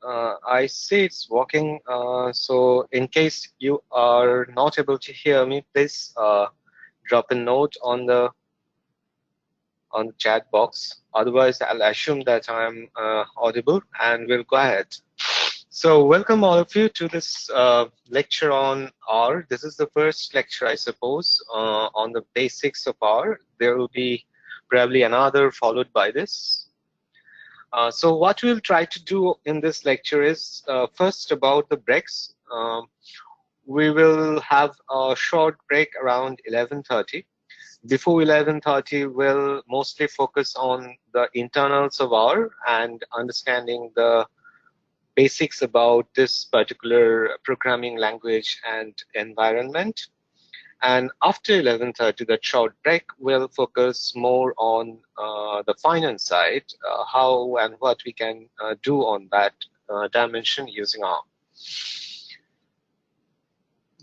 I see it's working. So in case you are not able to hear me, please drop a note on the chat box. Otherwise, I'll assume that I'm audible, and we'll go ahead. So welcome all of you to this lecture on R. This is the first lecture, I suppose, on the basics of R. There will be probably another followed by this. So what we'll try to do in this lecture is first about the breaks. We will have a short break around 11:30. Before 11:30, we'll mostly focus on the internals of R and understanding the basics about this particular programming language and environment. And after 11:30, that short break, will focus more on the finance side, how and what we can do on that dimension using R.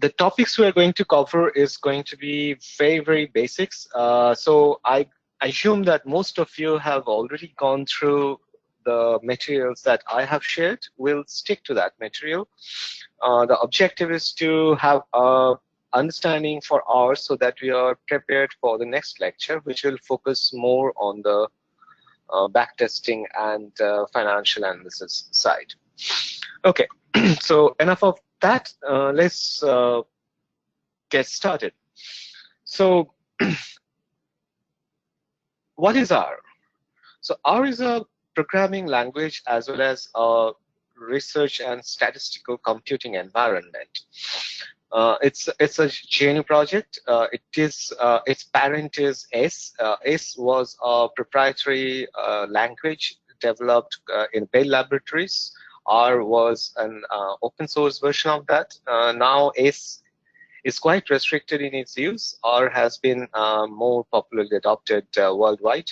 The topics we are going to cover is going to be very, very basics. So I assume that most of you have already gone through the materials that I have shared. We'll stick to that material. The objective is to have a understanding for R so that we are prepared for the next lecture, which will focus more on the backtesting and financial analysis side. Okay, so enough of that. Let's get started. So what is R? So R is a programming language as well as a research and statistical computing environment. It's a GNU project. Its parent is S. S was a proprietary language developed in Bell Laboratories. R was an open source version of that. Now S is quite restricted in its use. R has been more popularly adopted worldwide.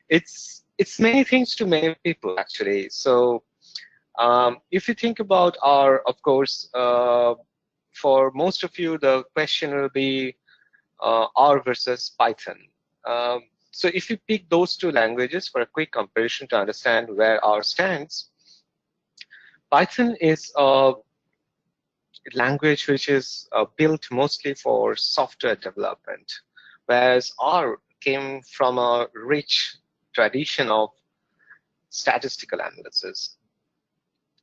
It's many things to many people actually. So if you think about R, of course, for most of you, the question will be R versus Python. So if you pick those two languages for a quick comparison to understand where R stands, Python is a language which is built mostly for software development, whereas R came from a rich tradition of statistical analysis.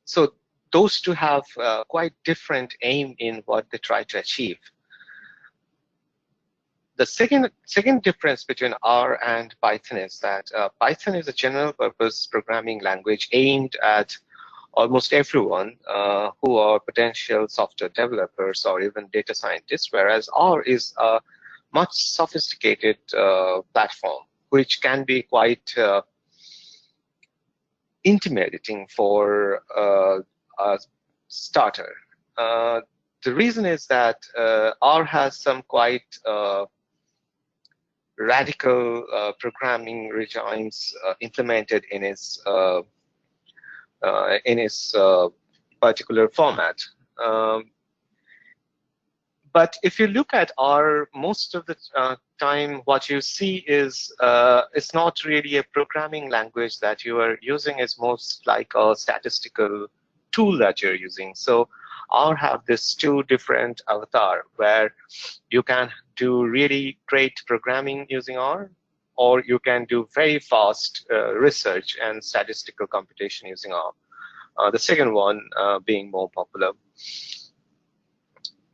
So those two have quite different aim in what they try to achieve. The second difference between R and Python is that Python is a general purpose programming language aimed at almost everyone who are potential software developers or even data scientists, whereas R is a much sophisticated platform, which can be quite intimidating for a starter. The reason is that R has some quite radical programming regimes implemented in its particular format. But if you look at R, most of the time, what you see is it's not really a programming language that you are using. It's most like a statistical tool that you're using. So R have this two different avatar where you can do really great programming using R, or you can do very fast research and statistical computation using R. The second one being more popular.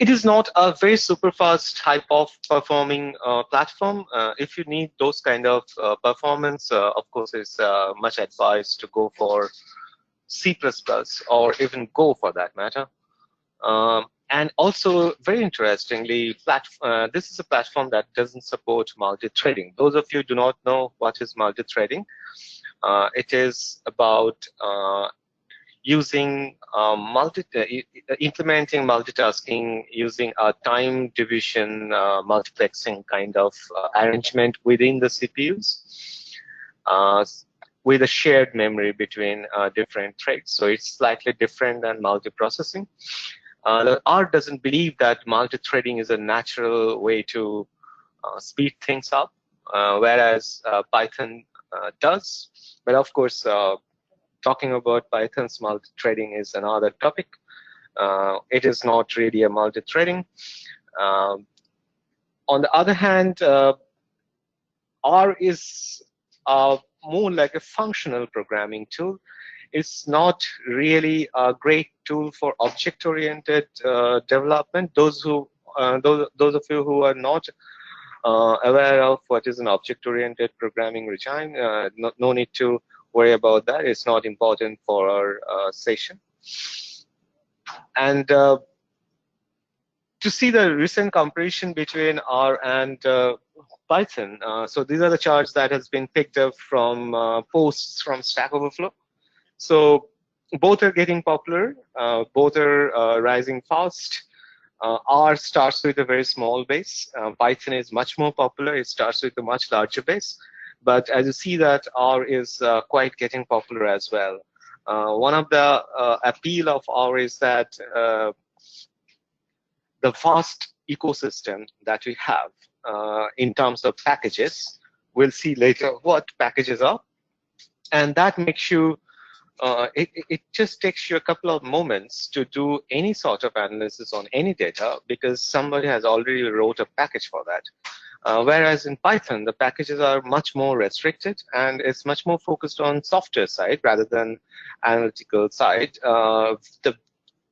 It is not a very super fast type of performing platform. If you need those kind of performance, of course, it's much advised to go for C++ or even Go for that matter. And also, very interestingly, this is a platform that doesn't support multi-threading. Those of you who do not know what is multi-threading, it is about using implementing multitasking using a time division multiplexing kind of arrangement within the CPUs with a shared memory between different threads. So it's slightly different than multiprocessing. R doesn't believe that multi-threading is a natural way to speed things up, whereas Python does. But of course, talking about Python's multi-threading is another topic. It is not really a multi-threading. On the other hand, R is more like a functional programming tool. It's not really a great tool for object-oriented development. Those of you who are not aware of what is an object-oriented programming regime, no need to worry about that. It's not important for our session. And to see the recent comparison between R and Python, so these are the charts that has been picked up from posts from Stack Overflow. So both are getting popular, both are rising fast. R starts with a very small base. Python is much more popular. It starts with a much larger base. But as you see that R is quite getting popular as well. One of the appeal of R is that the vast ecosystem that we have in terms of packages. We'll see later what packages are. And that makes you it just takes you a couple of moments to do any sort of analysis on any data because somebody has already wrote a package for that. Whereas in Python, the packages are much more restricted and it's much more focused on software side rather than analytical side. The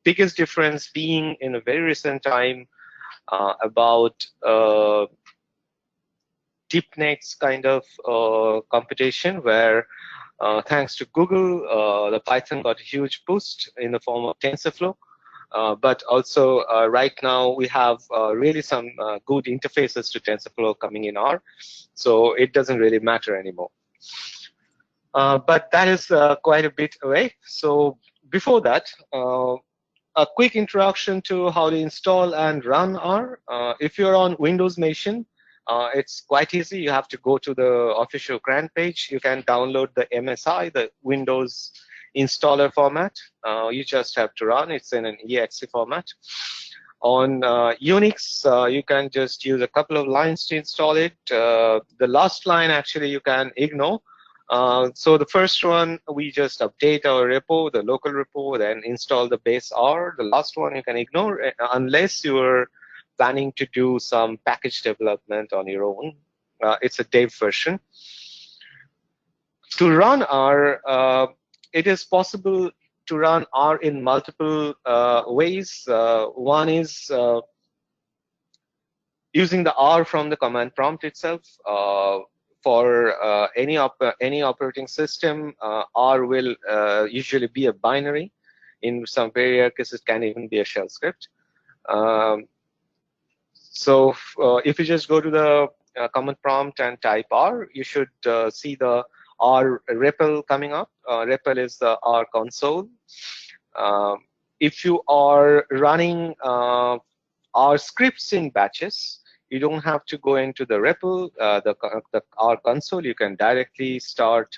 biggest difference being in a very recent time about DeepNext kind of computation where thanks to Google, the Python got a huge boost in the form of TensorFlow. But also right now we have really some good interfaces to TensorFlow coming in R. So it doesn't really matter anymore. But that is quite a bit away. So before that, a quick introduction to how to install and run R. If you're on Windows machine, it's quite easy. You have to go to the official CRAN page. You can download the MSI, the Windows installer format. You just have to run. It's in an exe format. On Unix, you can just use a couple of lines to install it. The last line, actually, you can ignore. So the first one, we just update our repo, the local repo, then install the base R. The last one you can ignore unless you're planning to do some package development on your own. It's a dev version. To run R, it is possible to run R in multiple ways. One is using the R from the command prompt itself. For any operating system, R will usually be a binary. In some very rare cases, it can even be a shell script. So if you just go to the command prompt and type R, you should see the R REPL coming up. REPL is the R console. If you are running R scripts in batches, you don't have to go into the REPL, the R console. You can directly start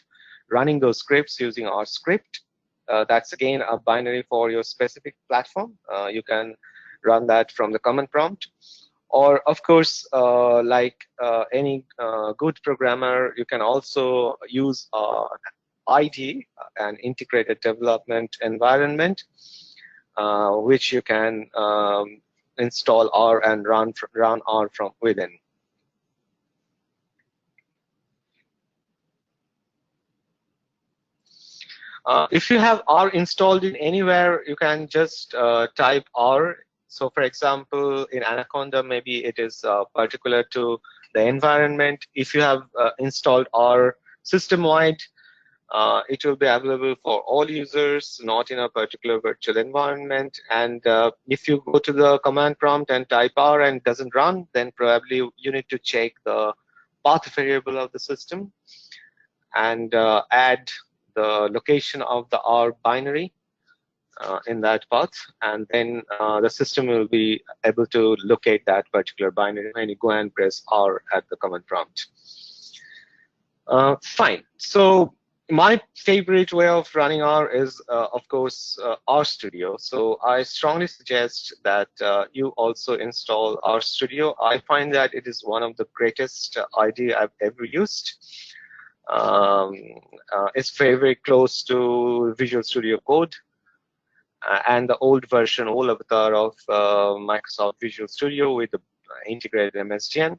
running those scripts using R script. That's again a binary for your specific platform. You can run that from the command prompt. Or of course, like any good programmer, you can also use IDE, an integrated development environment, which you can install R and run R from within. If you have R installed in anywhere, you can just type R. So for example, in Anaconda, maybe it is particular to the environment. If you have installed R system-wide, it will be available for all users, not in a particular virtual environment. And if you go to the command prompt and type R and it doesn't run, then probably you need to check the path variable of the system and add the location of the R binary in that path, and then the system will be able to locate that particular binary when you go and press R at the command prompt. Fine. So my favorite way of running R is, of course, RStudio. So I strongly suggest that you also install RStudio. I find that it is one of the greatest IDE I've ever used. It's very close to Visual Studio Code and the old version, old avatar of Microsoft Visual Studio with the integrated MSDN.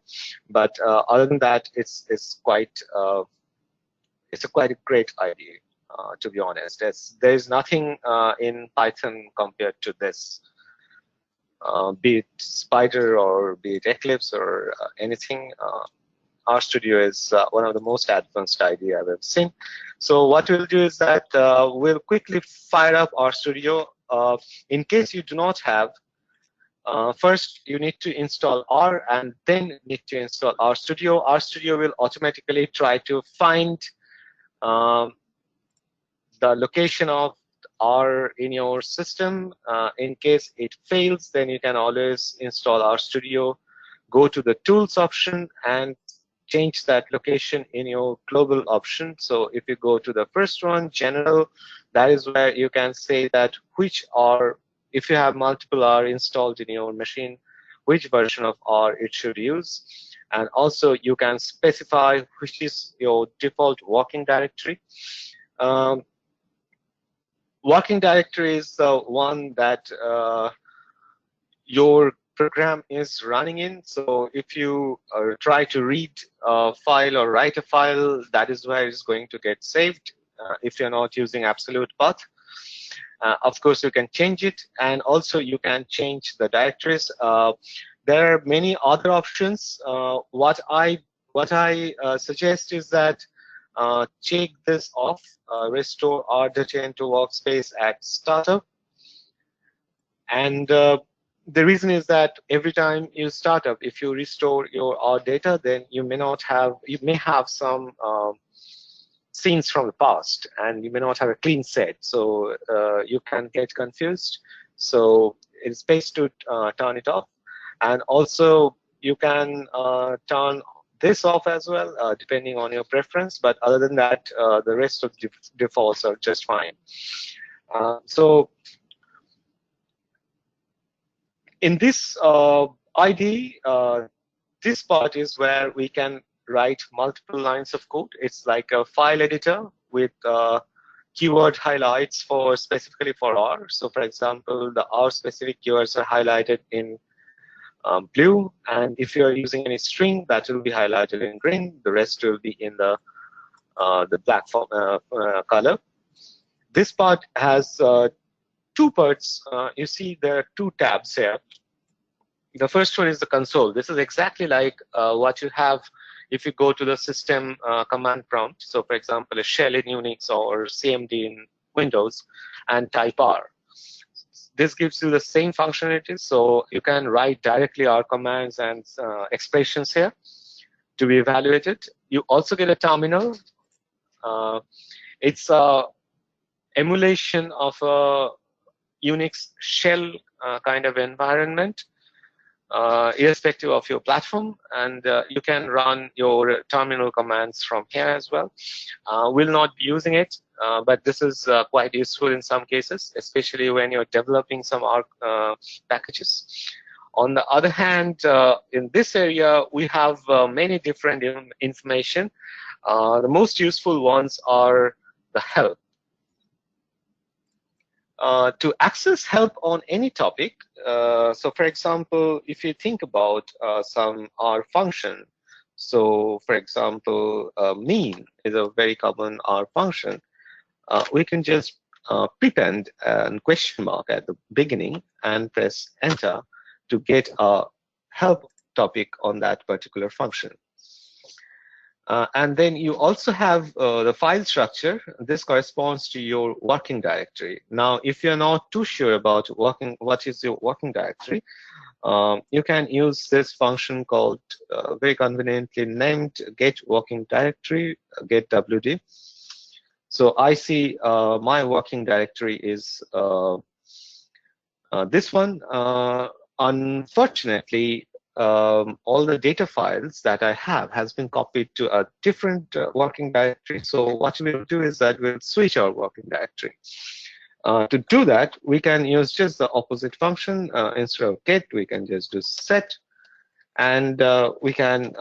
But other than that, it's quite a quite great idea. To be honest, there's nothing in Python compared to this. Be it Spider or be it Eclipse or anything, RStudio is one of the most advanced idea I've ever seen. So what we'll do is that we'll quickly fire up RStudio. In case you do not have, first you need to install R and then need to install RStudio. RStudio will automatically try to find the location of R in your system. In case it fails, then you can always install RStudio, go to the tools option and change that location in your global option. So if you go to the first one, general, that is where you can say that which R, if you have multiple R installed in your machine, which version of R it should use. And also you can specify which is your default working directory. Working directory is the one that your program is running in. So if you try to read a file or write a file, that is where it's going to get saved if you're not using absolute path. Of course, you can change it, and also you can change the directories. There are many other options. What I suggest is that check this off, restore R data into workspace at startup. And the reason is that every time you start up, if you restore your R data, then you may have some scenes from the past, and you may not have a clean set, so you can get confused. So it's best to turn it off, and also you can turn this off as well, depending on your preference. But other than that, the rest of the defaults are just fine. So in this IDE, this part is where we can write multiple lines of code. It's like a file editor with keyword highlights for specifically for R. So for example, the R specific keywords are highlighted in blue, and if you're using any string, that will be highlighted in green. The rest will be in the black color. This part has two parts. You see there are two tabs here. The first one is the console. This is exactly like what you have if you go to the system command prompt. So for example, a shell in Unix or CMD in Windows, and type R. This gives you the same functionality, so you can write directly R commands and expressions here to be evaluated. You also get a terminal. It's a emulation of a Unix shell kind of environment, irrespective of your platform, and you can run your terminal commands from here as well. We'll not be using it, but this is quite useful in some cases, especially when you're developing some R packages. On the other hand, in this area, we have many different information. The most useful ones are the help. To access help on any topic, so for example, if you think about some R function, so for example, mean is a very common R function, we can just prepend a question mark at the beginning and press enter to get a help topic on that particular function. And then you also have the file structure. This corresponds to your working directory. Now, if you're not too sure about what is your working directory, you can use this function called, very conveniently named, get working directory, get WD. So I see my working directory is this one. Unfortunately, all the data files that I have has been copied to a different working directory. So what we'll do is that we'll switch our working directory. To do that, we can use just the opposite function. Instead of get, we can just do set, and we can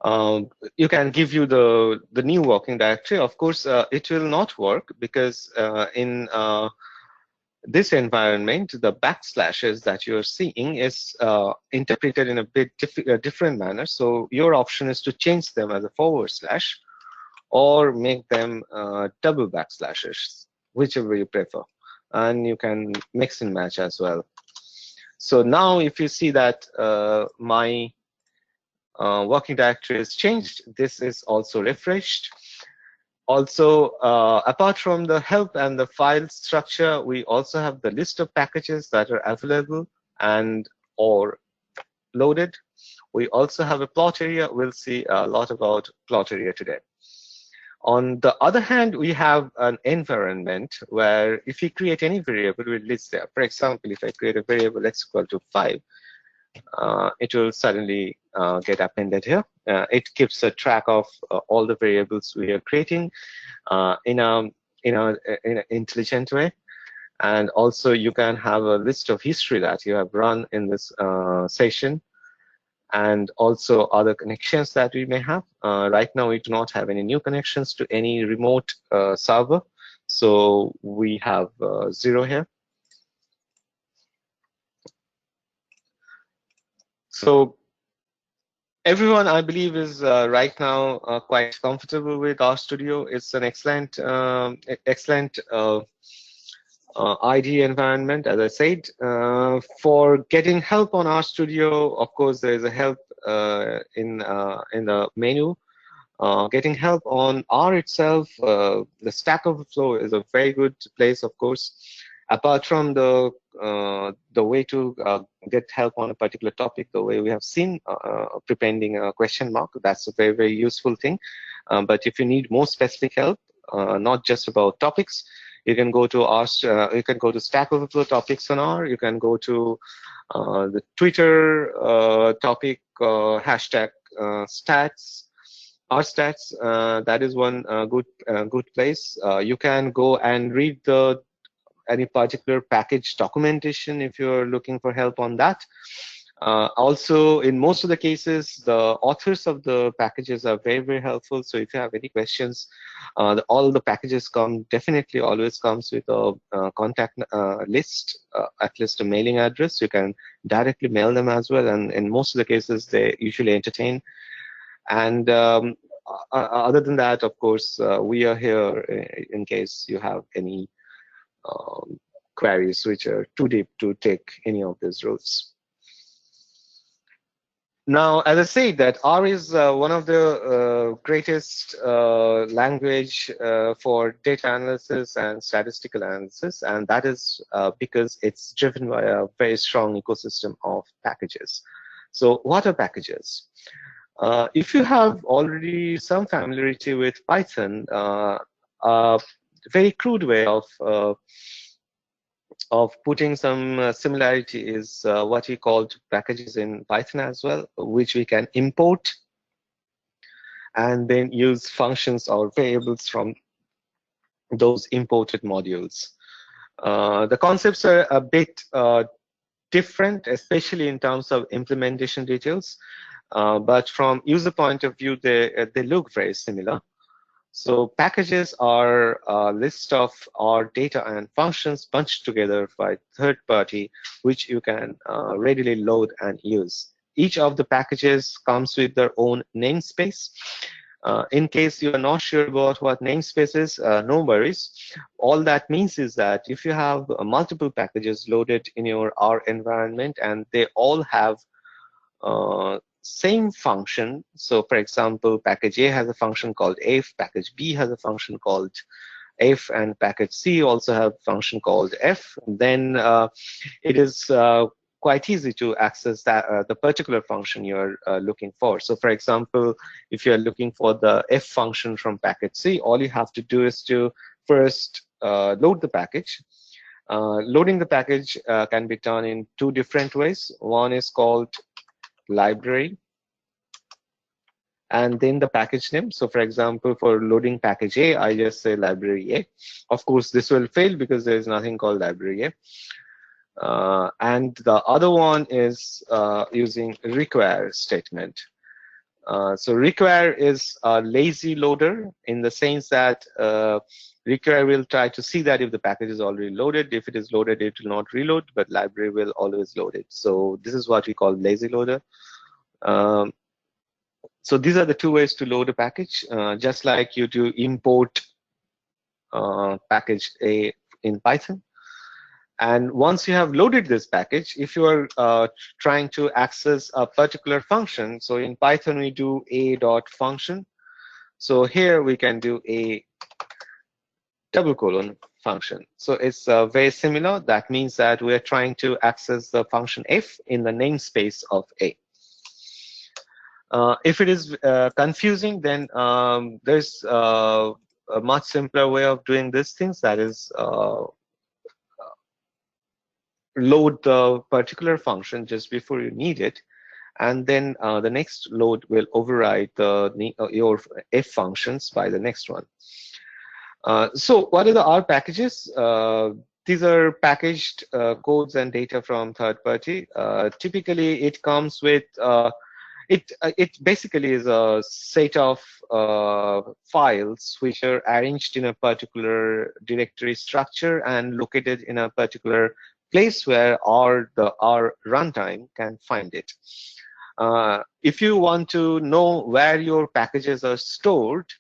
you can give you the new working directory. Of course, it will not work because in this environment, the backslashes that you're seeing is interpreted in a bit different manner. So your option is to change them as a forward slash or make them double backslashes, whichever you prefer. And you can mix and match as well. So now if you see that my working directory is changed, this is also refreshed. Also, apart from the help and the file structure, we also have the list of packages that are available and or loaded. We also have a plot area. We'll see a lot about plot area today. On the other hand, we have an environment where if you create any variable, we list there. For example, if I create a variable x equal to 5, it will suddenly get appended here. It keeps a track of all the variables we are creating in an intelligent way. And also you can have a list of history that you have run in this session, and also other connections that we may have. Right now we do not have any new connections to any remote server, so we have 0 here. So everyone, I believe, is right now quite comfortable with RStudio. It's an excellent, excellent IDE environment. As I said, for getting help on RStudio, of course, there is a help in the menu. Getting help on R itself, the Stack Overflow is a very good place, of course. Apart from the way to get help on a particular topic, the way we have seen prepending a question mark, that's a very, very useful thing. But if you need more specific help, not just about topics, you can go to you can go to Stack Overflow topics on R. You can go to the Twitter topic hashtag stats. RStats, that is one good place. You can go and read any particular package documentation if you're looking for help on that. Also, in most of the cases, the authors of the packages are very, very helpful. So if you have any questions, all the packages definitely always comes with a contact list, at least a mailing address. You can directly mail them as well. And in most of the cases, they usually entertain. And other than that, of course, we are here in case you have any queries which are too deep to take any of these routes. Now, as I said, that R is one of the greatest language for data analysis and statistical analysis, and that is because it's driven by a very strong ecosystem of packages. So what are packages? If you have already some familiarity with Python, a very crude way of putting some similarity is what we call packages in Python as well, which we can import and then use functions or variables from those imported modules. The concepts are a bit different, especially in terms of implementation details. But from user point of view, they look very similar. So packages are a list of our data and functions bunched together by third party, which you can readily load and use. Each of the packages comes with their own namespace. In case you are not sure about what namespace is, no worries. All that means is that if you have multiple packages loaded in your R environment and they all have same function. So for example, package A has a function called f, package B has a function called f, and package C also have a function called f. Then it is quite easy to access that the particular function you're looking for. So for example, if you're looking for the f function from package C, all you have to do is to first load the package. Loading the package can be done in two different ways. One is called library, and then the package name. So for example, for loading package A, I just say library A. Of course, this will fail because there is nothing called library A. And the other one is using require statement. So require is a lazy loader in the sense that require will try to see that if the package is already loaded. If it is loaded, it will not reload, but library will always load it. So this is what we call lazy loader. Um, so these are the two ways to load a package, just like you do import package A in Python. And once you have loaded this package, if you are trying to access a particular function, so in Python we do a dot function. So here we can do a double colon function. So it's very similar. That means that we are trying to access the function f in the namespace of a. If it is confusing, then there's a much simpler way of doing these things. That is, load the particular function just before you need it, and then the next load will override your f functions by the next one. So what are the R packages? These are packaged codes and data from third party. Typically, it comes with it basically is a set of files which are arranged in a particular directory structure and located in a particular place where the R runtime can find it. If you want to know where your packages are stored,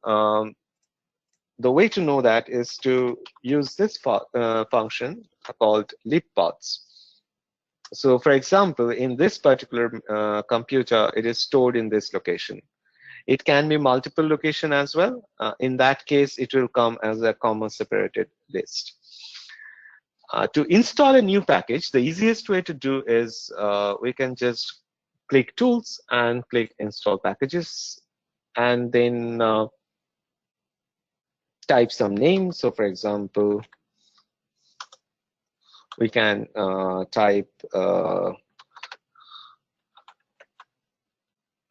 the way to know that is to use this function called libpaths. So for example, in this particular computer, it is stored in this location. It can be multiple location as well. In that case, it will come as a comma separated list. To install a new package, the easiest way to do is we can just click Tools and click Install Packages, and then type some name. So for example, we can type,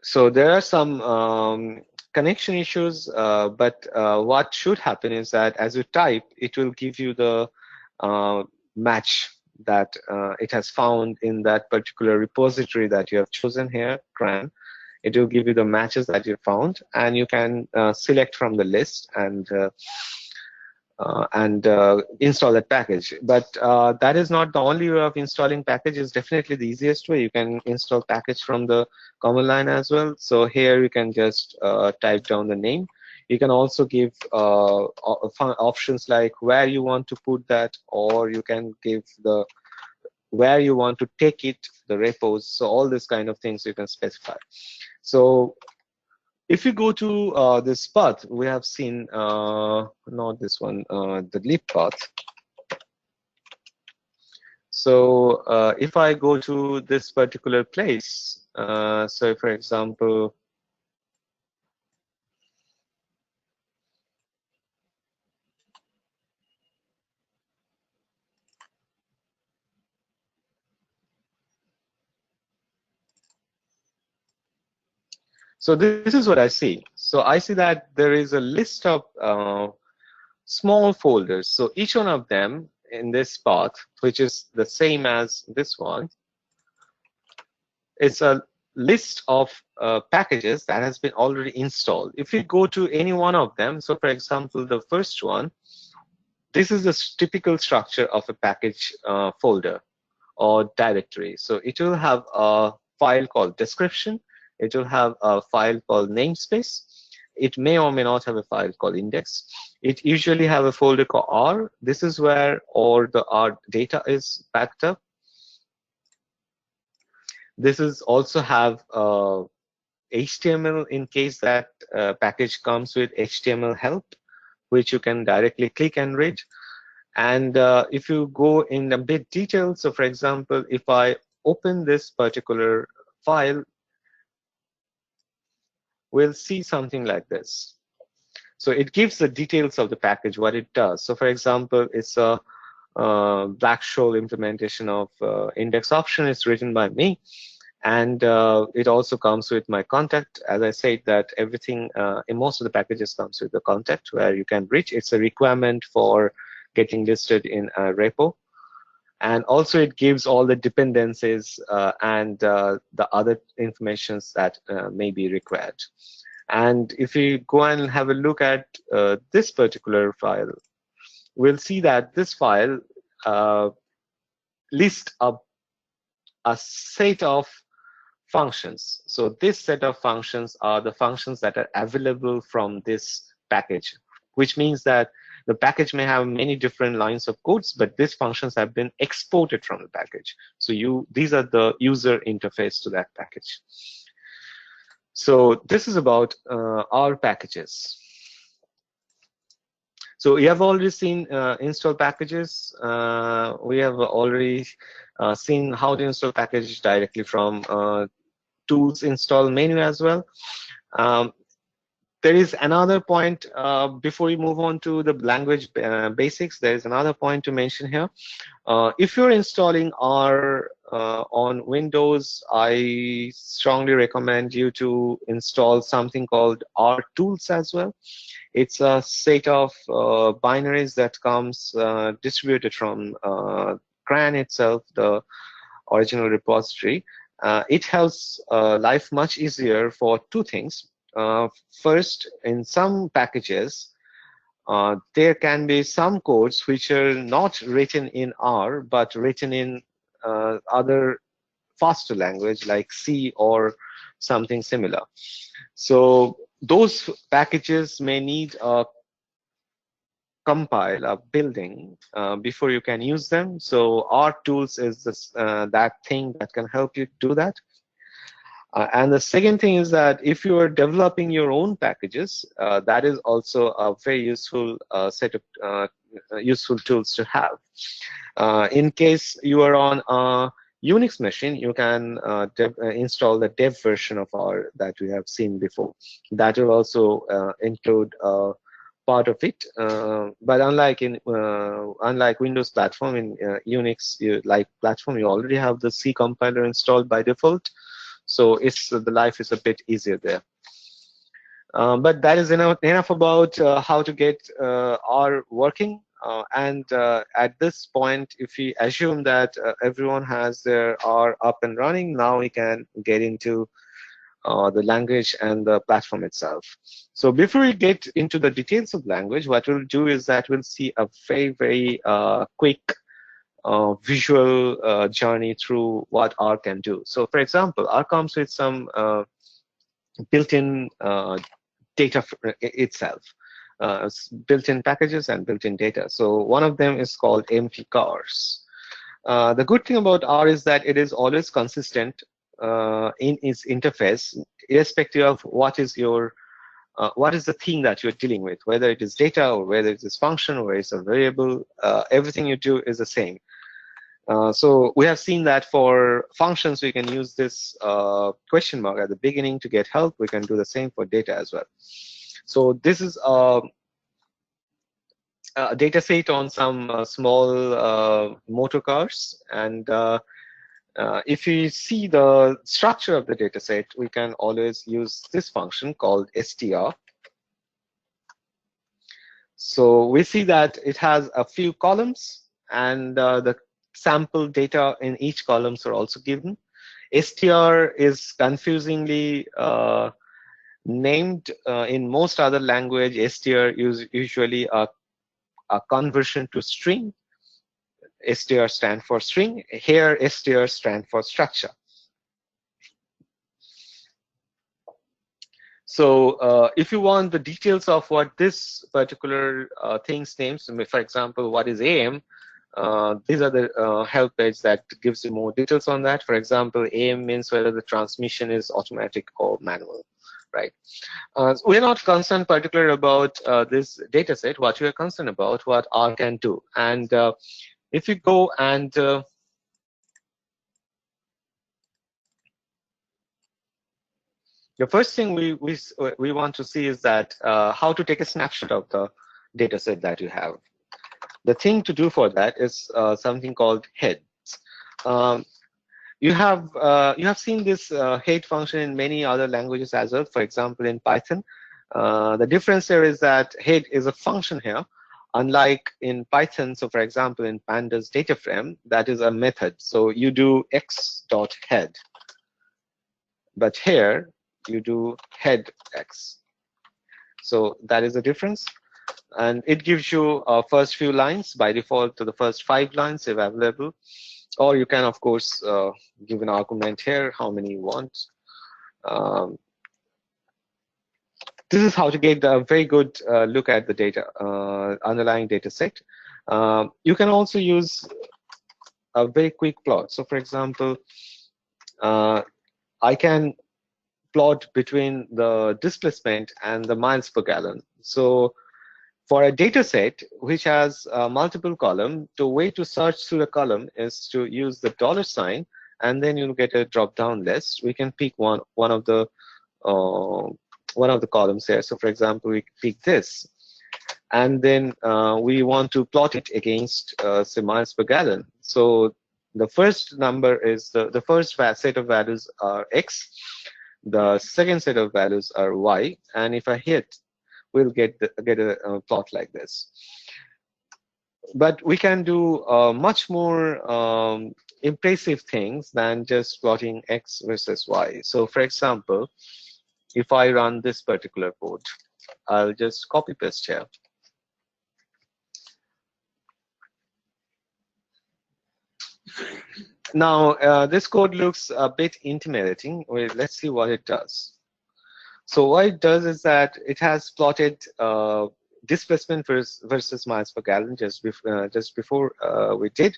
so there are some connection issues, but what should happen is that as you type, it will give you the match that it has found in that particular repository that you have chosen here, CRAN. It will give you the matches that you found, and you can select from the list and install that package. But that is not the only way of installing packages. Definitely the easiest way. You can install package from the command line as well. So here you can just type down the name. You can also give options like where you want to put that, or you can give the where you want to take it, the repos. So all this kind of things you can specify. So if you go to this path, we have seen, not this one, the lib path. So if I go to this particular place, so for example, so this is what I see. So I see that there is a list of small folders. So each one of them in this path, which is the same as this one, it's a list of packages that has been already installed. If you go to any one of them, so for example, the first one, this is the typical structure of a package folder or directory. So it will have a file called description. It will have a file called namespace. It may or may not have a file called index. It usually have a folder called R. This is where all the R data is backed up. This is also have HTML in case that package comes with HTML help, which you can directly click and read. And if you go in a bit detail, so for example, if I open this particular file, we'll see something like this. So it gives the details of the package, what it does. So for example, it's a Black-Scholes implementation of index option. It's written by me. And it also comes with my contact. As I said, that everything in most of the packages comes with the contact where you can reach. It's a requirement for getting listed in a repo. And also it gives all the dependencies and the other informations that may be required. And if we go and have a look at this particular file, we'll see that this file lists a set of functions. So this set of functions are the functions that are available from this package, which means that the package may have many different lines of codes, but these functions have been exported from the package. So these are the user interface to that package. So this is about our packages. So we have already seen install packages. We have already seen how to install packages directly from tools install menu as well. There is another point before we move on to the language basics. There is another point to mention here. If you're installing R on Windows, I strongly recommend you to install something called R tools as well. It's a set of binaries that comes distributed from CRAN itself, the original repository. It helps life much easier for two things. First, in some packages, there can be some codes which are not written in R, but written in other faster language like C or something similar. So those packages may need a compile, a building, before you can use them. So R tools is this, that thing that can help you do that. And the second thing is that if you are developing your own packages, that is also a very useful set of useful tools to have. In case you are on a Unix machine, you can install the dev version of R that we have seen before. That will also include part of it, but unlike Windows platform, in Unix platform, you already have the C compiler installed by default. So the life is a bit easier there. But that is enough about how to get R working. And at this point, if we assume that everyone has their R up and running, now we can get into the language and the platform itself. So before we get into the details of language, what we'll do is that we'll see a very quick visual journey through what R can do. So for example, R comes with some built-in data itself, built-in packages and built-in data. So one of them is called mtcars. The good thing about R is that it is always consistent in its interface, irrespective of what is the thing that you're dealing with, whether it is data or whether it is function or it's a variable. Everything you do is the same. So we have seen that for functions, we can use this question mark at the beginning to get help. We can do the same for data as well. So this is a data set on some small motor cars. And if you see the structure of the data set, we can always use this function called str. So we see that it has a few columns, and the sample data in each columns are also given. str is confusingly named in most other language. str is usually a conversion to string. str stands for string. Here, str stands for structure. So if you want the details of what this particular thing's names, for example, what is AM, these are the help page that gives you more details on that. For example, AM means whether the transmission is automatic or manual, right? So we're not concerned particularly about this data set. What we are concerned about, what R can do. And if you go and the first thing we want to see is that how to take a snapshot of the data set that you have. The thing to do for that is something called heads. You have seen this head function in many other languages as well. For example, in Python, the difference there is that head is a function here. Unlike in Python, so for example, in pandas data frame, that is a method. So you do x.head, but here you do head x. So that is the difference. And it gives you first few lines by default to the first 5 lines if available. Or you can, of course, give an argument here, how many you want. This is how to get a very good look at the data, underlying data set. You can also use a very quick plot. So for example, I can plot between the displacement and the miles per gallon. So for a data set which has multiple columns, the way to search through the column is to use the $sign, and then you'll get a drop-down list. We can pick one of the columns here. So for example, we pick this, and then we want to plot it against say miles per gallon. So the first number is the first set of values are x, the second set of values are y, and if I hit, we'll get a plot like this. But we can do much more impressive things than just plotting x versus y. So for example, if I run this particular code, I'll just copy paste here. Now this code looks a bit intimidating. Well, let's see what it does. So what it does is that it has plotted displacement versus miles per gallon just before we did,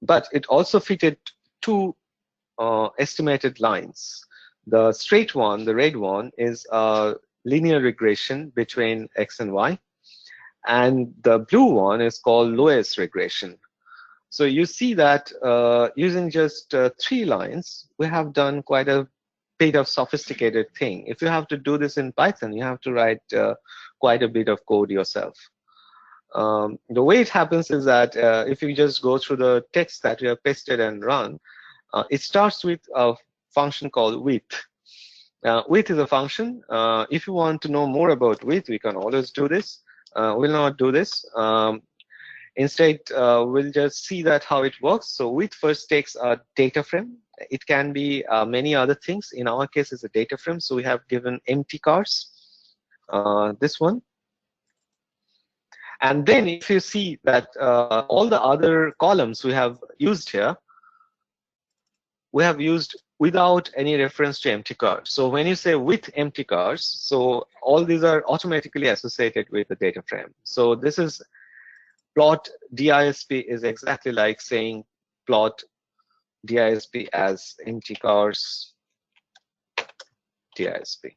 but it also fitted 2 estimated lines. The straight one, the red one, is a linear regression between x and y, and the blue one is called lowest regression. So you see that using just 3 lines, we have done quite a bit of sophisticated thing. If you have to do this in Python, you have to write quite a bit of code yourself. The way it happens is that if you just go through the text that you have pasted and run, it starts with a function called width. Width is a function. If you want to know more about width, we can always do this. We'll not do this. Instead, we'll just see that how it works. So width first takes a data frame. It can be many other things. In our case, it's a data frame. So we have given empty cars, this one. And then if you see that all the other columns we have used here, we have used without any reference to empty cars. So when you say with empty cars, so all these are automatically associated with the data frame. So this is plot DISP is exactly like saying plot DISP as empty cars DISP.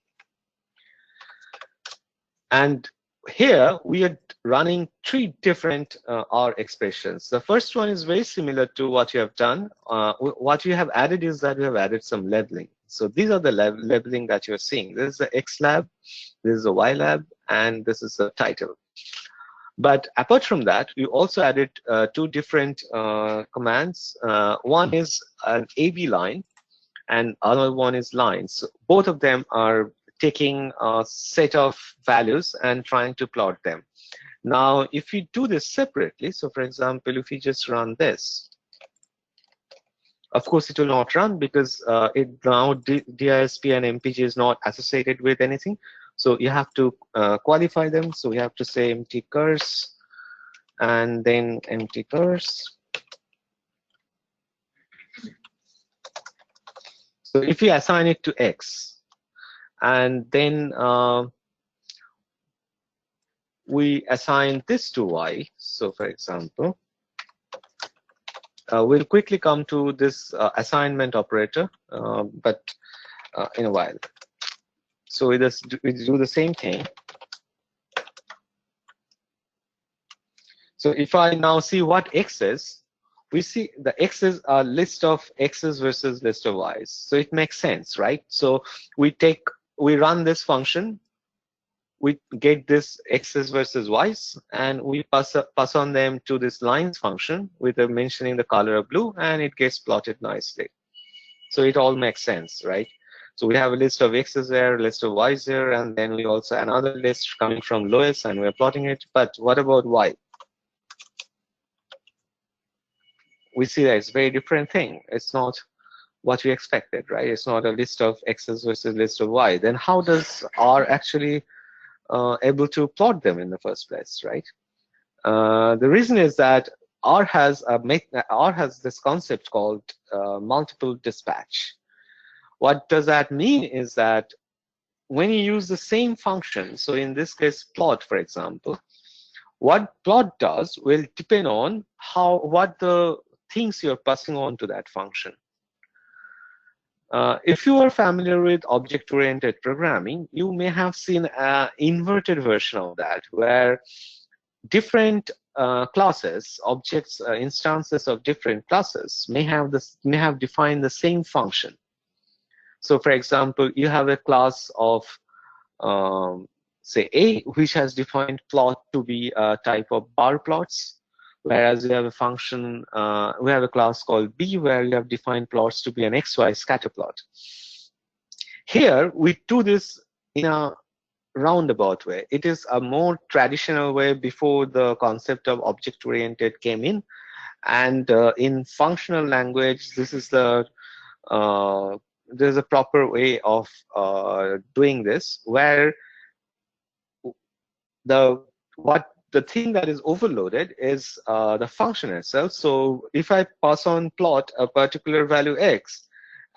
And here we are running 3 different R expressions. The first one is very similar to what you have done. What you have added is that we have added some labeling. So these are the labeling that you're seeing. This is the X lab, this is the Y lab, and this is the title. But apart from that, we also added 2 different commands. One is an AB line, and another one is lines. So both of them are taking a set of values and trying to plot them. Now, if you do this separately, so for example, if you just run this, of course, it will not run because it now DISP and MPG is not associated with anything. So you have to qualify them. So we have to say empty cars and then empty cars. So if you assign it to X and then we assign this to Y. So for example, we'll quickly come to this assignment operator, but in a while. So we do the same thing. So if I now see what X is, we see the X is a list of X's versus list of Y's. So it makes sense, right? So we run this function, we get this X's versus Y's, and we pass on them to this lines function with mentioning the color of blue, and it gets plotted nicely. So it all makes sense, right? So we have a list of x's there, a list of y's there, and then we also another list coming from Loess, and we're plotting it. But what about y? We see that it's a very different thing. It's not what we expected, right? It's not a list of x's versus list of y. Then how does R actually able to plot them in the first place, right? The reason is that R has this concept called multiple dispatch. What does that mean is that when you use the same function, so in this case plot, for example, what plot does will depend on what the things you're passing on to that function. If you are familiar with object-oriented programming, you may have seen an inverted version of that, where different classes, objects, instances of different classes may have defined the same function. So, for example, you have a class of say A, which has defined plot to be a type of bar plots, whereas we have a function, we have a class called B where we have defined plots to be an XY scatter plot. Here, we do this in a roundabout way. It is a more traditional way before the concept of object-oriented came in. And in functional language, this is there's a proper way of doing this, where the thing that is overloaded is the function itself. So if I pass on plot a particular value x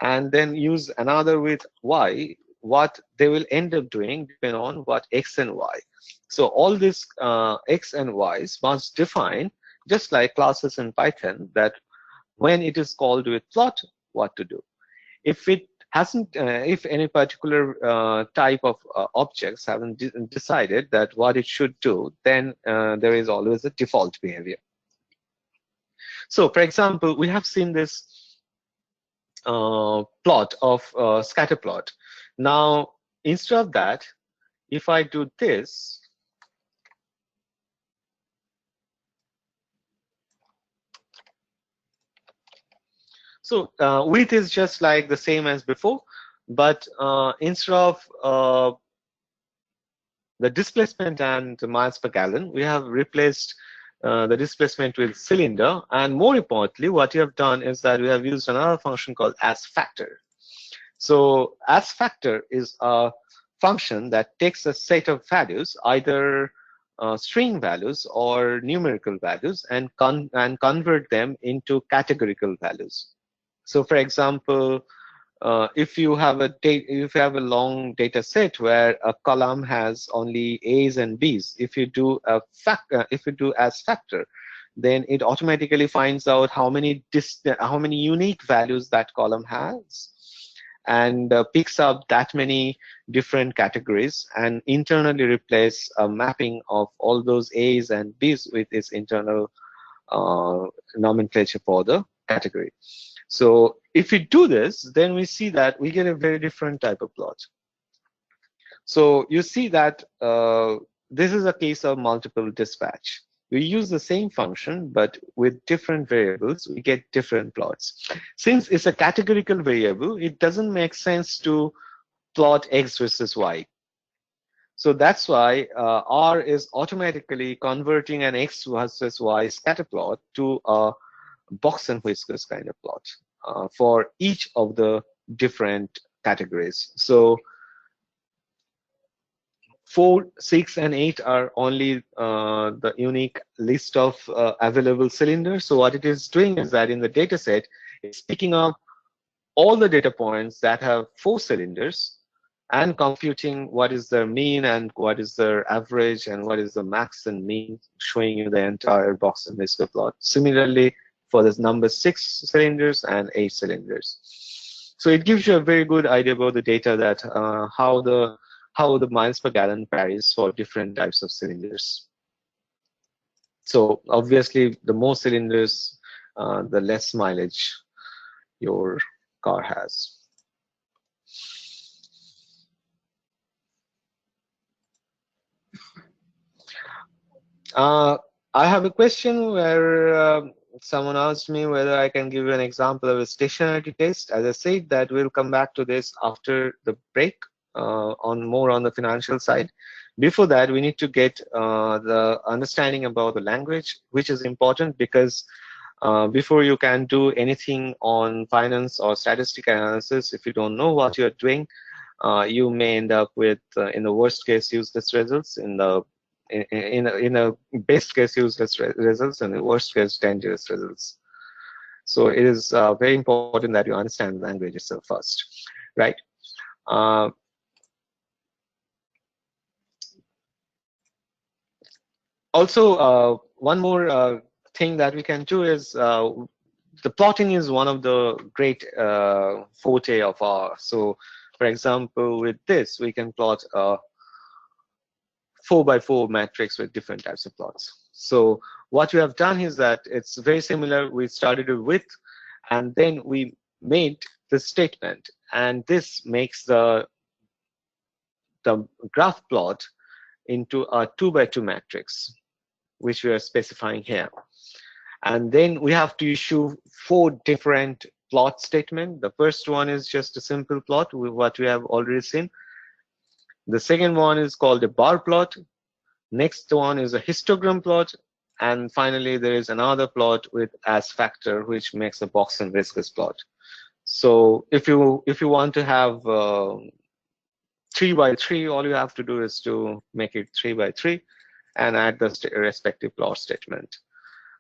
and then use another with y, what they will end up doing depend on what x and y. So all these x and y's must define, just like classes in Python, that when it is called with plot, what to do. If it hasn't, if any particular type of objects haven't decided that what it should do, then there is always a default behavior. So, for example, we have seen this plot of scatter plot. Now, instead of that, if I do this, so width is just like the same as before, but instead of the displacement and miles per gallon, we have replaced the displacement with cylinder. And more importantly, what you have done is that we have used another function called as factor. So as factor is a function that takes a set of values, either string values or numerical values, and convert them into categorical values. So, for example, if you have a long data set where a column has only A's and B's, if you do as factor, then it automatically finds out how many unique values that column has, and picks up that many different categories and internally replace a mapping of all those A's and B's with its internal nomenclature for the category. So if we do this, then we see that we get a very different type of plot. So you see that this is a case of multiple dispatch. We use the same function, but with different variables, we get different plots. Since it's a categorical variable, it doesn't make sense to plot x versus y. So that's why R is automatically converting an x versus y scatter plot to a box and whiskers kind of plot for each of the different categories. So 4, 6, and 8 are only the unique list of available cylinders. So what it is doing is that in the data set, it's picking up all the data points that have 4 cylinders and computing what is their mean and what is their average and what is the max and mean, showing you the entire box and whisker plot. Similarly, for this number 6 cylinders and 8 cylinders. So it gives you a very good idea about the data that how the miles per gallon varies for different types of cylinders. So obviously, the more cylinders, the less mileage your car has. I have a question where Someone asked me whether I can give you an example of a stationarity test. As I said, that we'll come back to this after the break on more on the financial side. Before that, we need to get the understanding about the language, which is important because before you can do anything on finance or statistical analysis, if you don't know what you're doing, you may end up with, in the worst case, useless results. In a best case, useless results, and in the worst case, dangerous results. So it is very important that you understand the language itself first, right? Also, one more thing that we can do is the plotting is one of the great forte of ours. So, for example, with this, we can plot a 4x4 matrix with different types of plots. So what we have done is that it's very similar. We started with, and then we made the statement, and this makes the graph plot into a 2x2 matrix, which we are specifying here. And then we have to issue 4 different plot statements. The first one is just a simple plot with what we have already seen. The second one is called a bar plot. Next one is a histogram plot. And finally, there is another plot with as factor, which makes a box and whiskers plot. So if you want to have 3x3, all you have to do is to make it 3x3 and add the respective plot statement.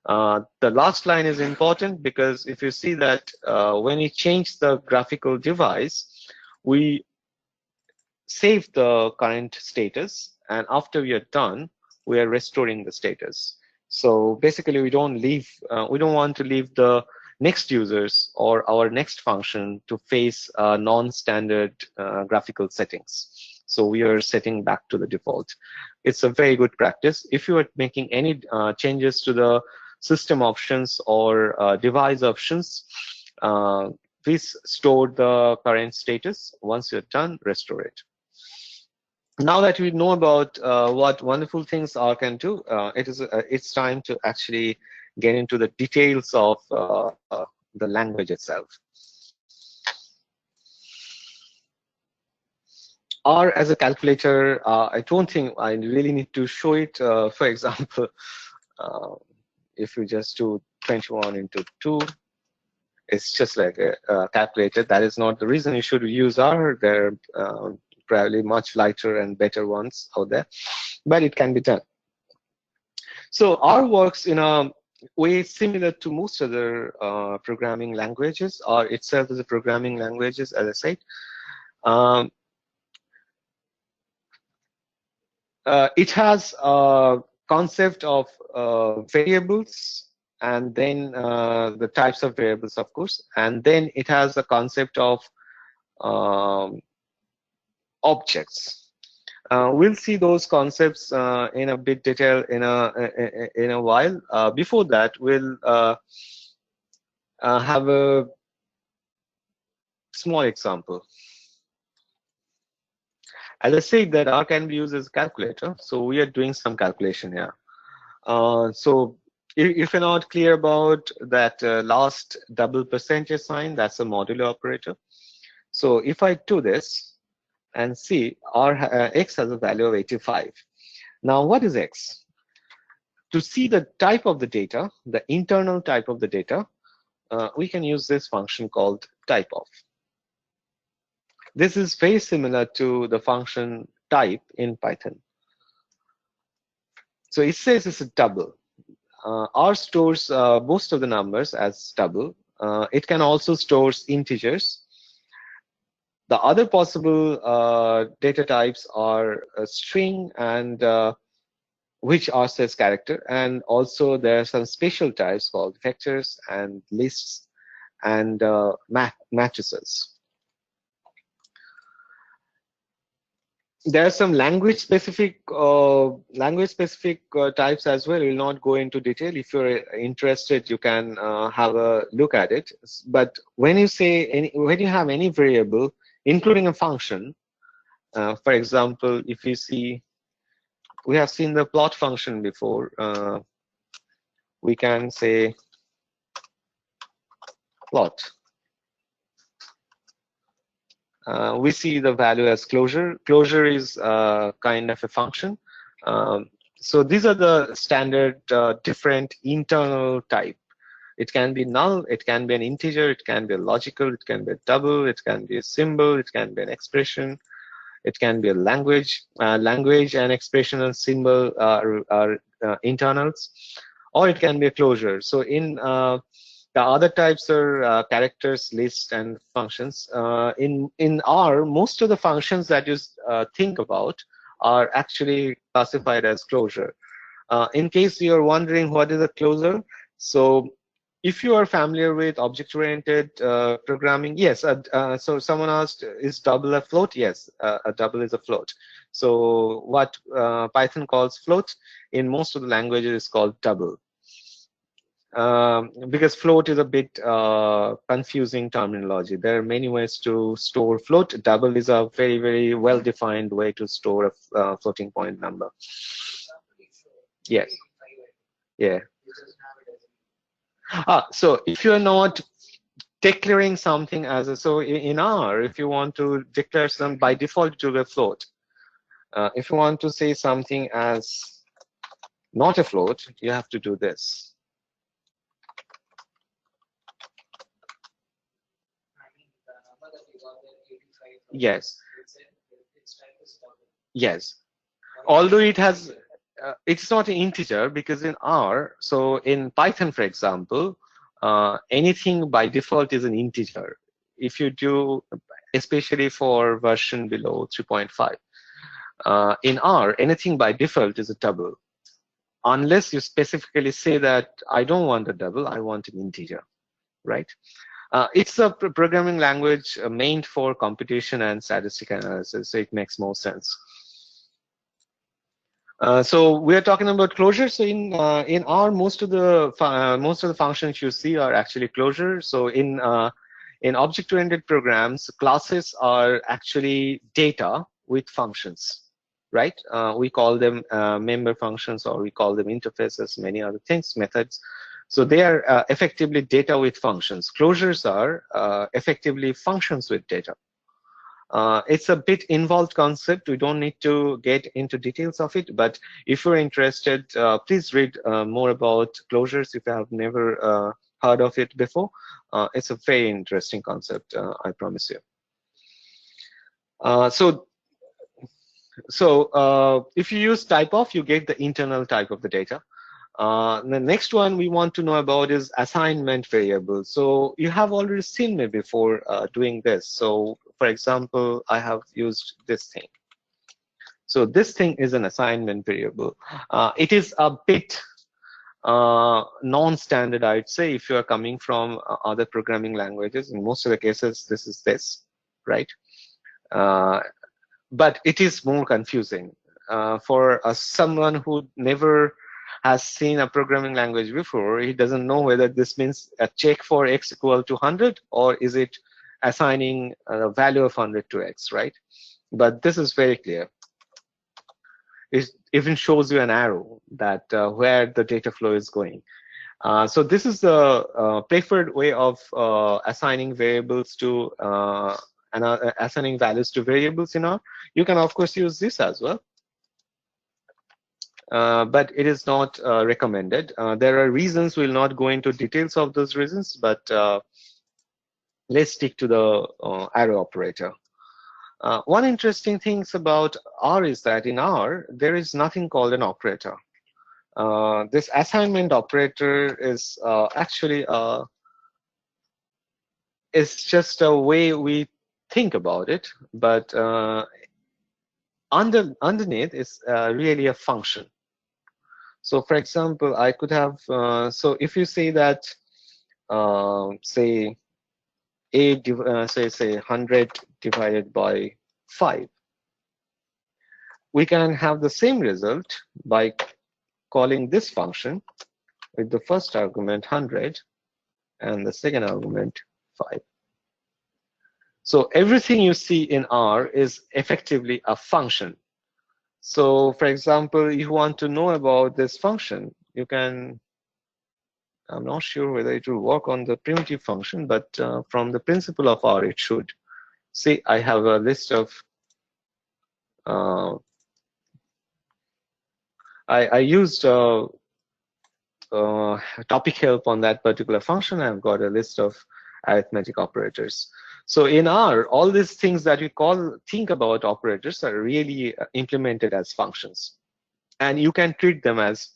The last line is important because if you see that when we change the graphical device, we save the current status, and after we are done, we are restoring the status. So basically, we don't want to leave the next users or our next function to face non-standard graphical settings. So we are setting back to the default. It's a very good practice. If you are making any changes to the system options or device options, please store the current status. Once you're done, restore it. Now that we know about what wonderful things R can do, it's time to actually get into the details of the language itself. R as a calculator, I don't think I really need to show it. For example, if you just do 21 into 2, it's just like a calculator. That is not the reason you should use R. There are probably much lighter and better ones out there, but it can be done. So R works in a way similar to most other programming languages. R itself is a programming language, as I said. It has a concept of variables, and then the types of variables, of course, and then it has a concept of objects. We'll see those concepts in a bit detail in a while. Before that, we'll have a small example. As I said, that R can be used as a calculator, so we are doing some calculation here. So if you're not clear about that last double percentage sign, that's a modulo operator. So if I do this and see x has a value of 85. Now what is x? To see the type of the data, the internal type of the data, we can use this function called typeof. This is very similar to the function type in Python. So it says it's a double. R stores most of the numbers as double. It can also store integers. The other possible data types are a string and which R says character, and also there are some special types called vectors and lists and matrices. There are some language specific types as well. We'll not go into detail. If you're interested, you can have a look at it. But when you say when you have any variable, including a function, for example, if you see, we have seen the plot function before. We can say float. We see the value as closure. Closure is kind of a function. So these are the standard different internal type. It can be null, it can be an integer, it can be a logical, it can be a double, it can be a symbol, it can be an expression, it can be a language. Language and expression and symbol are internals, or it can be a closure. So in the other types are characters, lists, and functions. In R, most of the functions that you think about are actually classified as closure. In case you're wondering what is a closure, so if you are familiar with object-oriented programming, yes. So someone asked, is double a float? Yes, a double is a float. So what Python calls float, in most of the languages is called double. Because float is a bit confusing terminology. There are many ways to store float. Double is a very, very well-defined way to store a floating point number. Yes. Yeah. So if you're not declaring something as a, so in R, if you want to declare some, by default to a float. If you want to say something as not a float, you have to do this. Yes. Yes. Although it has, it's not an integer, because in R, so in Python, for example, anything by default is an integer. If you do, especially for version below 3.5, in R, anything by default is a double, unless you specifically say that I don't want a double, I want an integer, right? It's a programming language meant for computation and statistic analysis, so it makes more sense. So we are talking about closure. So in R, most of the functions you see are actually closure. So in object-oriented programs, classes are actually data with functions, right? We call them member functions, or we call them interfaces, many other things, methods. So they are effectively data with functions. Closures are effectively functions with data. It's a bit involved concept. We don't need to get into details of it, but if you're interested, please read more about closures if you have never heard of it before. It's a very interesting concept, I promise you. So if you use typeof, you get the internal type of the data. The next one we want to know about is assignment variable. So you have already seen me before doing this. So for example, I have used this thing. So this thing is an assignment variable. It is a bit non-standard, I'd say, if you are coming from other programming languages. In most of the cases, this is this, right? But it is more confusing for someone who never has seen a programming language before. He doesn't know whether this means a check for x equal to 100, or is it assigning a value of 100 to x, right? But this is very clear. It even shows you an arrow that where the data flow is going. So this is the preferred way of assigning variables to assigning values to variables in R. You can of course use this as well. But it is not recommended. There are reasons. We'll not go into details of those reasons, but let's stick to the arrow operator. One interesting thing about R is that in R, there is nothing called an operator. This assignment operator is actually it's just a way we think about it, but underneath is really a function. So for example, I could have, so if you say that, say, say 100 divided by 5, we can have the same result by calling this function with the first argument 100 and the second argument 5. So everything you see in R is effectively a function. So for example, you want to know about this function, you can I'm not sure whether it will work on the primitive function, but from the principle of R, it should. See, I have a list of I used topic help on that particular function. I've got a list of arithmetic operators. So in R, all these things that we think about operators are really implemented as functions. And you can treat them as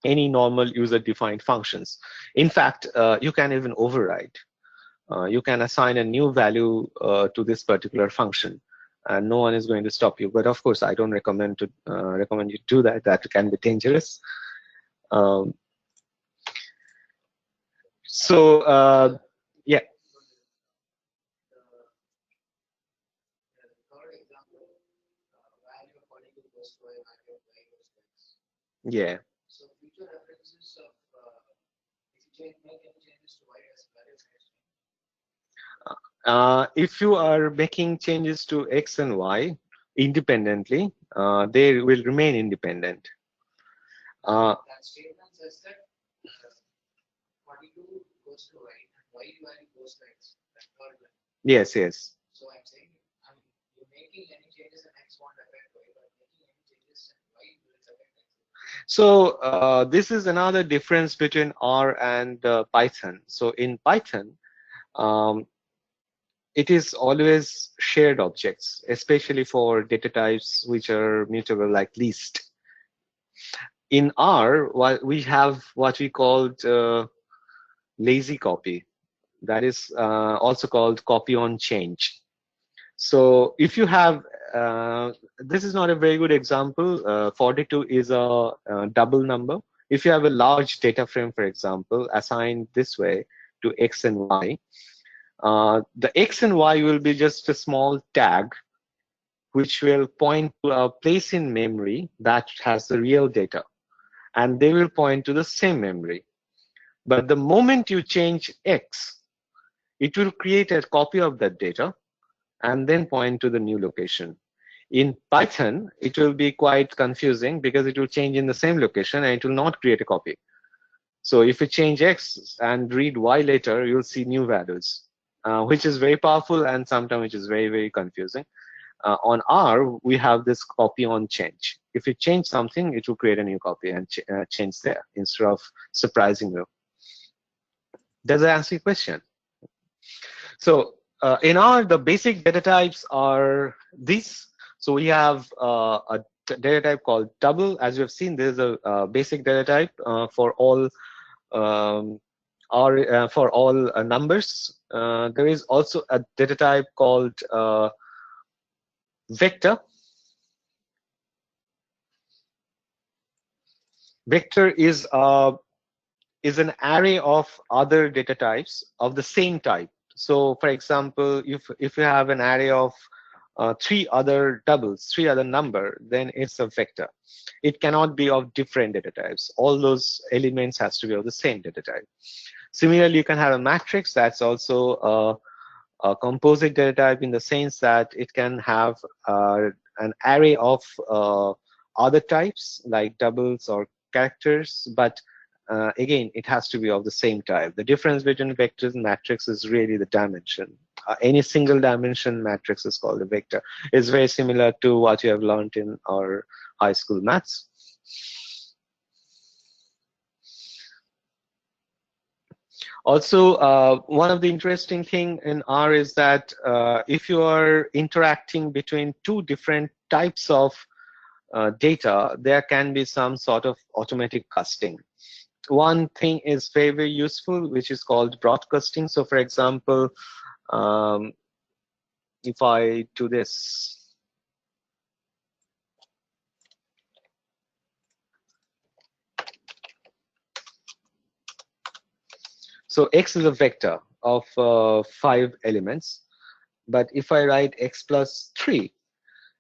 any normal user-defined functions. In fact, you can even override. You can assign a new value to this particular function, and no one is going to stop you. But of course, I don't recommend you to do that. That can be dangerous. Yeah. Yeah. If you are making changes to X and Y independently, they will remain independent. That statement says that 42 goes to Y and Y value goes to X. Yes, yes. So I'm saying, you're making any changes in X won't affect Y, but making any changes in Y will affect X. So this is another difference between R and Python. So in Python, it is always shared objects, especially for data types which are mutable, like list. In R, we have what we called lazy copy. That is also called copy on change. So if you have, this is not a very good example. 42 is a double number. If you have a large data frame, for example, assigned this way to X and Y, the X and Y will be just a small tag which will point to a place in memory that has the real data, and they will point to the same memory. But the moment you change X, it will create a copy of that data and then point to the new location. In Python, it will be quite confusing because it will change in the same location and it will not create a copy. So if you change X and read Y later, you'll see new values, which is very powerful and sometimes which is very, very confusing. On R, we have this copy on change. If you change something, it will create a new copy and change there instead of surprising you. Does that answer your question? So in R, the basic data types are these. So we have a data type called double. As you have seen, there's a basic data type for all numbers. There is also a data type called vector. Vector is an array of other data types of the same type. So for example, if you have an array of 3 other doubles, 3 other number, then it's a vector. It cannot be of different data types. All those elements has to be of the same data type. Similarly, you can have a matrix that's also a composite data type in the sense that it can have an array of other types like doubles or characters, but again, it has to be of the same type. The difference between vectors and matrix is really the dimension. Any single dimension matrix is called a vector. It's very similar to what you have learned in our high school maths. Also, one of the interesting thing in R is that if you are interacting between 2 different types of data, there can be some sort of automatic casting. One thing is very, very useful, which is called broadcasting. So for example, if I do this, so X is a vector of 5 elements, but if I write X plus 3,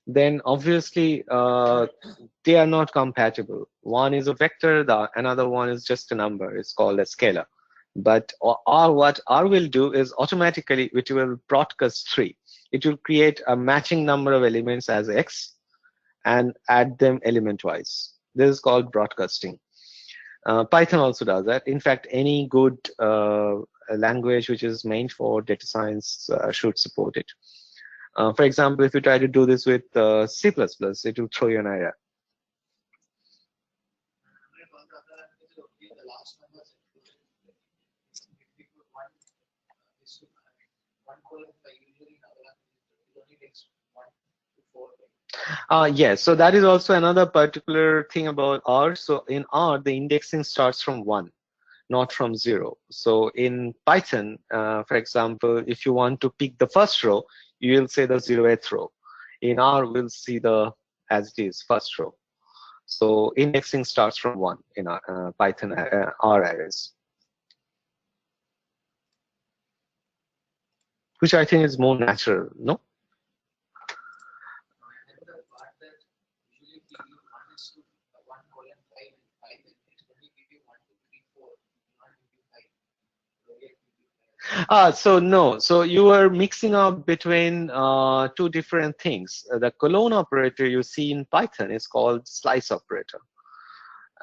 then obviously they are not compatible. One is a vector, another one is just a number. It's called a scalar. But what R will do is automatically it will broadcast 3. It will create a matching number of elements as X and add them element wise. This is called broadcasting. Python also does that. In fact, any good language which is meant for data science should support it. For example, if you try to do this with C++, it will throw you an error. Yes, so that is also another particular thing about R. So in R, the indexing starts from 1, not from 0. So in Python, for example, if you want to pick the first row, you will say the 0th row. In R, we'll see the as it is first row. So indexing starts from 1 in Python R arrays, which I think is more natural, no? So no, so you are mixing up between two different things. The colon operator you see in Python is called slice operator.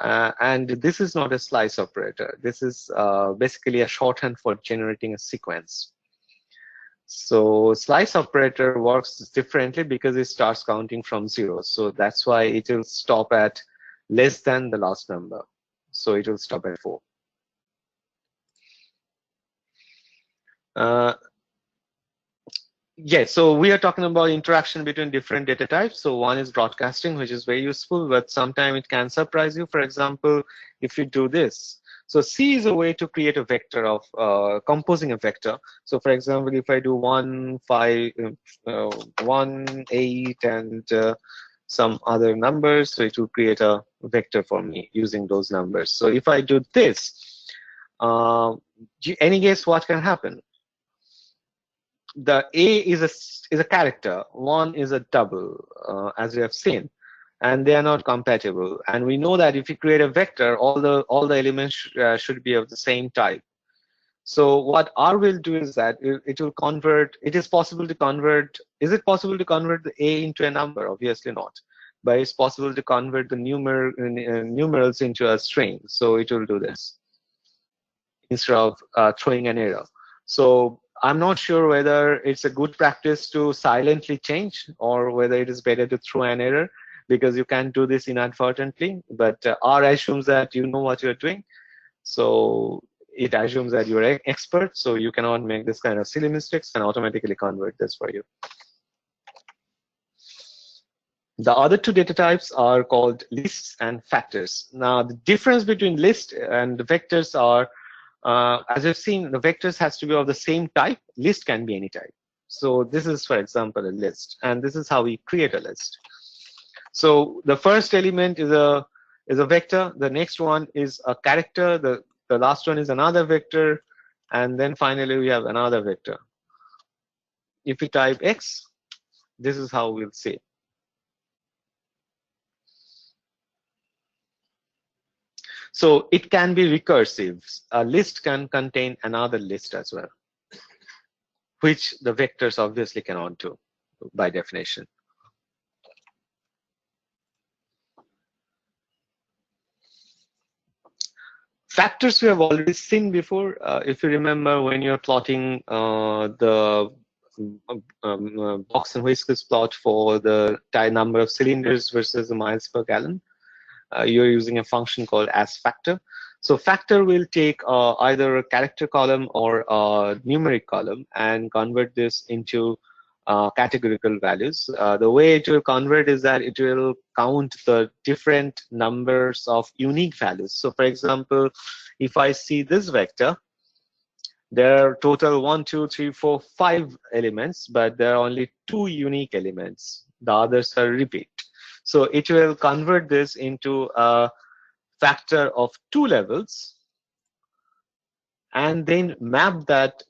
And this is not a slice operator. This is basically a shorthand for generating a sequence. So slice operator works differently because it starts counting from 0. So that's why it will stop at less than the last number. So it will stop at 4. Yes, so we are talking about interaction between different data types. So one is broadcasting, which is very useful, but sometimes it can surprise you. For example, if you do this. So C is a way to create a vector of composing a vector. So for example, if I do 1, 5, 1, 8, and some other numbers, so it will create a vector for me using those numbers. So if I do this, any guess what can happen? The A is a character, 1 is a double, as we have seen, and they are not compatible. And we know that if you create a vector, all the elements should be of the same type. So what R will do is that it will convert. It is possible to convert. Is it possible to convert the A into a number? Obviously not. But it's possible to convert the numerals into a string. So it will do this instead of throwing an error. So I'm not sure whether it's a good practice to silently change or whether it is better to throw an error, because you can't do this inadvertently. But R assumes that you know what you're doing. So it assumes that you're an expert, so you cannot make this kind of silly mistakes and automatically convert this for you. The other two data types are called lists and factors. Now, the difference between list and the vectors are, as you've seen, the vectors has to be of the same type. List can be any type. So this is, for example, a list, and this is how we create a list. So the first element is a vector. The next one is a character. The last one is another vector, and then finally we have another vector. If we type X, this is how we'll see. So it can be recursive. A list can contain another list as well, which the vectors obviously cannot do by definition. Factors we have already seen before. If you remember, when you're plotting the box and whiskers plot for the number of cylinders versus the miles per gallon, you're using a function called as factor. So factor will take either a character column or a numeric column and convert this into categorical values. The way it will convert is that it will count the different numbers of unique values. So for example, if I see this vector, there are total 1, 2, 3, 4, 5 elements, but there are only 2 unique elements. The others are repeat. So it will convert this into a factor of 2 levels and then map that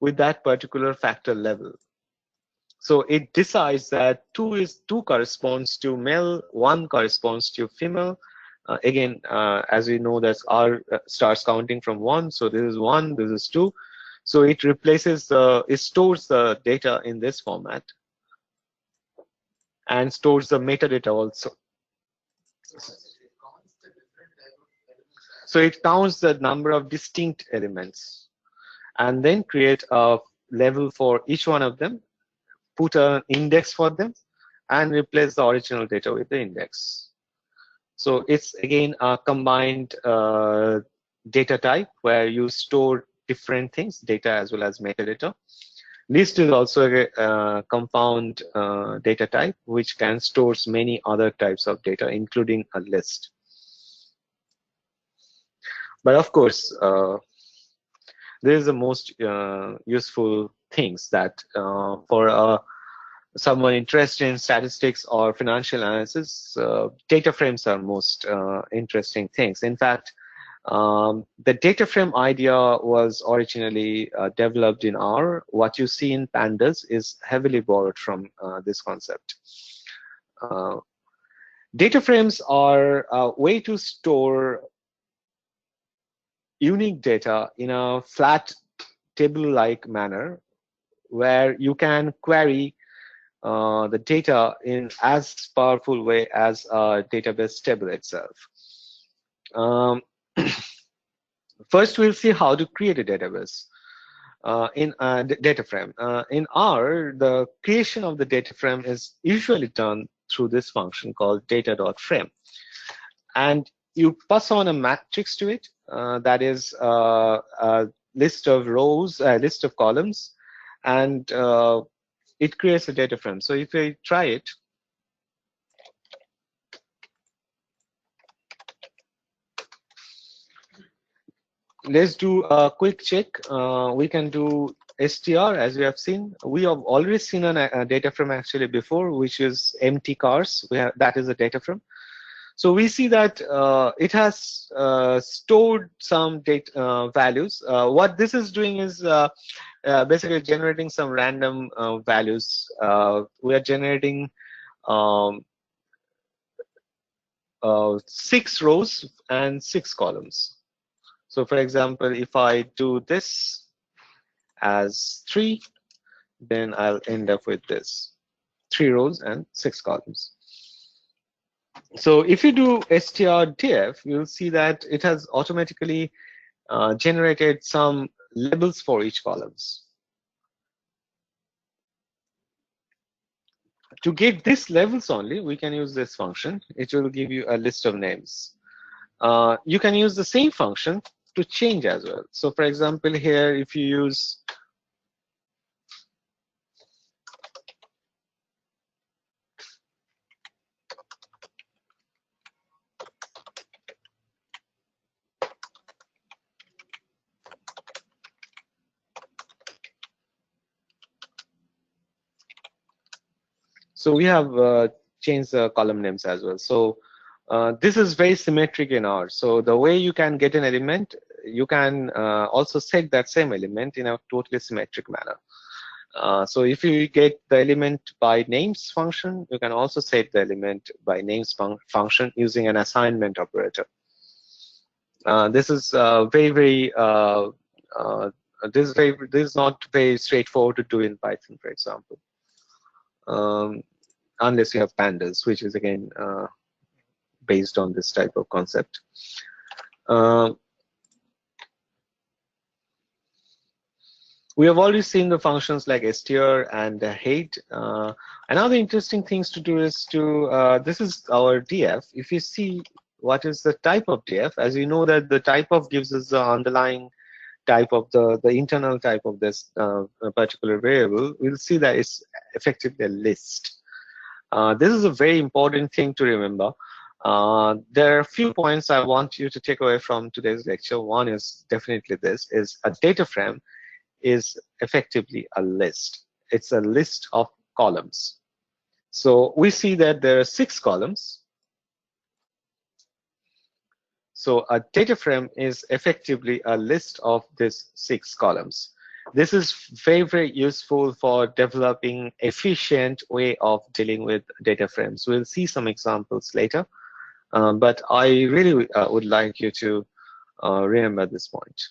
with that particular factor level. So it decides that 2 corresponds to male, 1 corresponds to female. Again, as we know, that R starts counting from 1. So this is 1, this is 2. So it replaces it stores the data in this format and stores the metadata also. So it counts the number of distinct elements and then create a level for each one of them, put an index for them, and replace the original data with the index. So it's again a combined data type where you store different things, data as well as metadata. List is also a compound data type which can store many other types of data, including a list. But of course, there is the most useful things that for someone interested in statistics or financial analysis, data frames are most interesting things. In fact, the data frame idea was originally developed in R. What you see in pandas is heavily borrowed from this concept. Data frames are a way to store unique data in a flat table-like manner where you can query the data in as powerful way as a database table itself. First, we'll see how to create a database in a data frame. In R, the creation of the data frame is usually done through this function called data.frame. And you pass on a matrix to it that is a list of rows, a list of columns, and it creates a data frame. So if we try it, let's do a quick check. We can do str as we have seen. We have already seen a data frame actually before, which is empty cars. That is a data frame. So we see that it has stored some data values. What this is doing is basically generating some random values. We are generating 6 rows and 6 columns. So for example, if I do this as 3, then I'll end up with this 3 rows and 6 columns. So if you do strdf, you'll see that it has automatically generated some labels for each columns. To get these levels only, we can use this function. It will give you a list of names. You can use the same function to change as well. So for example, here, if you use so we have changed the column names as well. So this is very symmetric in R. So the way you can get an element, you can also set that same element in a totally symmetric manner. So if you get the element by names function, you can also set the element by names function using an assignment operator. This is this is not very straightforward to do in Python, for example, unless you have pandas, which is again based on this type of concept. We have already seen the functions like str and height. Another interesting things to do is to, this is our df. If you see what is the type of df, as you know that the type of gives us the underlying type of the internal type of this particular variable, we'll see that it's effectively a list. This is a very important thing to remember. There are a few points I want you to take away from today's lecture. One is definitely this, is a data frame is effectively a list. It's a list of columns. So we see that there are 6 columns. So a data frame is effectively a list of these 6 columns. This is very, very useful for developing efficient way of dealing with data frames. We'll see some examples later, but I really would like you to remember this point.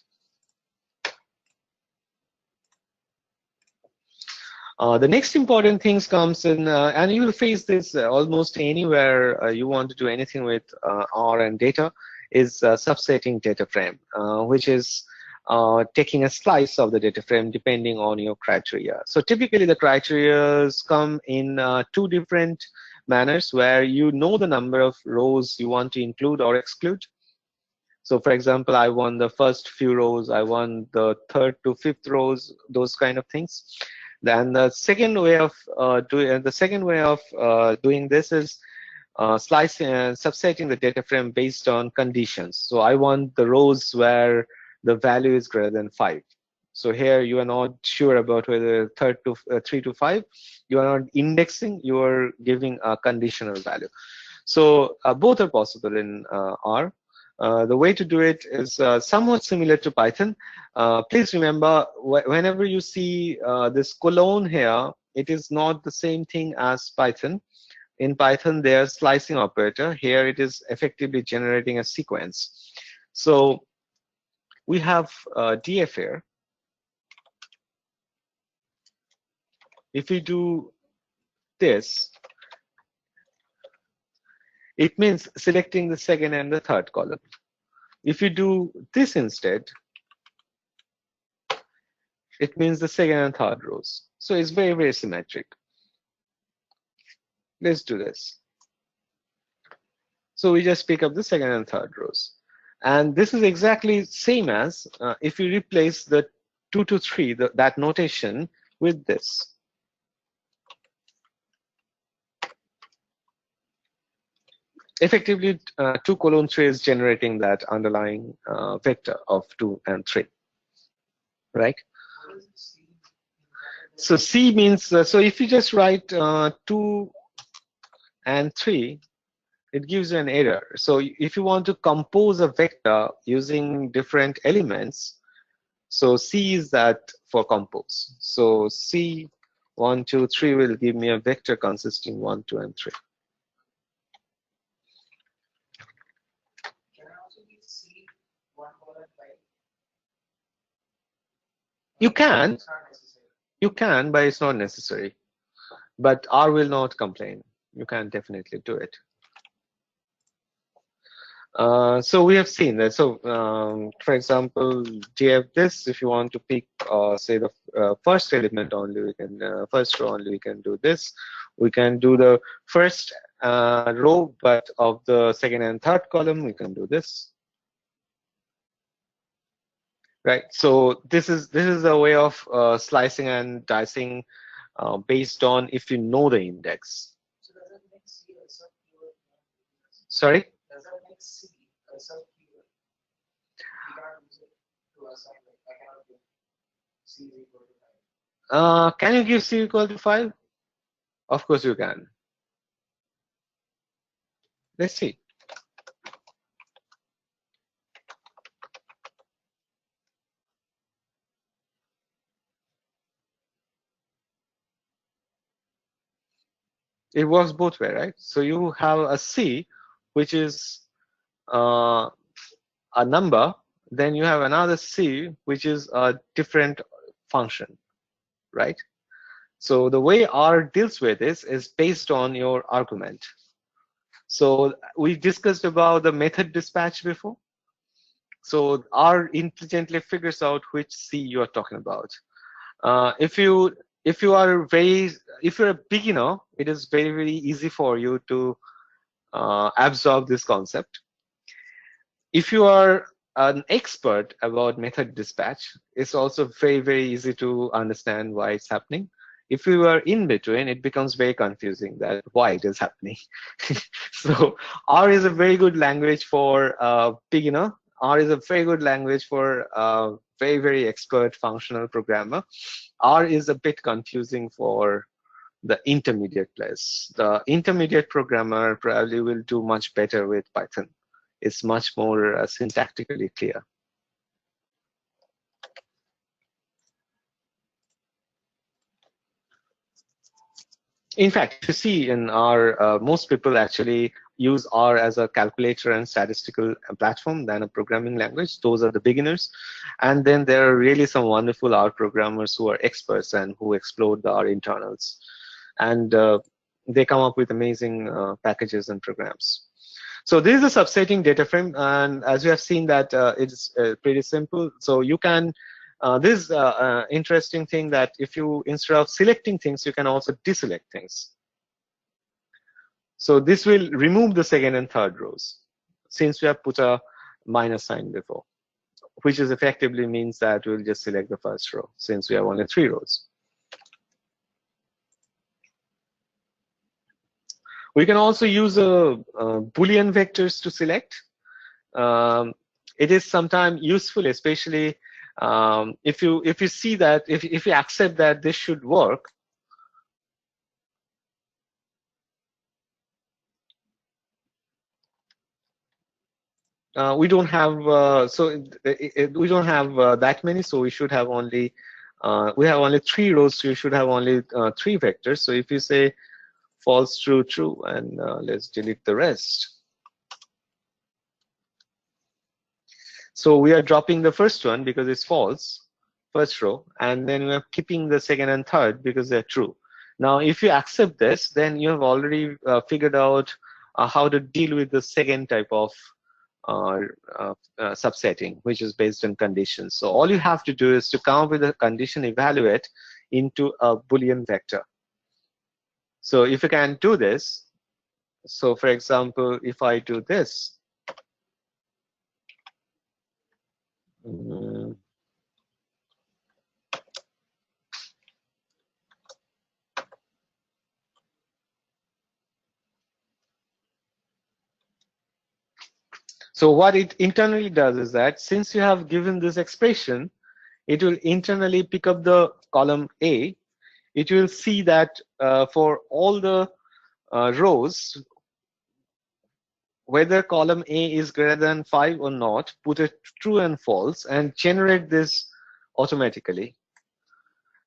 The next important things comes in, and you will face this almost anywhere you want to do anything with R and data, is subsetting data frame, which is taking a slice of the data frame depending on your criteria. So typically the criteria come in two different manners, where you know the number of rows you want to include or exclude. So for example, I want the first few rows, I want the third to fifth rows, those kind of things. Then the second way of doing this is slicing and subsetting the data frame based on conditions. So I want the rows where the value is greater than 5. So here you are not sure about whether 3 to 5. You are not indexing, you are giving a conditional value. So both are possible in R. The way to do it is somewhat similar to Python. Please remember, whenever you see this colon here, it is not the same thing as Python. In Python, there's slicing operator. Here it is effectively generating a sequence. So we have df here. If we do this, it means selecting the second and the third column. If you do this instead, it means the second and third rows. So it's very, very symmetric. Let's do this. So we just pick up the second and third rows. And this is exactly same as if you replace the 2 to 3, that notation, with this. Effectively, 2 colon 3 is generating that underlying vector of 2 and 3, right? So C means, so if you just write 2 and 3, it gives you an error. So if you want to compose a vector using different elements, so C is that for compose. So C 1, 2, 3 will give me a vector consisting 1, 2, and 3. You can, but it's not necessary. But R will not complain. You can definitely do it. So we have seen that. So for example, df this, if you want to pick, say, the first element only, we can first row only, we can do this. We can do the first row, but of the second and third column, we can do this. Right. So this is a way of slicing and dicing based on if you know the index. So does that make C a sub-keyword? Sorry? Does that make C a sub-keyword? You can't use it to assign, like, I cannot give C is equal to 5. Can you give C equal to 5? Of course you can. Let's see. It works both ways, right? So you have a C, which is a number, then you have another C, which is a different function, right? So the way R deals with this is based on your argument. So we discussed about the method dispatch before. So R intelligently figures out which C you are talking about. If you're a beginner, it is very, very easy for you to absorb this concept. If you are an expert about method dispatch, it's also very, very easy to understand why it's happening. If you are in between, it becomes very confusing that why it is happening. So R is a very good language for a beginner. R is a very good language for a very, very expert functional programmer. R is a bit confusing for the intermediate players. The intermediate programmer probably will do much better with Python. It's much more syntactically clear. In fact, you see in R, most people actually use R as a calculator and statistical platform than a programming language. Those are the beginners. And then there are really some wonderful R programmers who are experts and who explode the R internals. And they come up with amazing packages and programs. So this is a subsetting data frame, and as you have seen that it's pretty simple. So you can, this interesting thing that if you, instead of selecting things, you can also deselect things. So this will remove the second and third rows, since we have put a minus sign before, which is effectively means that we'll just select the first row, since we have only 3 rows. We can also use Boolean vectors to select. It is sometimes useful, especially if you see that, if you accept that this should work. We don't have we don't have that many, so we should have only we have only 3 rows, so you should have only 3 vectors. So if you say false, true, true, and let's delete the rest. So we are dropping the first one because it's false, first row, and then we are keeping the second and third because they're true. Now, if you accept this, then you have already figured out how to deal with the second type of subsetting, which is based on conditions. So all you have to do is to come up with a condition evaluate into a Boolean vector. So if you can do this, so for example, if I do this, so what it internally does is that since you have given this expression, it will internally pick up the column A. It will see that for all the rows, whether column A is greater than 5 or not, put a true and false and generate this automatically.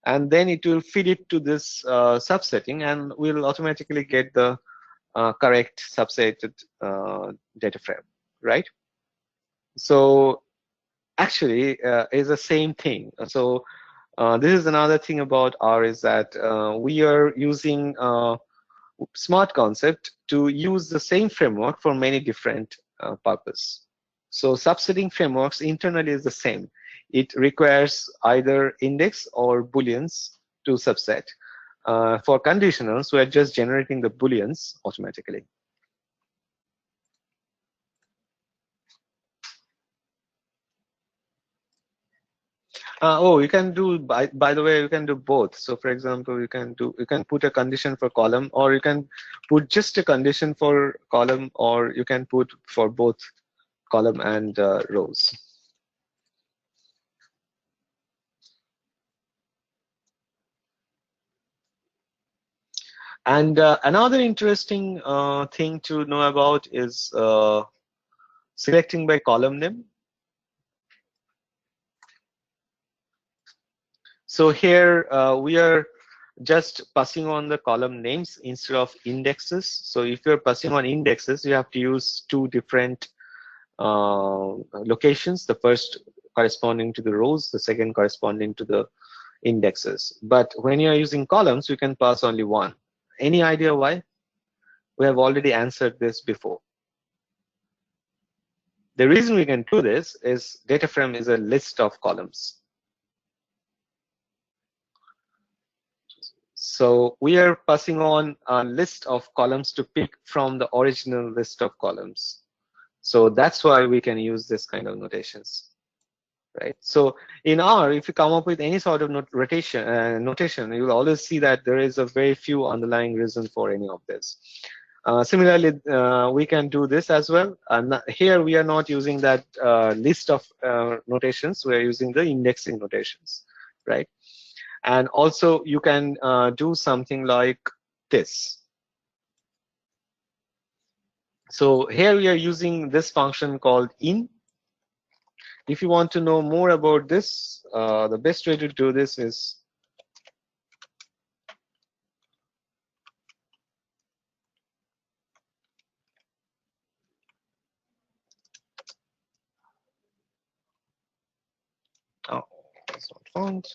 And then it will feed it to this subsetting, and we'll automatically get the correct subsetted data frame, right? So actually, is the same thing. So this is another thing about R, is that we are using smart concept to use the same framework for many different purposes. So subsetting frameworks internally is the same. It requires either index or booleans to subset. For conditionals, we are just generating the booleans automatically. Oh, you can do, by the way, you can do both. So for example, you can put a condition for column, or you can put just a condition for column, or you can put for both column and rows. And another interesting thing to know about is selecting by column name. So here we are just passing on the column names instead of indexes. So if you're passing on indexes, you have to use 2 different locations. The first corresponding to the rows, the second corresponding to the indexes. But when you're using columns, you can pass only 1. Any idea why? We have already answered this before. The reason we can do this is data frame is a list of columns. So we are passing on a list of columns to pick from the original list of columns. So that's why we can use this kind of notations, right? So in R, if you come up with any sort of notation, you will always see that there is a very few underlying reason for any of this. Similarly, we can do this as well. Here we are not using that list of notations. We are using the indexing notations, right? And also you can do something like this. So here we are using this function called in. If you want to know more about this, the best way to do this is that's not found.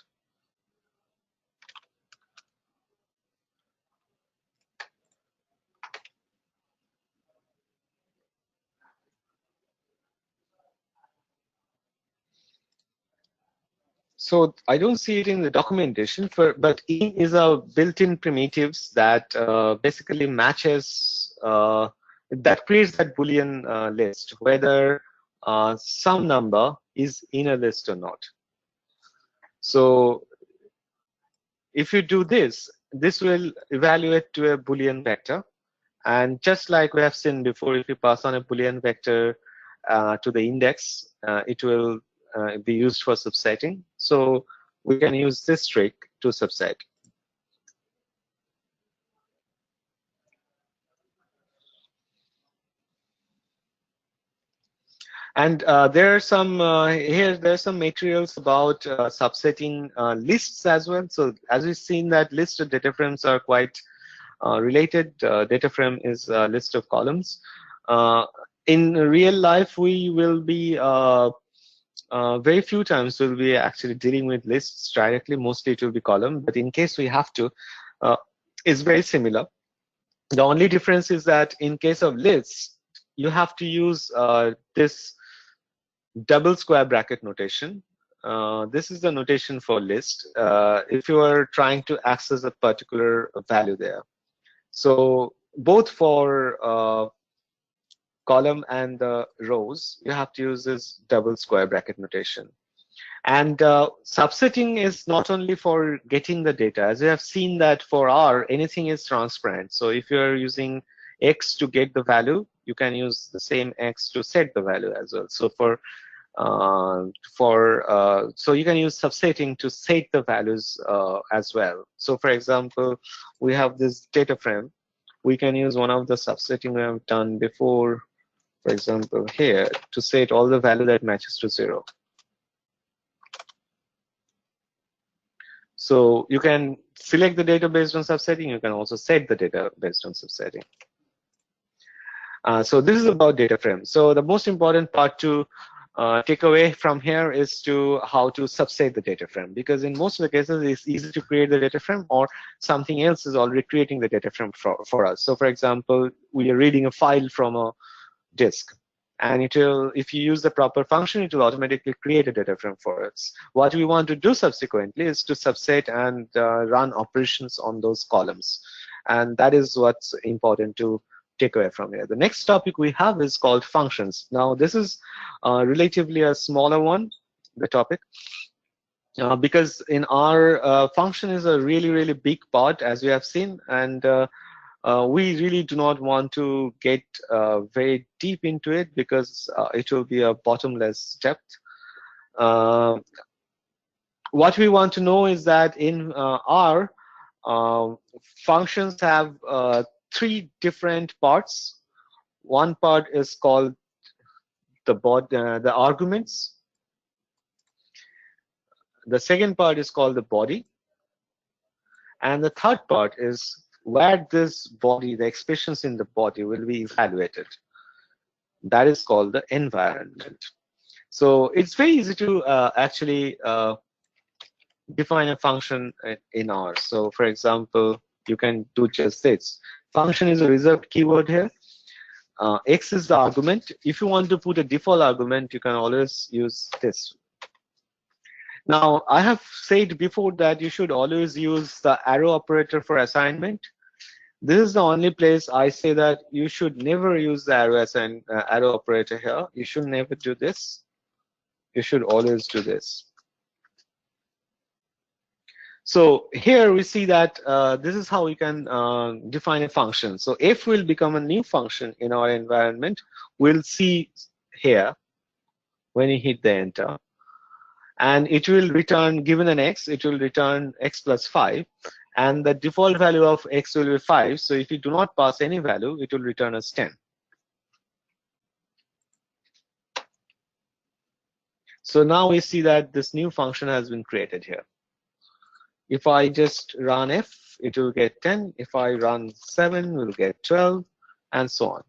So I don't see it in the documentation, but in is a built-in primitives that basically matches, that creates that Boolean list, whether some number is in a list or not. So if you do this, this will evaluate to a Boolean vector. And just like we have seen before, if you pass on a Boolean vector to the index, it will be used for subsetting. So we can use this trick to subset. And there are some there's some materials about subsetting lists as well. So as we've seen that list of data frames are quite related. Data frame is a list of columns. In real life, we will be very few times we'll be actually dealing with lists directly. Mostly it will be column, but in case we have to, it's very similar. The only difference is that in case of lists, you have to use this double square bracket notation. This is the notation for list if you are trying to access a particular value there. So both for column and the rows, you have to use this double square bracket notation. And subsetting is not only for getting the data. As you have seen that for R, anything is transparent. So if you're using X to get the value, you can use the same X to set the value as well. So so you can use subsetting to set the values as well. So for example, we have this data frame. We can use one of the subsetting we have done before, for example, here, to set all the value that matches to 0. So you can select the data based on subsetting. You can also set the data based on subsetting. So this is about data frame. So the most important part to take away from here is to how to subset the data frame, because in most of the cases it's easy to create the data frame, or something else is already creating the data frame for us. So for example, we are reading a file from a disk, and it will, if you use the proper function, it will automatically create a data frame for us. What we want to do subsequently is to subset and run operations on those columns, and that is what's important to take away from here. The next topic we have is called functions. Now this is relatively a smaller one, the topic, because in our function is a really big part, as we have seen, and we really do not want to get very deep into it, because it will be a bottomless depth. What we want to know is that in R, functions have 3 different parts. One part is called the arguments. The second part is called the body. And the third part is where this body, the expressions in the body, will be evaluated. That is called the environment. So it's very easy to actually define a function in R. So for example, you can do just this. Function is a reserved keyword here. X is the argument. If you want to put a default argument, you can always use this. Now, I have said before that you should always use the arrow operator for assignment. This is the only place I say that you should never use the arrow operator here. You should never do this. You should always do this. So here we see that this is how we can define a function. So f will become a new function in our environment. We'll see here when you hit the enter. And it will return, given an x, it will return x plus 5. And the default value of x will be 5. So if you do not pass any value, it will return as 10. So now we see that this new function has been created here. If I just run f, it will get 10. If I run 7, we'll get 12, and so on.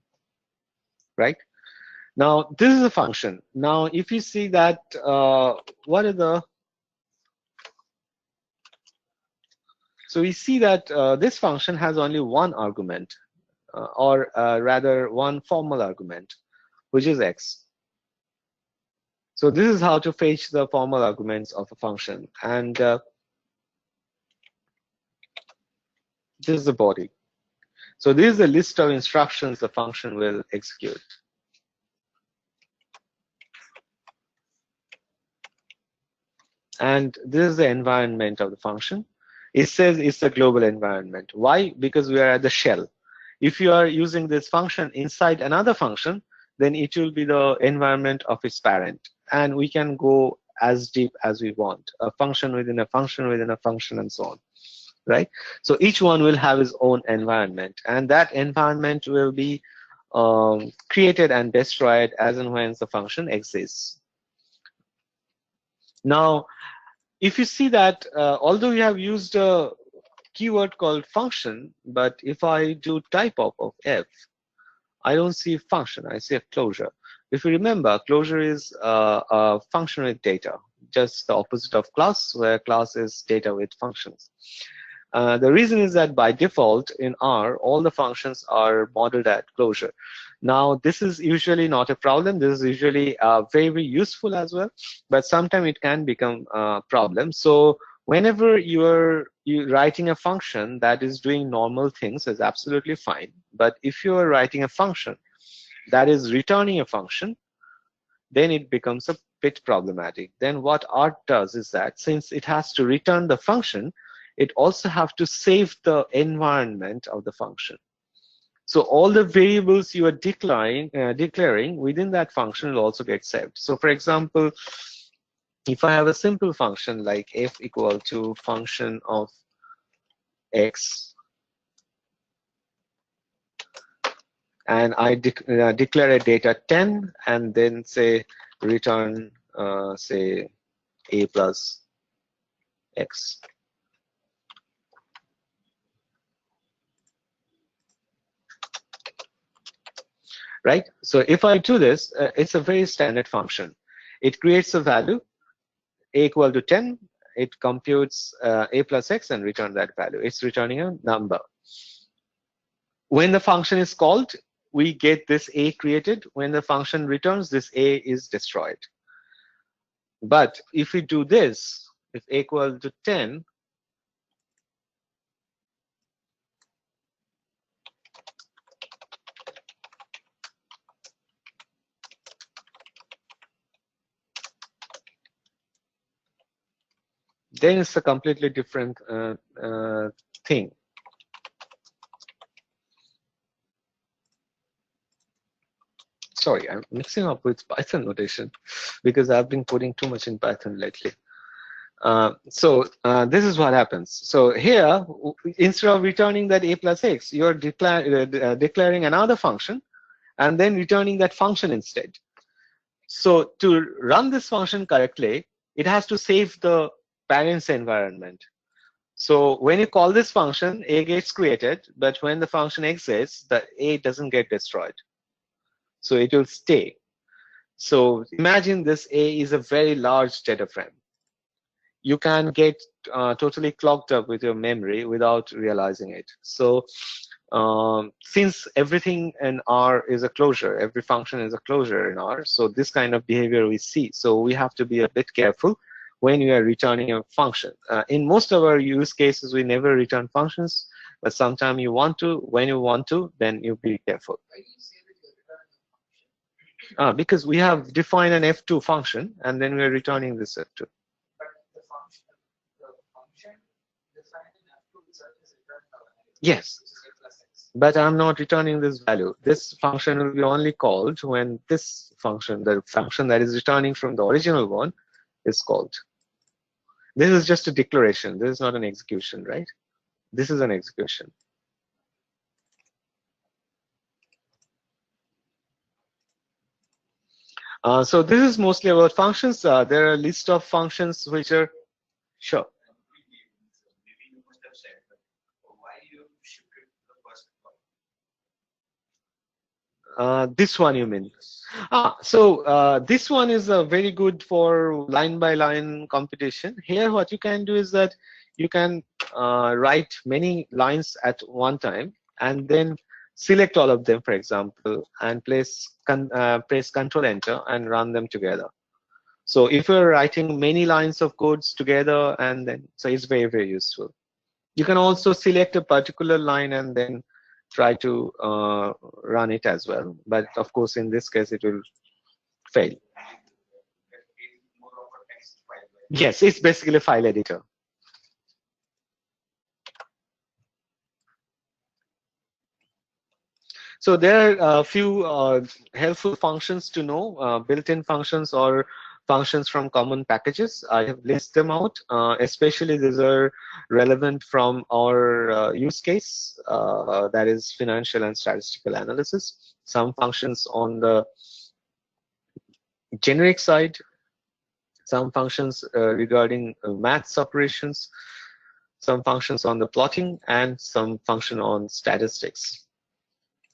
Right? Now, this is a function. Now, if you see that, what are the... So we see that this function has only one argument, or rather one formal argument, which is x. So this is how to fetch the formal arguments of a function, and this is the body. So this is a list of instructions the function will execute. And this is the environment of the function. It says it's a global environment. Why? Because we are at the shell. If you are using this function inside another function, then it will be the environment of its parent. And we can go as deep as we want, a function within a function within a function, and so on, right? So each one will have its own environment, and that environment will be created and destroyed as and when the function exists. Now, if you see that, although we have used a keyword called function, but if I do type of f, I don't see function, I see a closure. If you remember, closure is a function with data, just the opposite of class, where class is data with functions. The reason is that by default in R, all the functions are modeled at closure. Now, this is usually not a problem. This is usually very, very useful as well, but sometimes it can become a problem. So whenever you're writing a function that is doing normal things, is absolutely fine. But if you're writing a function that is returning a function, then it becomes a bit problematic. Then what R does is that since it has to return the function, it also have to save the environment of the function. So all the variables you are declaring within that function will also get saved. So for example, if I have a simple function like f equal to function of x, and I declare a data 10 and then say return say a plus x. Right? So if I do this, it's a very standard function. It creates a value, a equal to 10, it computes a plus x and return that value. It's returning a number. When the function is called, we get this a created. When the function returns, this a is destroyed. But if we do this, if a equal to 10, then it's a completely different thing. Sorry, I'm mixing up with Python notation because I've been coding too much in Python lately. So this is what happens. So here, instead of returning that a plus x, you're declaring another function and then returning that function instead. So to run this function correctly, it has to save the parent's environment. So when you call this function, a gets created, but when the function exits, the a doesn't get destroyed. So it will stay. So imagine this a is a very large data frame. You can get totally clogged up with your memory without realizing it. So since everything in R is a closure, every function is a closure in R, so this kind of behavior we see. So we have to be a bit careful when you are returning a function. In most of our use cases, we never return functions, but sometimes you want to. When you want to, then you be careful. Because we have defined an f2 function, and then we are returning this f2. But the function defined in f2 itself is returned now. Yes. But I'm not returning this value. This function will be only called when this function, the function that is returning from the original one, is called. This is just a declaration. This is not an execution, right? This is an execution. So this is mostly about functions. There are a list of functions which are, sure. Maybe you must have said, but why you shifted the first one? This one you mean? So this one is very good for line-by-line computation. Here what you can do is that you can write many lines at one time and then select all of them, for example, and press Control Enter and run them together. So if you're writing many lines of codes together, and then so it's very, very useful. You can also select a particular line and then try to run it as well. But of course, in this case, it will fail. More of a text file. Yes, it's basically a file editor. So there are a few helpful functions to know, built-in functions or functions from common packages. I have listed them out. Especially these are relevant from our use case, that is financial and statistical analysis. Some functions on the generic side, some functions regarding maths operations, some functions on the plotting, and some function on statistics.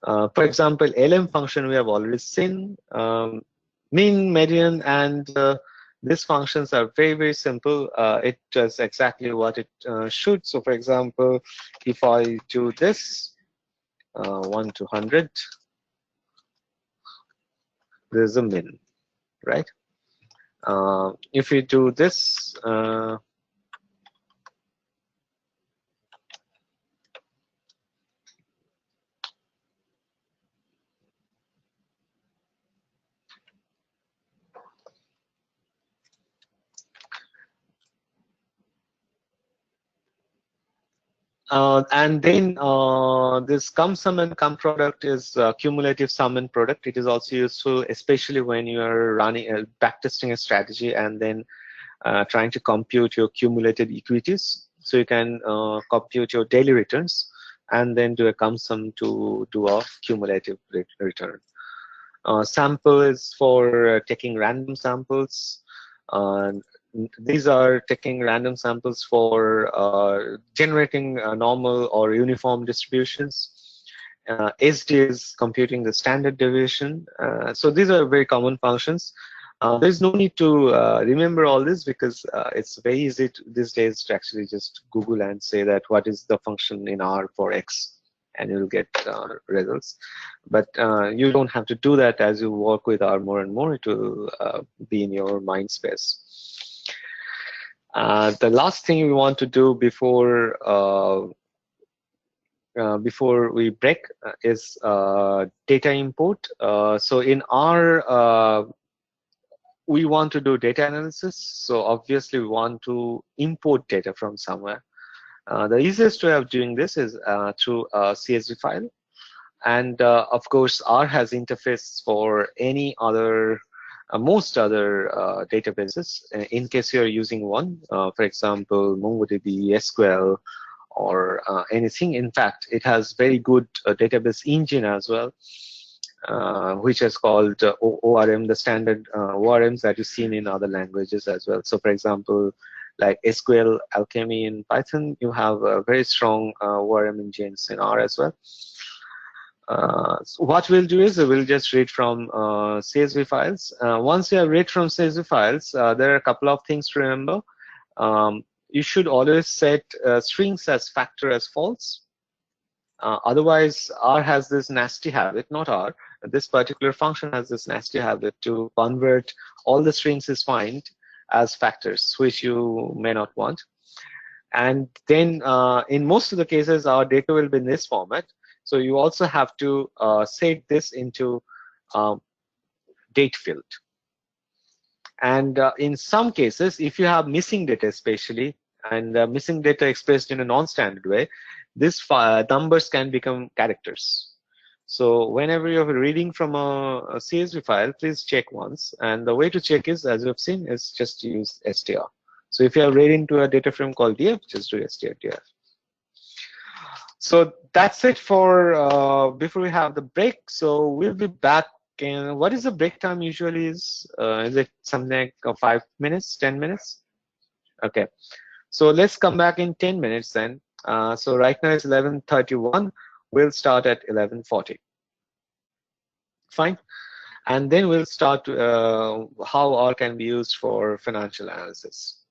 For example, LM function we have already seen. Mean, median, and these functions are very, very simple. It does exactly what it should. So for example, if I do this, 1 to 100, there's a min, right? If we do this, and then this come sum and come product is cumulative sum and product. It is also useful, especially when you are running backtesting a strategy and then trying to compute your cumulative equities. So you can compute your daily returns and then do a come sum to do a cumulative return. Sample is for taking random samples. These are taking random samples for generating normal or uniform distributions. SD is computing the standard deviation. So these are very common functions. There's no need to remember all this because it's very easy these days to actually just Google and say that what is the function in R for X, and you'll get results. But you don't have to do that. As you work with R more and more, it will be in your mind space. The last thing we want to do before we break is data import. So in R, we want to do data analysis. So obviously, we want to import data from somewhere. The easiest way of doing this is through a CSV file. And of course, R has interface for any other, most other databases. In case you're using one, for example, MongoDB, SQL, or anything. In fact, it has very good database engine as well, which is called ORM, the standard ORMs that you've seen in other languages as well. So for example, like SQL, Alchemy in Python, you have very strong ORM engines in R as well. So what we'll do is we'll just read from CSV files. Once you have read from CSV files, there are a couple of things to remember. You should always set strings as factor as false. Otherwise, R has this nasty habit, not R, this particular function has this nasty habit to convert all the strings is fine as factors, which you may not want. And then in most of the cases, our data will be in this format. So you also have to set this into date field. And in some cases, if you have missing data especially, and missing data expressed in a non-standard way, these numbers can become characters. So whenever you're reading from a CSV file, please check once. And the way to check is, as you've seen, is just to use str. So if you are reading to a data frame called df, just do strdf. So that's it for before we have the break. So we'll be back. And what is the break time usually is? Is it something like 5 minutes, 10 minutes? Okay. So let's come back in 10 minutes then. So right now it's 11:31. We'll start at 11:40. Fine. And then we'll start how R can be used for financial analysis.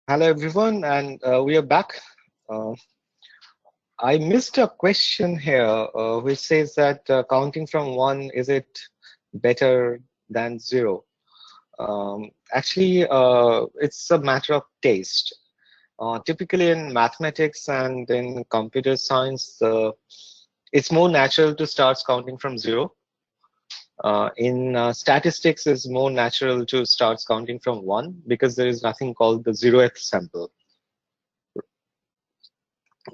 Hello everyone, and we are back. Uh, I missed a question here, which says that counting from 1, is it better than 0? Actually, it's a matter of taste. Typically in mathematics and in computer science, it's more natural to start counting from 0. In statistics, it's more natural to start counting from 1 because there is nothing called the 0th sample.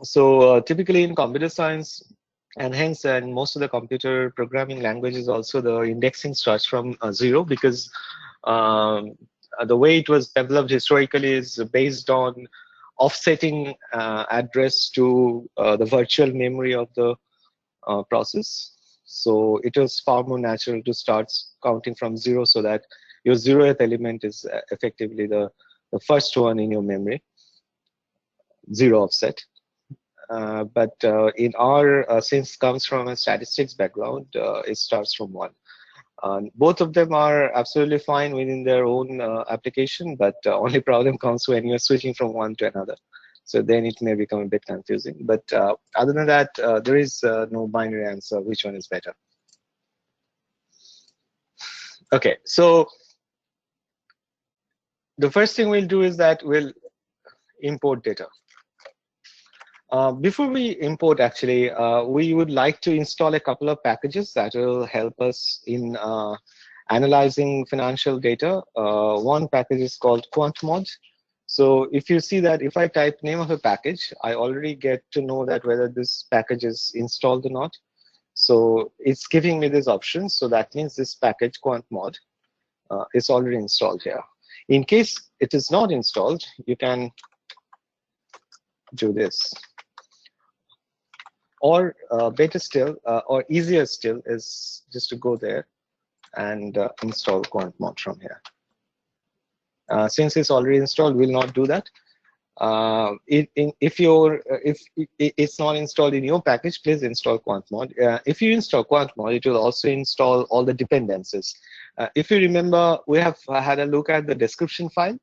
So typically in computer science, and hence in most of the computer programming languages also, the indexing starts from 0 because the way it was developed historically is based on offsetting address to the virtual memory of the process. So it was far more natural to start counting from 0 so that your 0th element is effectively the first one in your memory, 0 offset. But in our, since comes from a statistics background, it starts from 1. Both of them are absolutely fine within their own application, but only problem comes when you're switching from one to another. So then it may become a bit confusing. But other than that, there is no binary answer which one is better. Okay, so the first thing we'll do is that we'll import data. Before we import, actually, we would like to install a couple of packages that will help us in analyzing financial data. One package is called QuantMod. So if you see that if I type name of a package, I already get to know that whether this package is installed or not. So it's giving me these options. So that means this package QuantMod is already installed here. In case it is not installed, you can do this. Or better still, or easier still, is just to go there and install QuantMod from here. Since it's already installed, we'll not do that. If it's not installed in your package, please install QuantMod. If you install QuantMod, it will also install all the dependencies. If you remember, we have had a look at the description file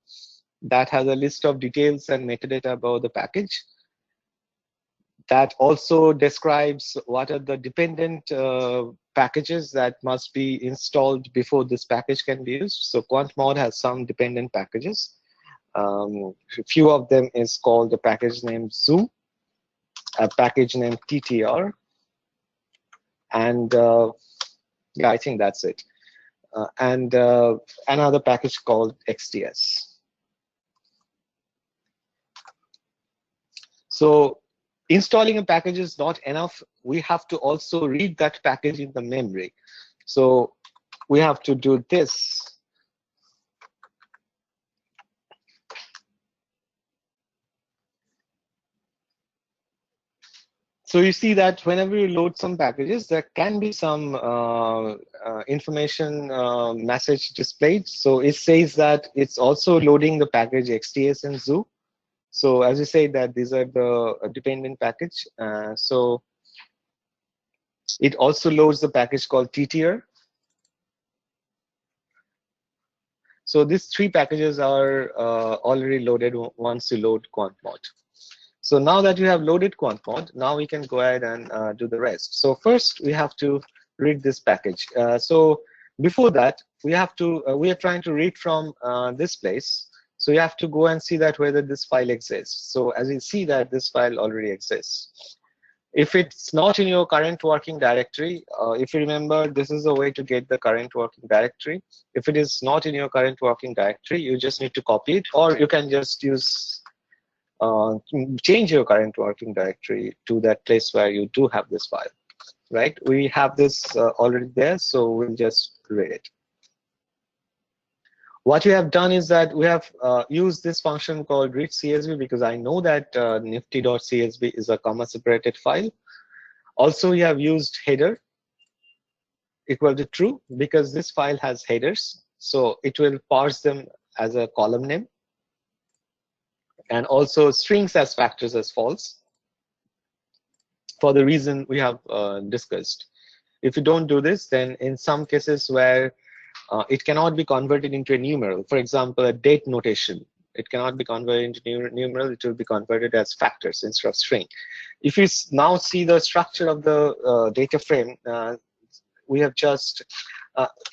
that has a list of details and metadata about the package. That also describes what are the dependent packages that must be installed before this package can be used. So QuantMod has some dependent packages. A few of them is called a package named Zoo, a package named TTR, and yeah, I think that's it. And another package called XTS. So installing a package is not enough. We have to also read that package in the memory. So we have to do this. So you see that whenever you load some packages, there can be some information message displayed. So it says that it's also loading the package XTS and Zoo. So as you say that these are the dependent package. So it also loads the package called TTR. So these three packages are already loaded once you load QuantMod. So now that you have loaded QuantMod, now we can go ahead and do the rest. So first we have to read this package. So before that, we are trying to read from this place. So you have to go and see that whether this file exists. So as you see that this file already exists. If it's not in your current working directory, if you remember, this is a way to get the current working directory. If it is not in your current working directory, you just need to copy it, or you can just use change your current working directory to that place where you do have this file, right? We have this already there, so we'll just read it. What we have done is that we have used this function called read CSV because I know that nifty.csv is a comma separated file. Also, we have used header equal to true because this file has headers, so it will parse them as a column name, and also strings as factors as false for the reason we have discussed. If you don't do this, then in some cases where it cannot be converted into a numeral, for example, a date notation, It cannot be converted into numeral. It will be converted as factors instead of string. If you now see the structure of the data frame, we have just,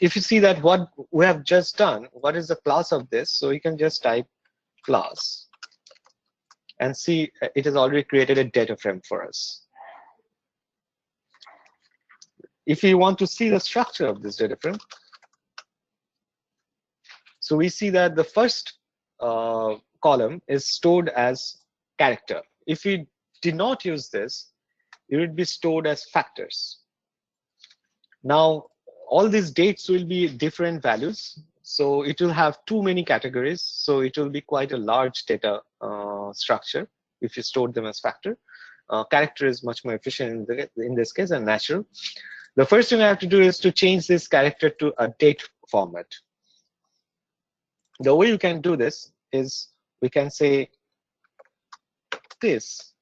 if you see that what we have just done, what is the class of this? So you can just type class and see it has already created a data frame for us. If you want to see the structure of this data frame, so we see that the first column is stored as character. If we did not use this, it would be stored as factors. Now, all these dates will be different values. So it will have too many categories. So it will be quite a large data structure if you store them as factor. Character is much more efficient in this case and natural. The first thing I have to do is to change this character to a date format. The way you can do this is we can say this.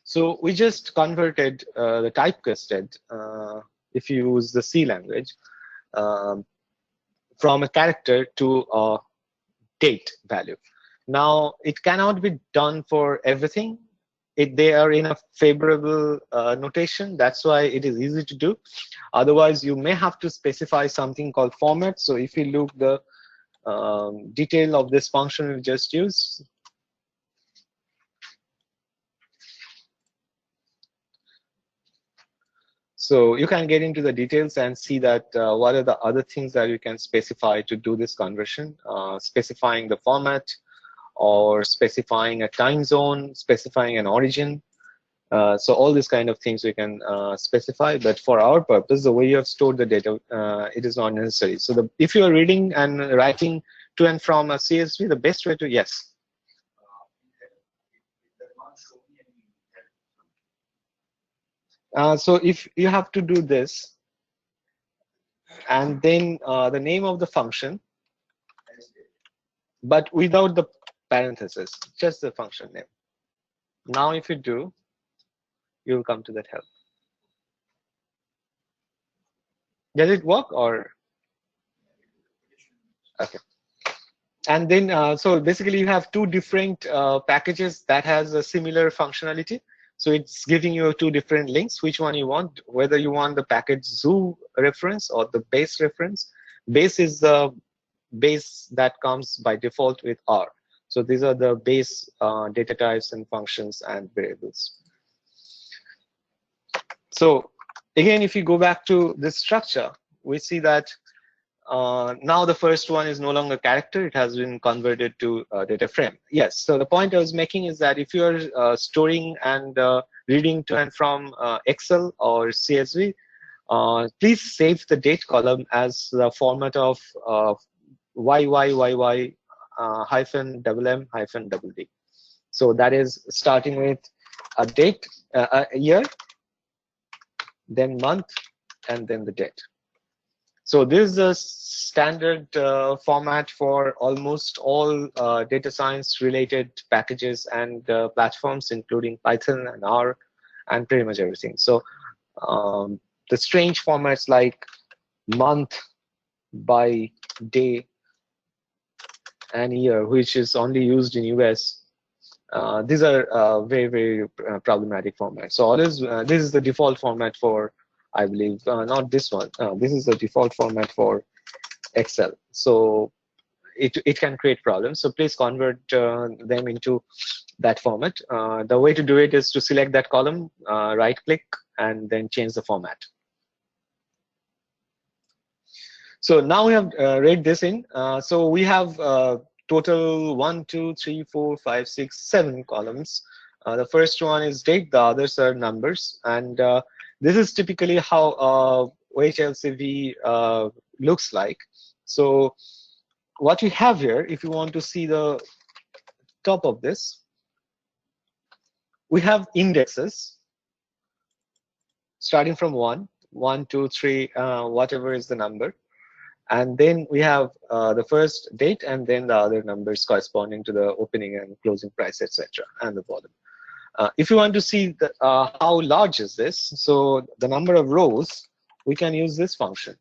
So we just converted the typecasted, if you use the C language, from a character to a date value. Now, it cannot be done for everything. They are in a favorable notation. That's why it is easy to do. Otherwise, you may have to specify something called format. So if you look the detail of this function we just used, so you can get into the details and see that what are the other things that you can specify to do this conversion, specifying the format or specifying a time zone, specifying an origin. So all these kind of things we can specify, but for our purpose, the way you have stored the data, it is not necessary. So if you are reading and writing to and from a CSV, the best way to, yes. So if you have to do this, and then the name of the function, but without the parenthesis, just the function name. Now if you do, you will come to that help. Does it work or? Okay. And then, so basically you have two different packages that has a similar functionality. So it's giving you two different links, which one you want, whether you want the package zoo reference or the base reference. Base is the base that comes by default with R. So these are the base data types and functions and variables. So again, if you go back to this structure, we see that now the first one is no longer character, it has been converted to data frame. Yes, so the point I was making is that if you are storing and reading to and from Excel or CSV, please save the date column as the format of YYYY hyphen MM hyphen DD. So that is starting with a date, a year, then month, and then the date. So this is a standard format for almost all data science related packages and platforms, including Python and R and pretty much everything. So the strange formats like month, by, day, and year, which is only used in US, these are very, very problematic formats. So this is the default format for, I believe, not this one. This is the default format for Excel. So it can create problems. So please convert them into that format. The way to do it is to select that column, right click, and then change the format. So now we have read this in. So we have total 1, 2, 3, 4, 5, 6, 7 columns. The first one is date, the others are numbers, and this is typically how OHLCV looks like. So what we have here, if you want to see the top of this, we have indexes starting from 1, 1, 2, 3, whatever is the number. And then we have the first date, and then the other numbers corresponding to the opening and closing price, etc., and the volume. If you want to see how large is this, so the number of rows, we can use this function.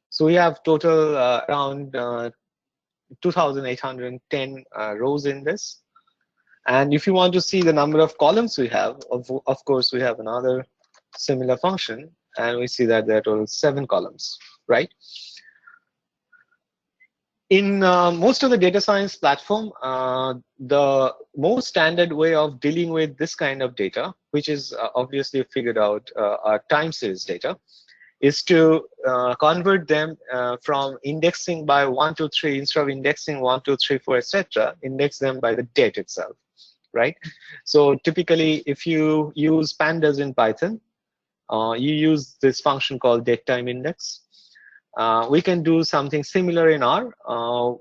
So we have total around 2,810 rows in this. And if you want to see the number of columns we have, of course, we have another similar function, and we see that there are total 7 columns, right? In most of the data science platform, the most standard way of dealing with this kind of data, which is obviously figured out our time series data, is to convert them from indexing by 1, 2, 3, instead of indexing 1, 2, 3, 4, etc., index them by the date itself, right? So typically, if you use pandas in Python, you use this function called datetime index. We can do something similar in R,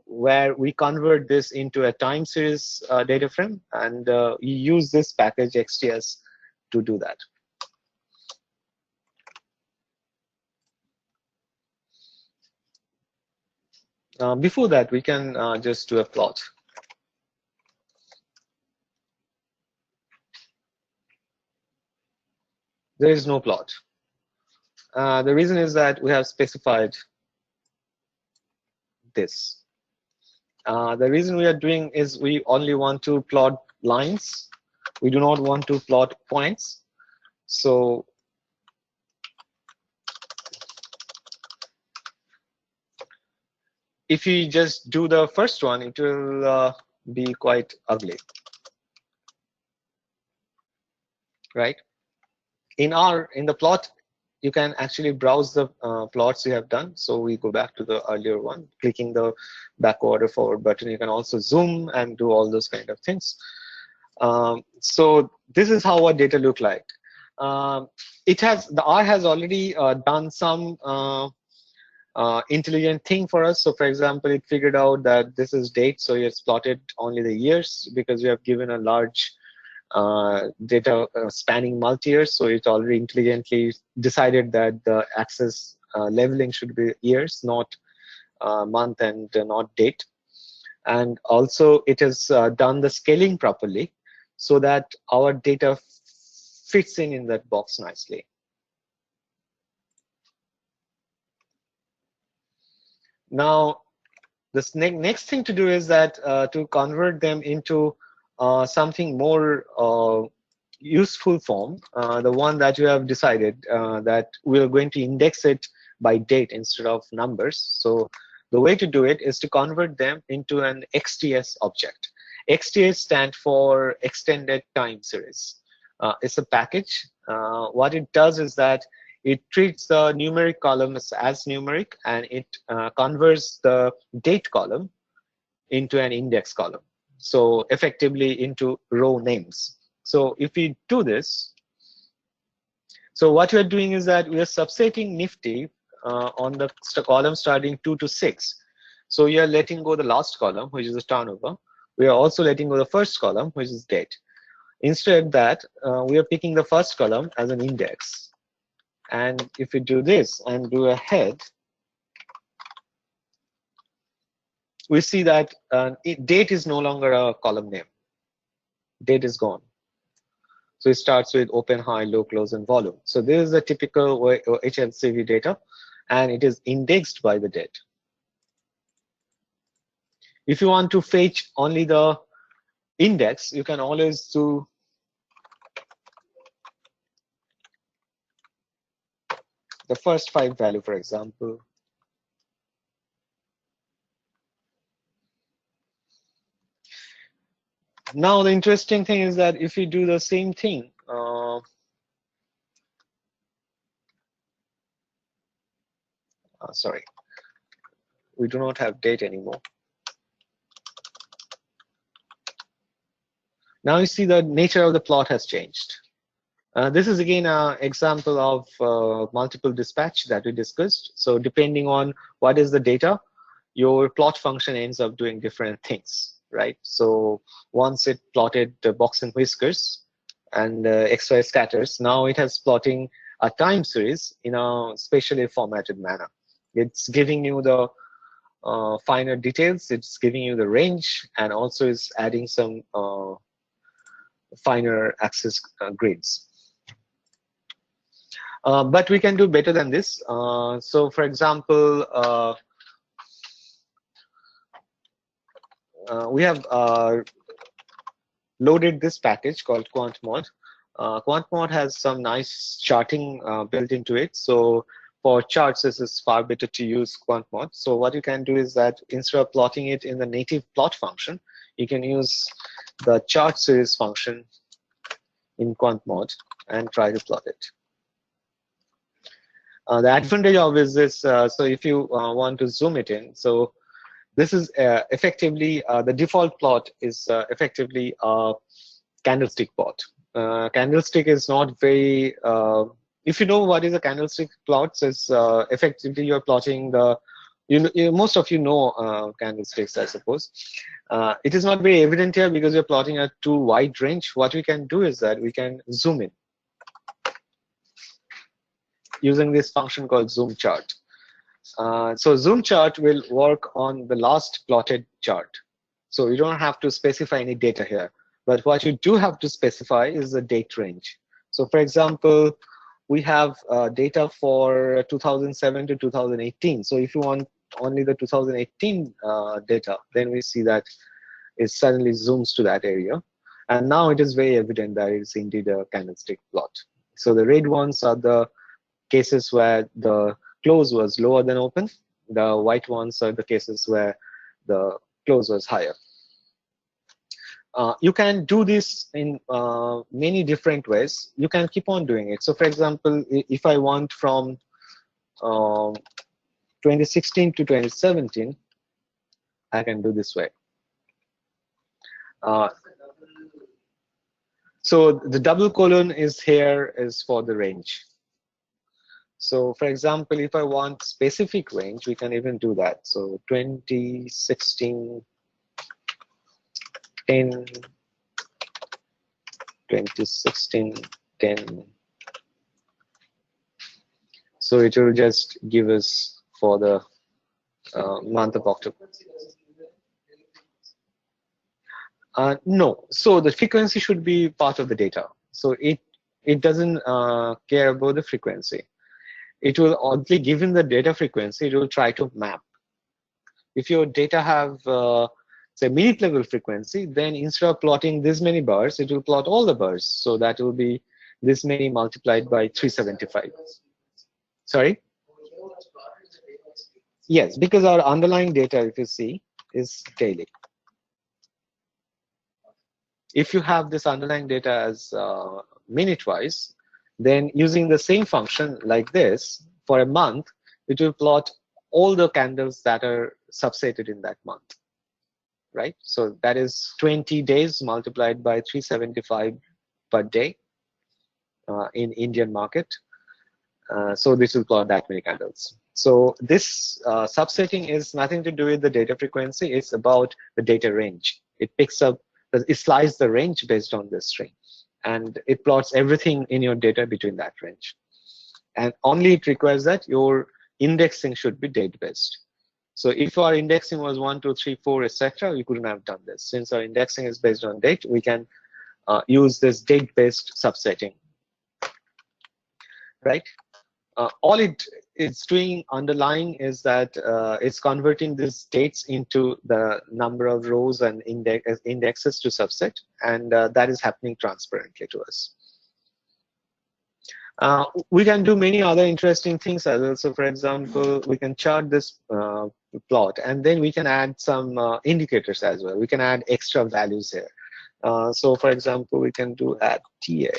where we convert this into a time series data frame, and you use this package XTS to do that. Before that, we can just do a plot. There is no plot. The reason is that we have specified this. The reason we are doing is we only want to plot lines. We do not want to plot points. So if you just do the first one, it will be quite ugly, right? In the plot, you can actually browse the plots you have done. So we go back to the earlier one, clicking the backward or forward button. You can also zoom and do all those kind of things. So this is how our data look like. The R has already done some intelligent thing for us. So for example, it figured out that this is date, so it's plotted only the years because we have given a large data spanning multi-years, so it already intelligently decided that the axis leveling should be years, not month, and not date. And also it has done the scaling properly so that our data fits in that box nicely. Now, this next thing to do is that to convert them into something more useful form, the one that you have decided that we're going to index it by date instead of numbers. So the way to do it is to convert them into an XTS object. XTS stands for Extended Time Series. It's a package. What it does is that it treats the numeric columns as numeric, and it converts the date column into an index column. So effectively into row names. So if we do this, so what we are doing is that we are subsetting Nifty on the column starting 2 to 6. So we are letting go the last column, which is the turnover. We are also letting go the first column, which is date. Instead of that, we are picking the first column as an index. And if we do this and do a head, we see that date is no longer a column name. Date is gone. So it starts with open, high, low, close, and volume. So this is a typical HLCV data, and it is indexed by the date. If you want to fetch only the index, you can always do the first 5 value, for example. Now the interesting thing is that if you do the same thing, sorry, we do not have date anymore. Now you see the nature of the plot has changed. This is again an example of multiple dispatch that we discussed. So depending on what is the data, your plot function ends up doing different things, right? So once it plotted the box and whiskers and XY scatters, now it has plotting a time series in a spatially formatted manner. It's giving you the finer details. It's giving you the range, and also is adding some finer axis grids. But we can do better than this. So for example, we have loaded this package called QuantMod. QuantMod has some nice charting built into it. So for charts, this is far better to use QuantMod. So what you can do is that instead of plotting it in the native plot function, you can use the chart series function in QuantMod and try to plot it. The advantage of this, so if you want to zoom it in, so this is effectively the default plot is effectively a candlestick plot. Candlestick is not very. If you know what is a candlestick plot, is effectively you're plotting the. Most of you know candlesticks, I suppose. It is not very evident here because you're plotting a too wide range. What we can do is that we can zoom in using this function called zoom chart. So zoom chart will work on the last plotted chart. So you don't have to specify any data here. But what you do have to specify is the date range. So for example, we have data for 2007 to 2018. So if you want only the 2018 data, then we see that it suddenly zooms to that area. And now it is very evident that it's indeed a candlestick plot. So the red ones are the cases where the close was lower than open. The white ones are the cases where the close was higher. You can do this in many different ways. You can keep on doing it. So for example, if I want from 2016 to 2017, I can do this way. So the double colon is here is for the range. So for example, if I want specific range, we can even do that. So 2016, 10, 2016, 10. So it will just give us for the month of October. No, so the frequency should be part of the data. So it doesn't care about the frequency. It will only, given the data frequency, it will try to map. If your data have say minute level frequency, then instead of plotting this many bars, it will plot all the bars. So that will be this many multiplied by 375. Sorry? Yes, because our underlying data, if you see, is daily. If you have this underlying data as minute-wise, then using the same function like this, for a month, it will plot all the candles that are subsetted in that month, right? So that is 20 days multiplied by 375 per day in Indian market. So this will plot that many candles. So this subsetting is nothing to do with the data frequency. It's about the data range. It picks up, it slices the range based on this string, and it plots everything in your data between that range. And only it requires that your indexing should be date-based. So if our indexing was 1, 2, 3, 4, etc., we couldn't have done this. Since our indexing is based on date, we can use this date-based subsetting, right? All it is doing underlying is that it's converting these dates into the number of rows and indexes to subset, and that is happening transparently to us. We can do many other interesting things as well. So for example, we can chart this plot, and then we can add some indicators as well. We can add extra values here. So for example, we can do add TA.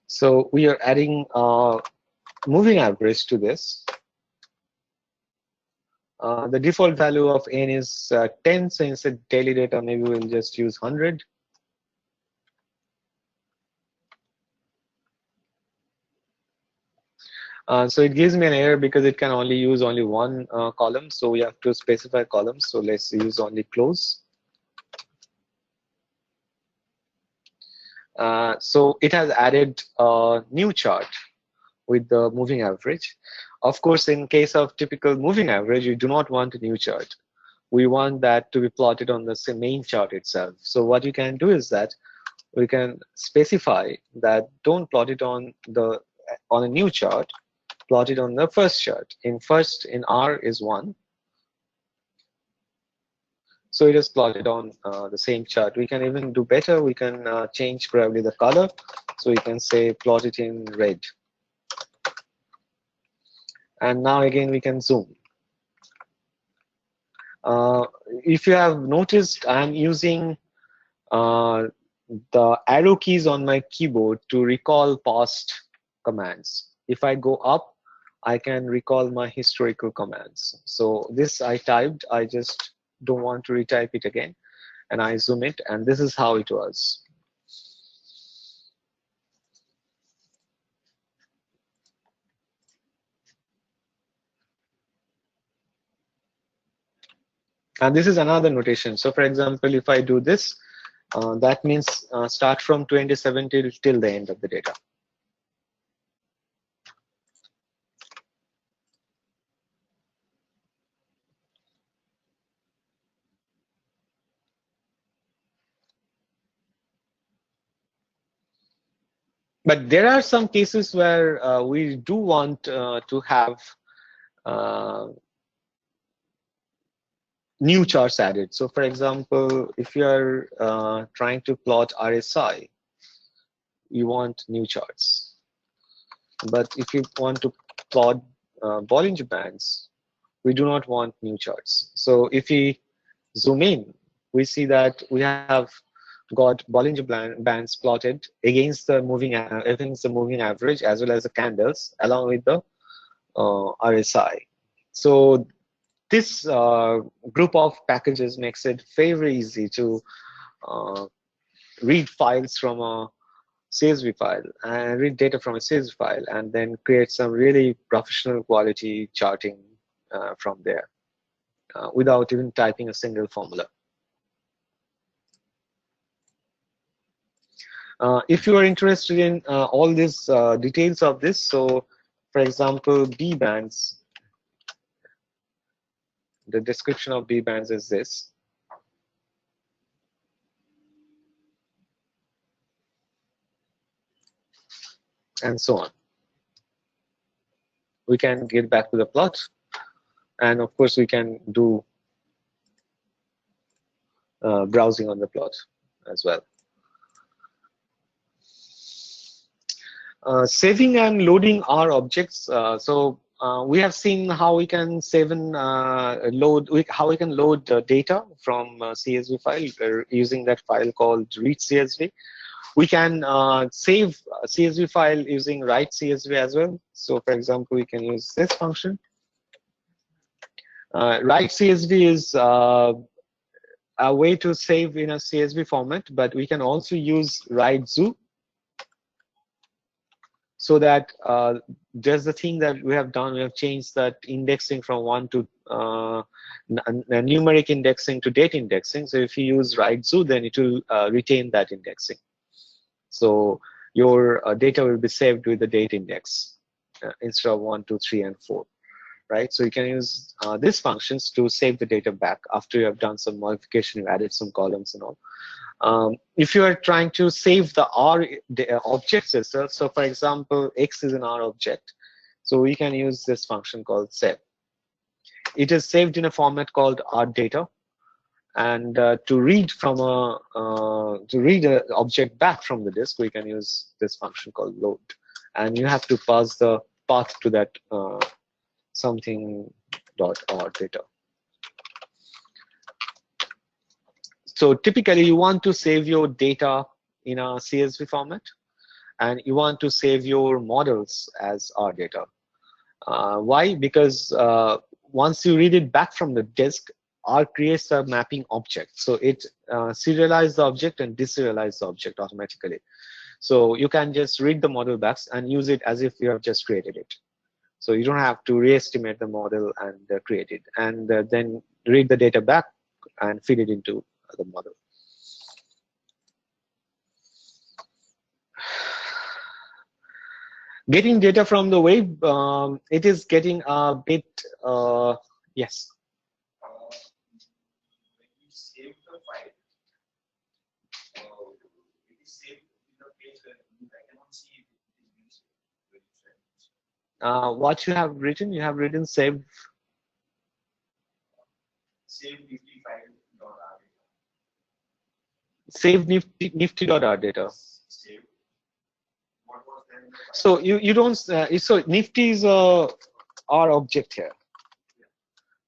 So we are adding moving average to this. The default value of n is 10, so instead daily data, maybe we'll just use 100. So it gives me an error because it can only use only one column. So we have to specify columns. So let's use only close. So it has added a new chart with the moving average. Of course, in case of typical moving average, you do not want a new chart. We want that to be plotted on the main chart itself. So what you can do is that we can specify that don't plot it on a new chart, plot it on the first chart. In R is 1. So it is plotted on the same chart. We can even do better. We can change probably the color. So we can say plot it in red. And now again we can zoom. If you have noticed, I'm using the arrow keys on my keyboard to recall past commands. If I go up, I can recall my historical commands. So this I typed, I just don't want to retype it again, and I zoom it, and this is how it was. And this is another notation. So for example, if I do this, that means start from 2017 till the end of the data. But there are some cases where we do want to have new charts added. So for example, if you are trying to plot RSI, you want new charts. But if you want to plot Bollinger Bands, we do not want new charts. So if we zoom in, we see that we have got Bollinger Bands plotted against the moving average as well as the candles along with the RSI. So this group of packages makes it very easy to read files from a CSV file and read data from a CSV file and then create some really professional quality charting from there without even typing a single formula. If you are interested in all these details of this, so for example, B bands, the description of B bands is this. And so on. We can get back to the plot. And of course, we can do browsing on the plot as well. Saving and loading our objects. We have seen how we can save and how we can load data from CSV file using that file called read CSV. We can save a CSV file using write CSV as well. So for example, we can use this function. Write CSV is a way to save in a CSV format, but we can also use write zoo. So that there's the thing that we have done, we have changed that indexing from 1 to numeric indexing to date indexing. So if you use write zoo, then it will retain that indexing. So your data will be saved with the date index instead of 1, 2, 3, and 4, right? So you can use these functions to save the data back after you have done some modification, you added some columns and all. If you are trying to save the R objects itself, so for example, X is an R object, so we can use this function called save. It is saved in a format called R data, and to read from an object back from the disk, we can use this function called load, and you have to pass the path to that something.r data. So typically, you want to save your data in a CSV format, and you want to save your models as R data. Why? Because once you read it back from the disk, R creates a mapping object. So it serializes the object and deserializes the object automatically. So you can just read the model back and use it as if you have just created it. So you don't have to re-estimate the model and create it, and then read the data back and feed it into the model. Getting data from the web, it is getting a bit, yes. When you save the file, it is saved in the place where I cannot see it is being saved. What you have written? You have written save. Save nifty file dot r data. Save nifty.r data. Save. What was then? So you don't. So nifty is our object here. Yeah.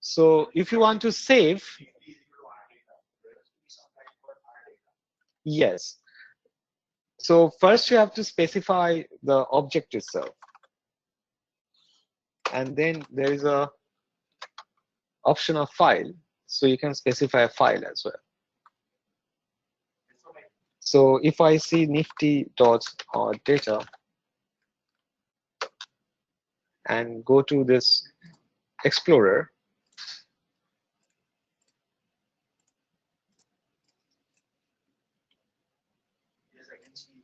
So if you want to save, Nifty is equal to r data. There has to be some kind of r data. yes. So first you have to specify the object itself, and then there is a option of file. So you can specify a file as well. So if I see nifty.data and go to this Explorer, Yes, I can see.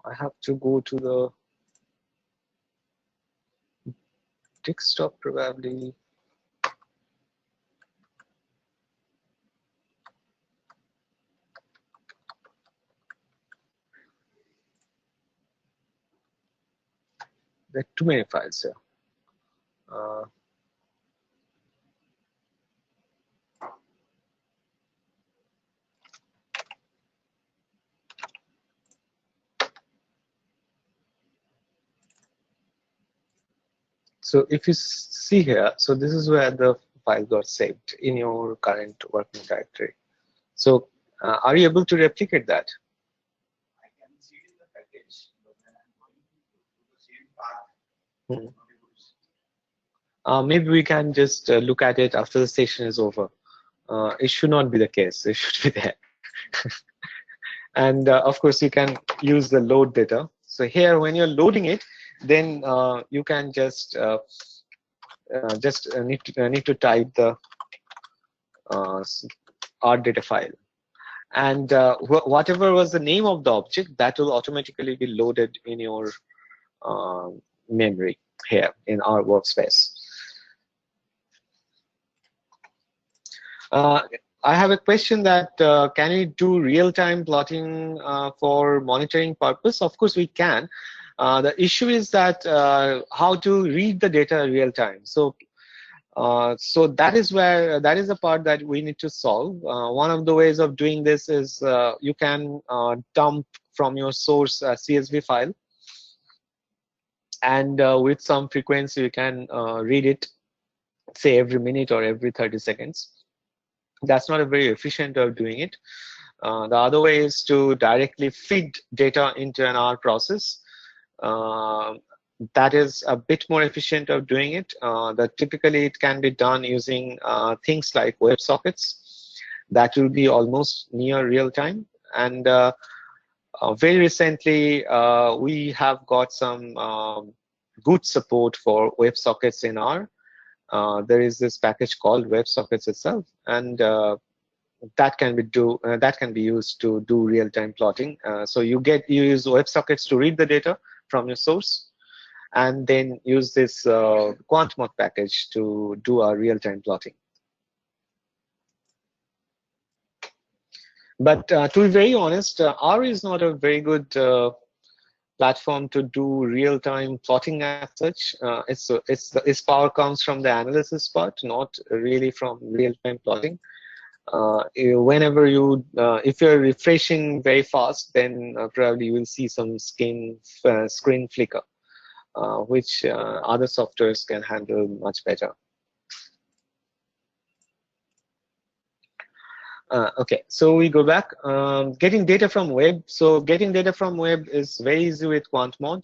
I have to go to the desktop probably. There are too many files here. So if you see here, so this is where the file got saved in your current working directory. So are you able to replicate that? I can see it in the package, but when I'm going to the same path, Hmm. not able to see. Maybe we can just look at it after the session is over. It should not be the case. It should be there. And of course, you can use the load data. So here, when you're loading it, then you can just need to type the R data file, and whatever was the name of the object, that will automatically be loaded in your memory here in our workspace. I have a question that can we do real-time plotting for monitoring purpose? Of course we can. The issue is that how to read the data real time. So so that is the part that we need to solve. One of the ways of doing this is you can dump from your source CSV file, and with some frequency you can read it, say every minute or every 30 seconds. That's not a very efficient way of doing it. The other way is to directly feed data into an R process. That is a bit more efficient of doing it. That typically it can be done using things like WebSockets. That will be almost near real time. And very recently, we have got some good support for WebSockets in R. There is this package called WebSockets itself, and that can be used to do real-time plotting. So you use WebSockets to read the data from your source, and then use this QuantMod package to do a real-time plotting. But to be very honest, R is not a very good platform to do real-time plotting as such. Its power comes from the analysis part, not really from real-time plotting. Whenever if you're refreshing very fast, then probably you will see some screen flicker, which other softwares can handle much better. Okay, so we go back. Getting data from web. So getting data from web is very easy with QuantMod.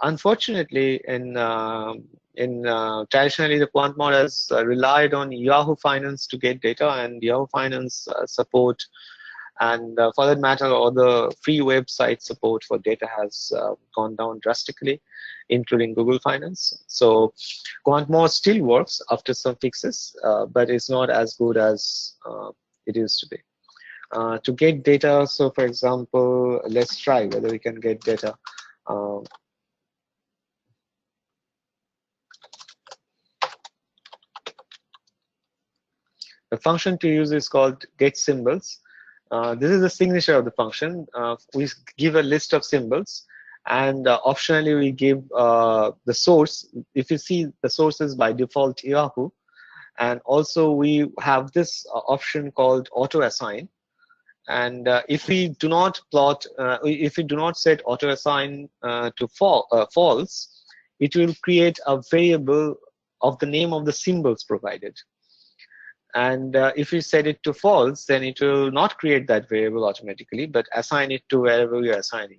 Unfortunately, traditionally the QuantMod has relied on Yahoo Finance to get data, and Yahoo Finance support, and for that matter, all the free website support for data has gone down drastically, including Google Finance. So QuantMod still works after some fixes, but it's not as good as it used to be. To get data, so for example, let's try whether we can get data. The function to use is called getSymbols. This is the signature of the function. We give a list of symbols, and optionally we give the source. If you see, the source is by default Yahoo, and also we have this option called auto assign. And if we do not plot, if we do not set auto assign to false, it will create a variable of the name of the symbols provided. And if we set it to false, then it will not create that variable automatically, but assign it to wherever we are assigning.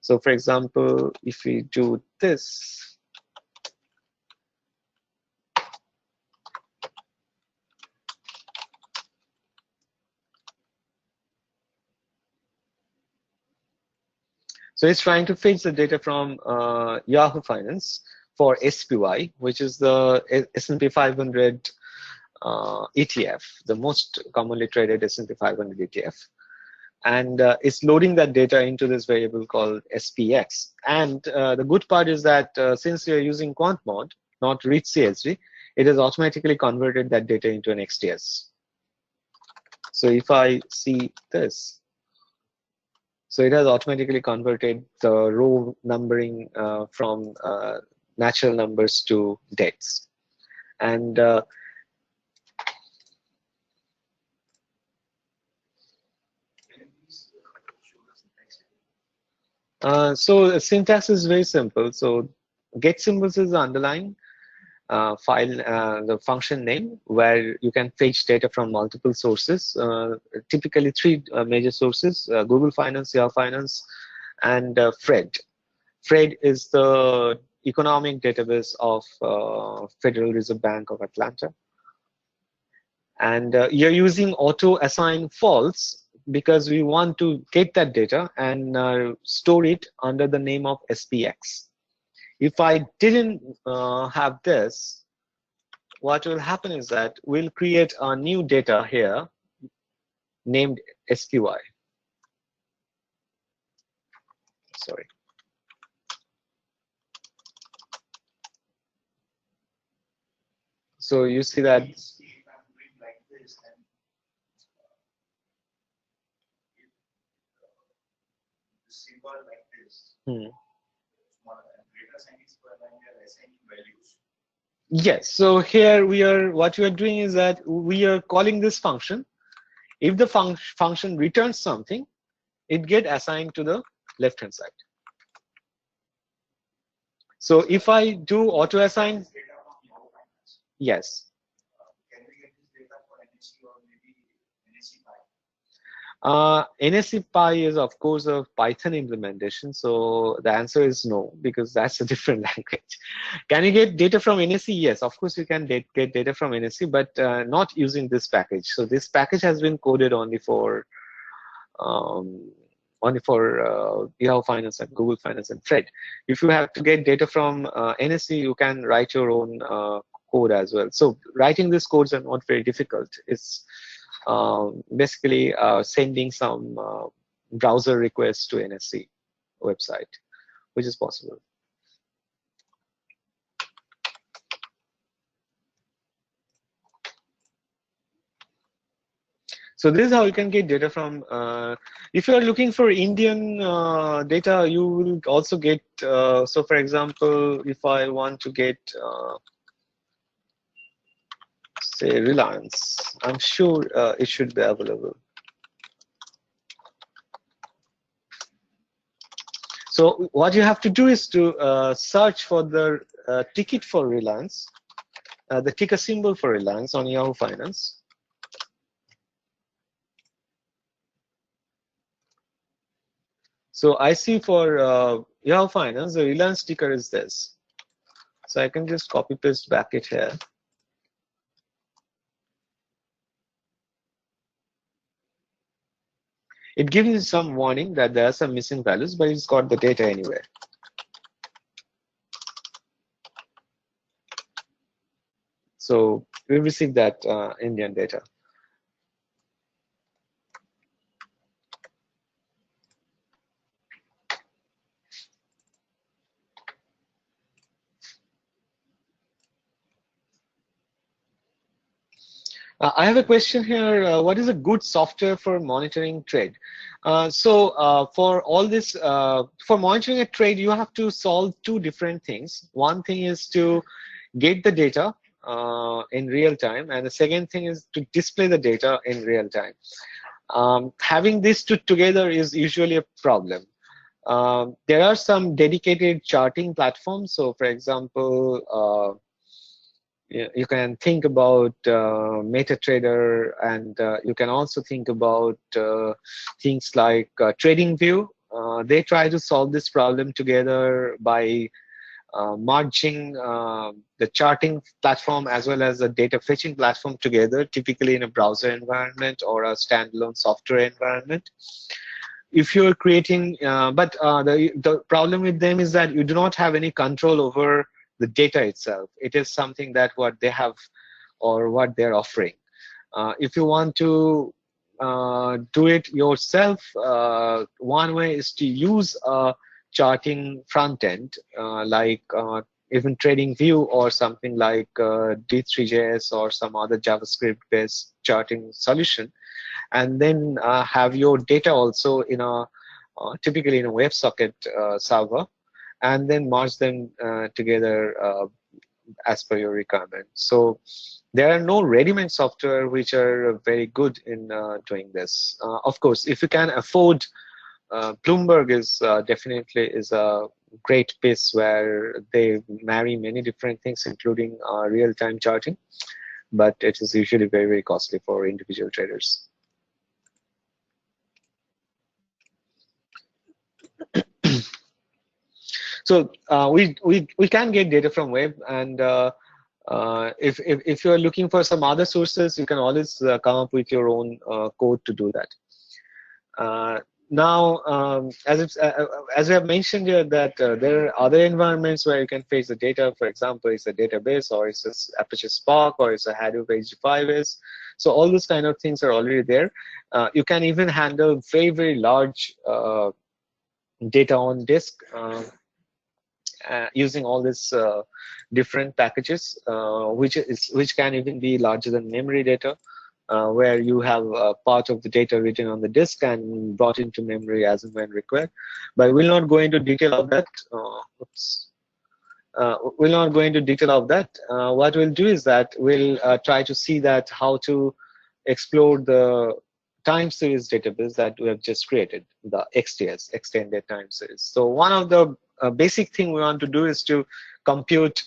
So for example, if we do this, so it's trying to fetch the data from Yahoo Finance for SPY, which is the S&P 500 ETF, the most commonly traded S&P 500 ETF. And it's loading that data into this variable called SPX. And the good part is that since you're using QuantMod, not rich CSV, it has automatically converted that data into an XDS. So if I see this, so it has automatically converted the row numbering from natural numbers to dates. And so the syntax is very simple. So getSymbols is the underlying file, the function name, where you can fetch data from multiple sources, typically three major sources: Google Finance, Yahoo Finance, and Fred. Fred is the economic database of Federal Reserve Bank of Atlanta. And you're using auto assign false because we want to get that data and store it under the name of SPX. If I didn't have this, what will happen is that we'll create a new data here named SPY. Sorry. So you see that yes, so here what we are doing is that we are calling this function. If the function returns something, it gets assigned to the left hand side. So if I do auto assign, yes. Can we get this data for NSE or maybe NSE Pi? NSE Pi is of course a Python implementation, so the answer is no, because that's a different language. Can you get data from NSE? Yes, of course you can get data from NSE, but not using this package. So this package has been coded only for Yahoo Finance and Google Finance and Fred. If you have to get data from NSE, you can write your own code as well. So writing these codes are not very difficult. It's basically sending some browser requests to NSE website, which is possible. So this is how you can get data from. If you are looking for Indian data, you will also get. So, for example, if I want to get, say, Reliance, I'm sure it should be available. So what you have to do is to search for the ticket for Reliance, the ticker symbol for Reliance on Yahoo Finance. So I see for Yahoo Finance, the Reliance ticker is this. So I can just copy paste back it here. It gives you some warning that there are some missing values, but it's got the data anyway. So we received that Indian data. I have a question here. What is a good software for monitoring trade? For all this, for monitoring a trade, you have to solve two different things. One thing is to get the data in real time, and the second thing is to display the data in real time. Having these two together is usually a problem. There are some dedicated charting platforms. So, for example, you can think about MetaTrader, and you can also think about things like TradingView. They try to solve this problem together by merging the charting platform as well as the data fetching platform together, typically in a browser environment or a standalone software environment. If you're creating, the problem with them is that you do not have any control over the data itself. It is something that what they have or what they're offering. If you want to do it yourself, one way is to use a charting front end, like even TradingView or something like D3JS or some other JavaScript-based charting solution, and then have your data also in a typically in a WebSocket server, and then merge them together as per your requirement. So there are no ready-made software which are very good in doing this. Of course, if you can afford, Bloomberg is definitely is a great piece where they marry many different things, including real-time charting, but it is usually very, very costly for individual traders. So we can get data from web, and if you're looking for some other sources, you can always come up with your own code to do that. Now, as we have mentioned here, that there are other environments where you can fetch the data. For example, it's a database, or it's a Apache Spark, or it's a Hadoop HD5s. So all those kind of things are already there. You can even handle very, very large data on disk using all these different packages, which can even be larger than memory data. Where you have part of the data written on the disk and brought into memory as and when required. But we'll not go into detail of that. We'll not go into detail of that. What we'll do is that we'll try to see that how to explore the time series database that we have just created, the XTS, Extended Time Series. So one of the basic thing we want to do is to compute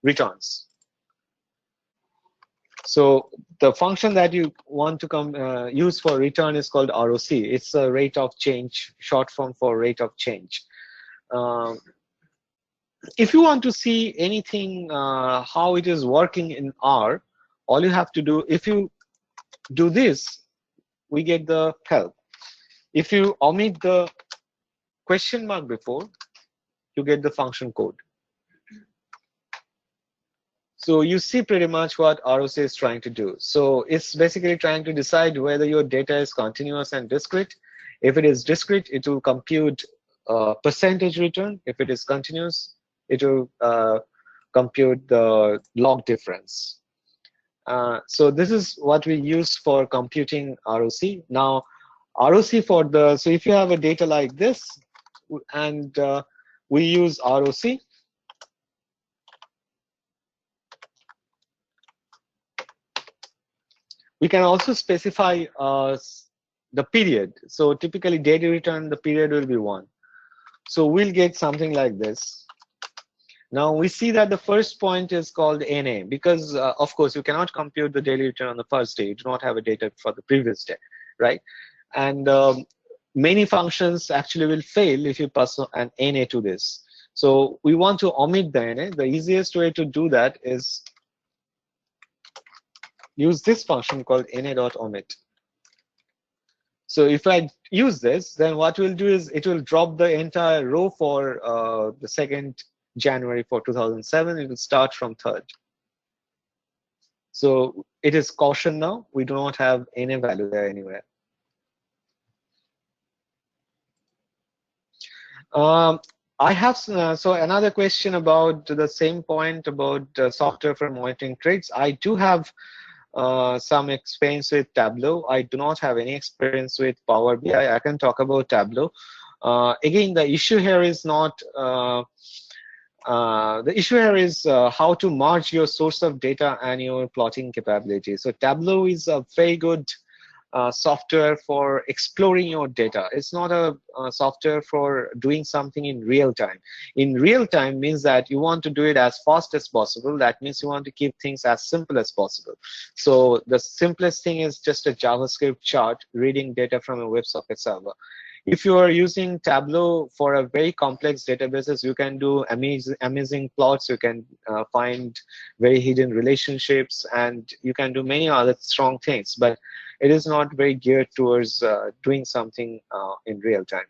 returns. So the function that you want to use for return is called ROC. It's a rate of change, short form for rate of change. If you want to see anything, how it is working in R, all you have to do, if you do this, we get the help. If you omit the question mark before, you get the function code. So you see pretty much what ROC is trying to do. So it's basically trying to decide whether your data is continuous and discrete. If it is discrete, it will compute percentage return. If it is continuous, it will compute the log difference. So this is what we use for computing ROC. Now, ROC for the, so if you have a data like this, and we use ROC, we can also specify the period. So typically daily return, the period will be 1. So we'll get something like this. Now we see that the first point is called NA because of course you cannot compute the daily return on the first day. You do not have a data for the previous day, right? And many functions actually will fail if you pass an NA to this. So we want to omit the NA. The easiest way to do that is use this function called na.omit. So if I use this, then what we'll do is it will drop the entire row for the 2nd January for 2007. It will start from 3rd. So it is caution now. We do not have NA value there anywhere. I have so another question about the same point about software for monitoring trades. I do have some experience with Tableau. I do not have any experience with Power BI. I can talk about Tableau. Again, the issue here is not the issue here is how to merge your source of data and your plotting capability. So Tableau is a very good software for exploring your data. It's not a software for doing something in real time. In real time means that you want to do it as fast as possible. That means you want to keep things as simple as possible. So the simplest thing is just a JavaScript chart reading data from a WebSocket server. If you are using Tableau for a very complex databases, you can do amazing plots, you can find very hidden relationships, and you can do many other strong things, but it is not very geared towards doing something in real time.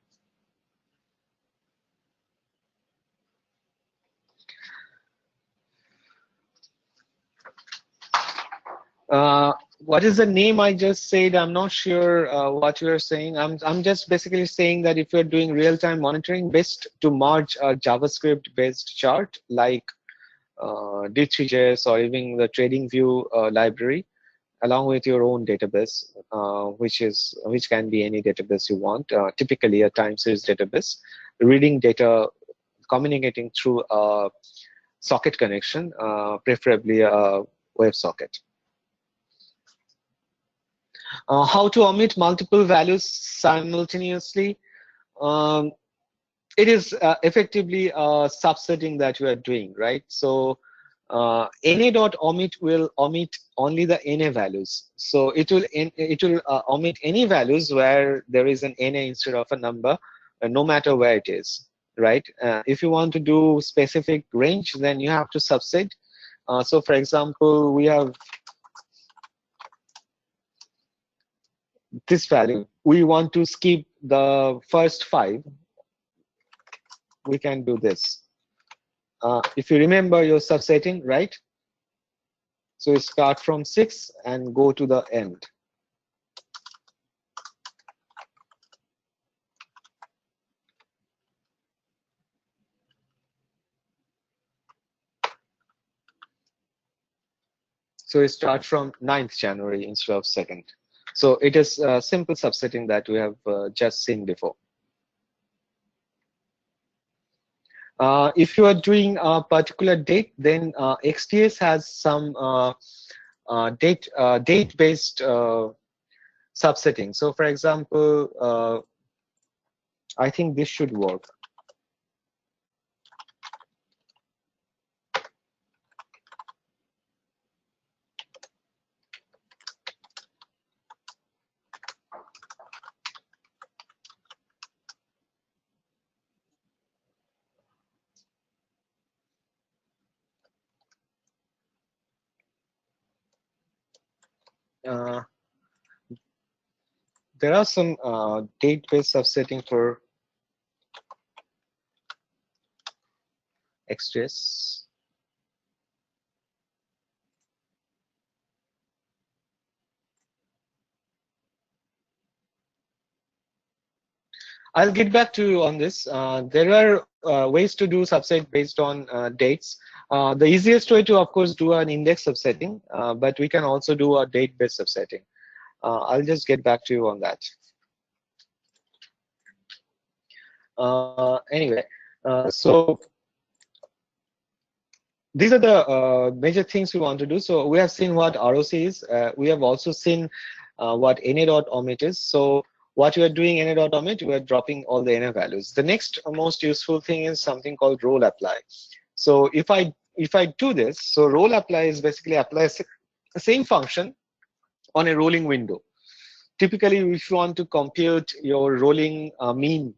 What is the name I just said? I'm not sure what you are saying. I'm just basically saying that if you're doing real-time monitoring, best to merge a JavaScript-based chart like D3JS or even the TradingView library, along with your own database, which can be any database you want. Typically, a time series database, reading data, communicating through a socket connection, preferably a WebSocket. How to omit multiple values simultaneously? It is effectively subsetting that you are doing, right? So na.omit will omit only the NA values. So it will omit any values where there is an NA instead of a number, no matter where it is, right? If you want to do specific range, then you have to subset. So for example, we have this value. We want to skip the first 5. We can do this. If you remember your subsetting, right? So you start from 6 and go to the end. So you start from 9th January instead of 2nd. So it is simple subsetting that we have just seen before. If you are doing a particular date, then XDS has some date-based subsetting. So for example, I think this should work. There are some date-based subsetting for XJS. I'll get back to you on this. There are ways to do subset based on dates. The easiest way to, of course, do an index subsetting, but we can also do a date-based subsetting. I'll just get back to you on that. Anyway, so these are the major things we want to do. So we have seen what ROC is. We have also seen what na.omit is. So what we are doing na.omit, we are dropping all the NA values. The next most useful thing is something called role apply. So if I do this, so role apply is basically applies the same function on a rolling window. typically, if you want to compute your rolling mean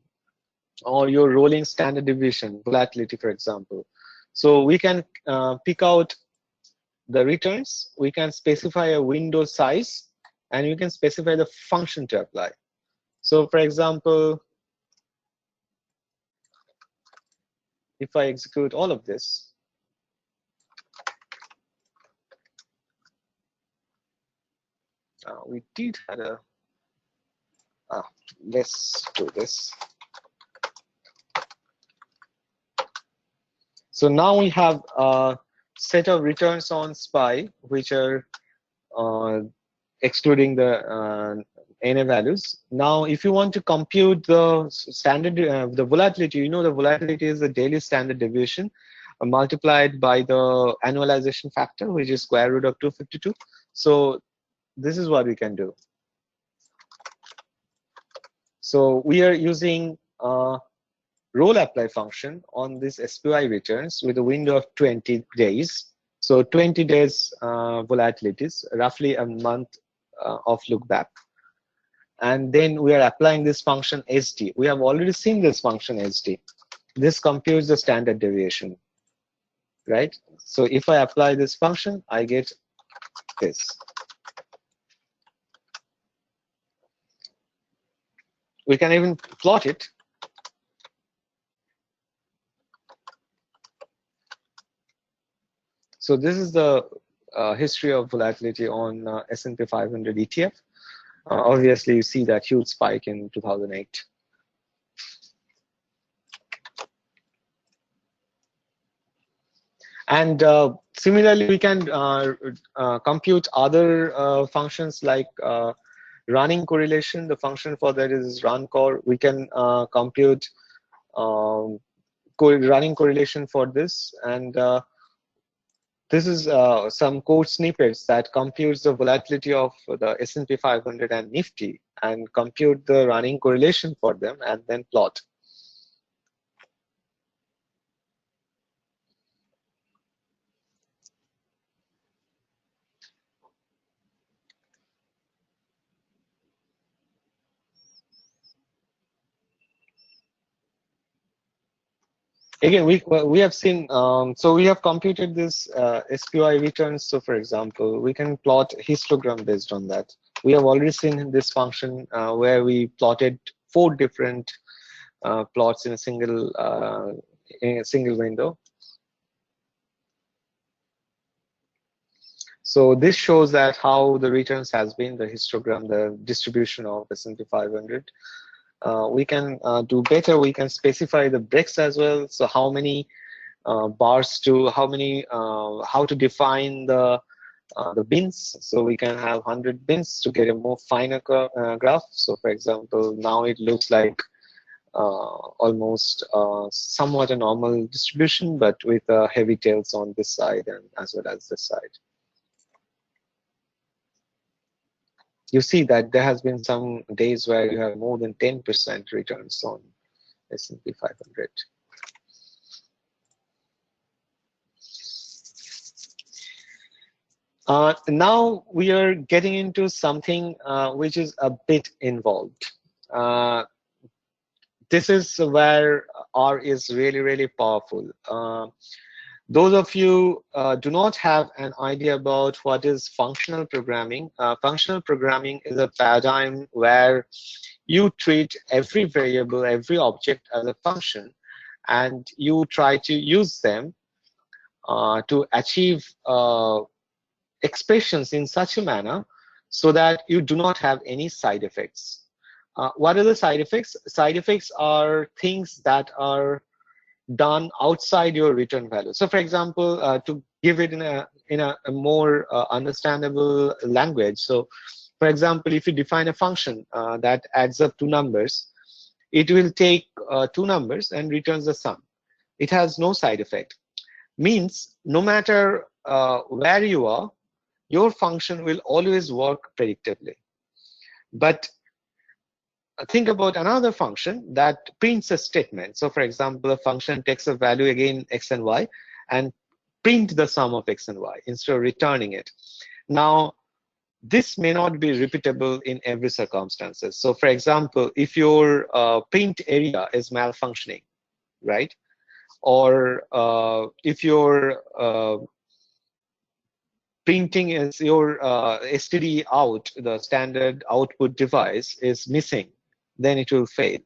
or your rolling standard deviation, volatility, for example, so we can pick out the returns, we can specify a window size, and you can specify the function to apply. So for example, if I execute all of this, we did have a, let's do this. So now we have a set of returns on SPI, which are excluding the NA values. Now, if you want to compute the standard, the volatility, you know, the volatility is the daily standard deviation multiplied by the annualization factor, which is square root of 252. So this is what we can do. So we are using roll apply function on this SPY returns with a window of 20 days. So 20 days volatilities, roughly a month of look back. And then we are applying this function SD. We have already seen this function SD. This computes the standard deviation, right? So if I apply this function, I get this. We can even plot it. So this is the history of volatility on S&P 500 ETF. Obviously, you see that huge spike in 2008. And similarly, we can compute other functions like running correlation. The function for that is runCor. We can compute running correlation for this, and this is some code snippets that computes the volatility of the S&P 500 and Nifty and compute the running correlation for them and then plot. Again, we have seen, so we have computed this SPY returns. So for example, we can plot histogram based on that. We have already seen this function where we plotted 4 different plots in a single window. So this shows that how the returns has been, the histogram, the distribution of S&P 500. We can do better. We can specify the breaks as well. So how many bars to how to define the bins. So we can have 100 bins to get a more finer graph. So for example, now it looks like almost somewhat a normal distribution, but with heavy tails on this side and as well as this side. You see that there has been some days where you have more than 10% returns on S&P 500. Now we are getting into something which is a bit involved. This is where R is really, really powerful. Those of you do not have an idea about what is functional programming. Functional programming is a paradigm where you treat every variable, every object as a function, and you try to use them to achieve expressions in such a manner so that you do not have any side effects. What are the side effects? Side effects are things that are done outside your return value. So for example, to give it in a more understandable language, so for example, if you define a function that adds up 2 numbers, it will take 2 numbers and returns the sum. It has no side effect. Means no matter where you are, your function will always work predictably. But think about another function that prints a statement. So for example, a function takes a value, again x and y, and print the sum of x and y instead of returning it. Now this may not be repeatable in every circumstances. So for example, if your print area is malfunctioning, right? Or if your printing is your STD out, the standard output device is missing, then it will fail.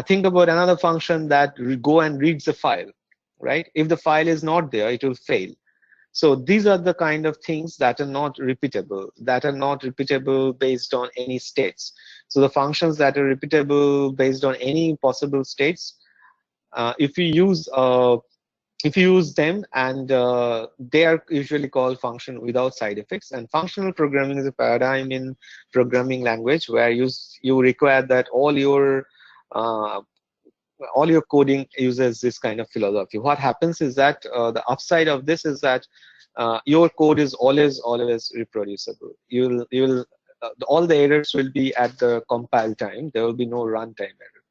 Think about another function that will go and reads the file, right? If the file is not there, it will fail. So these are the kind of things that are not repeatable based on any states. So the functions that are repeatable based on any possible states, if you use them, and they are usually called function without side effects. And functional programming is a paradigm in programming language where you require that uh, all your coding uses this kind of philosophy. What happens is that the upside of this is that your code is always reproducible. You'll all the errors will be at the compile time. There will be no runtime error,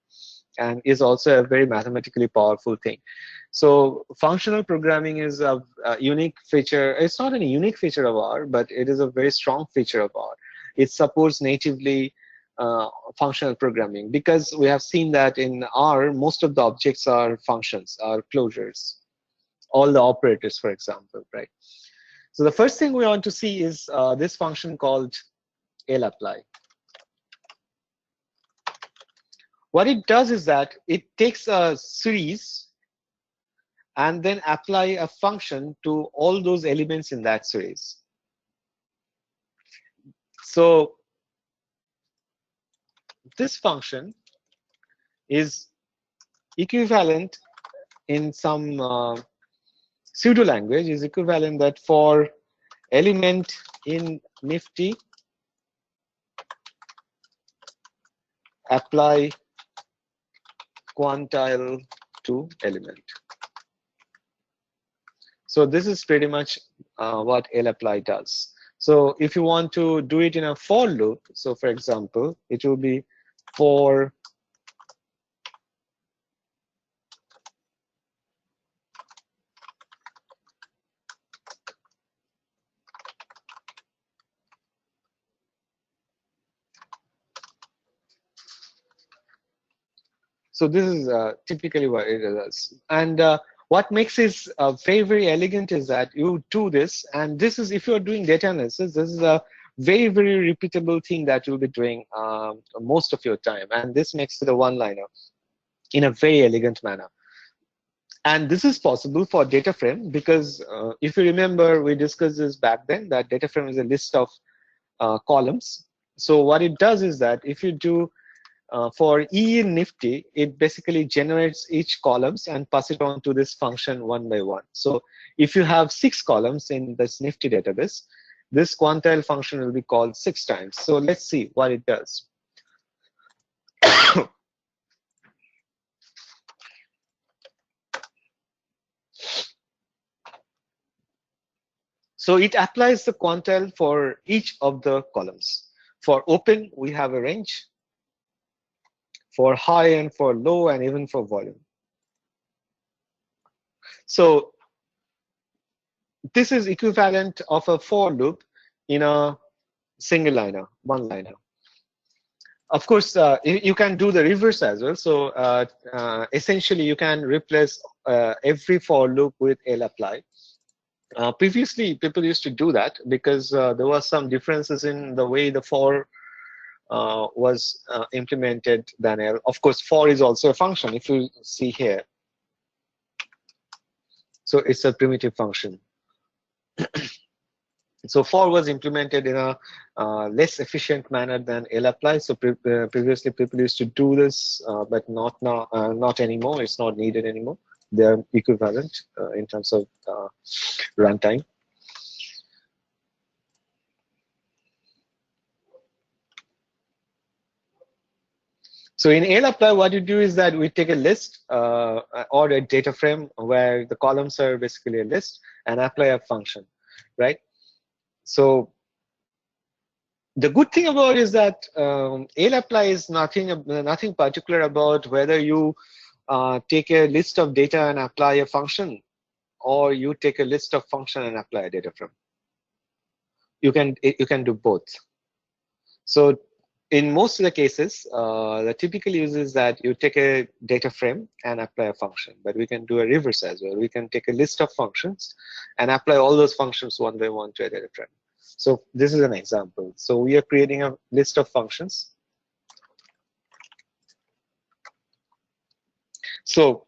and is also a very mathematically powerful thing. So functional programming is a unique feature. It's not a unique feature of R, but it is a very strong feature of R. It supports natively functional programming, because we have seen that in R, most of the objects are functions, are closures, all the operators, for example, right? So the first thing we want to see is this function called lapply. What it does is that it takes a series and then apply a function to all those elements in that series. So this function is equivalent in some pseudo language, is equivalent that for element in Nifty, apply quantile to element. So this is pretty much what lapply does. So if you want to do it in a for loop, so for example, it will be for so this is typically what it does. And what makes it very elegant is that you do this, and this is, if you're doing data analysis, this is a very repeatable thing that you'll be doing most of your time, and this makes it a one-liner in a very elegant manner. And this is possible for data frame because if you remember, we discussed this back then, that data frame is a list of columns. So what it does is that if you do for E in Nifty, it basically generates each columns and pass it on to this function one by one. So if you have 6 columns in this Nifty database, this quantile function will be called 6 times. So let's see what it does. So it applies the quantile for each of the columns. For open, we have a range. For high and for low, and even for volume. So this is equivalent of a for loop in a single liner, one liner. Of course, you can do the reverse as well. So essentially, you can replace every for loop with lapply. Previously, people used to do that because there was some differences in the way the for was implemented than L. Of course, for is also a function, if you see here. So it's a primitive function. So for was implemented in a less efficient manner than lapply. So previously people used to do this, but not now, not anymore. It's not needed anymore. They're equivalent in terms of runtime. So in lapply, what you do is that we take a list or a data frame where the columns are basically a list and apply a function, right? So the good thing about it is that lapply is nothing particular about whether you take a list of data and apply a function, or you take a list of function and apply a data frame. you can do both. So in most of the cases, the typical use is that you take a data frame and apply a function, but we can do a reverse as well. We can take a list of functions and apply all those functions one by one to a data frame. So this is an example. So we are creating a list of functions. So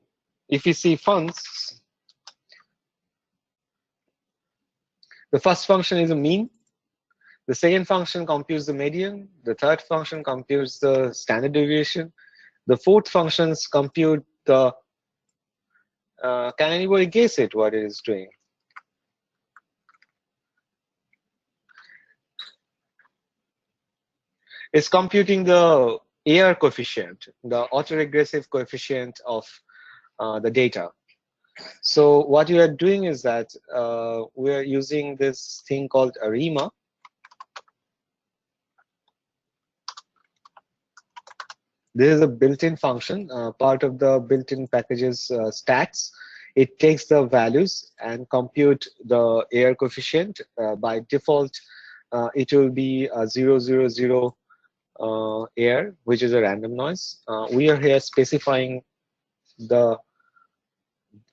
if you see funds, the first function is a mean. The second function computes the median. The third function computes the standard deviation. The fourth functions compute the, can anybody guess it, what it is doing? It's computing the AR coefficient, the autoregressive coefficient of the data. So what we are doing is that we are using this thing called ARIMA. This is a built-in function, part of the built-in package's stats. It takes the values and compute the AR coefficient. By default, it will be 0, 0, 0 AR, which is a random noise. We are here specifying the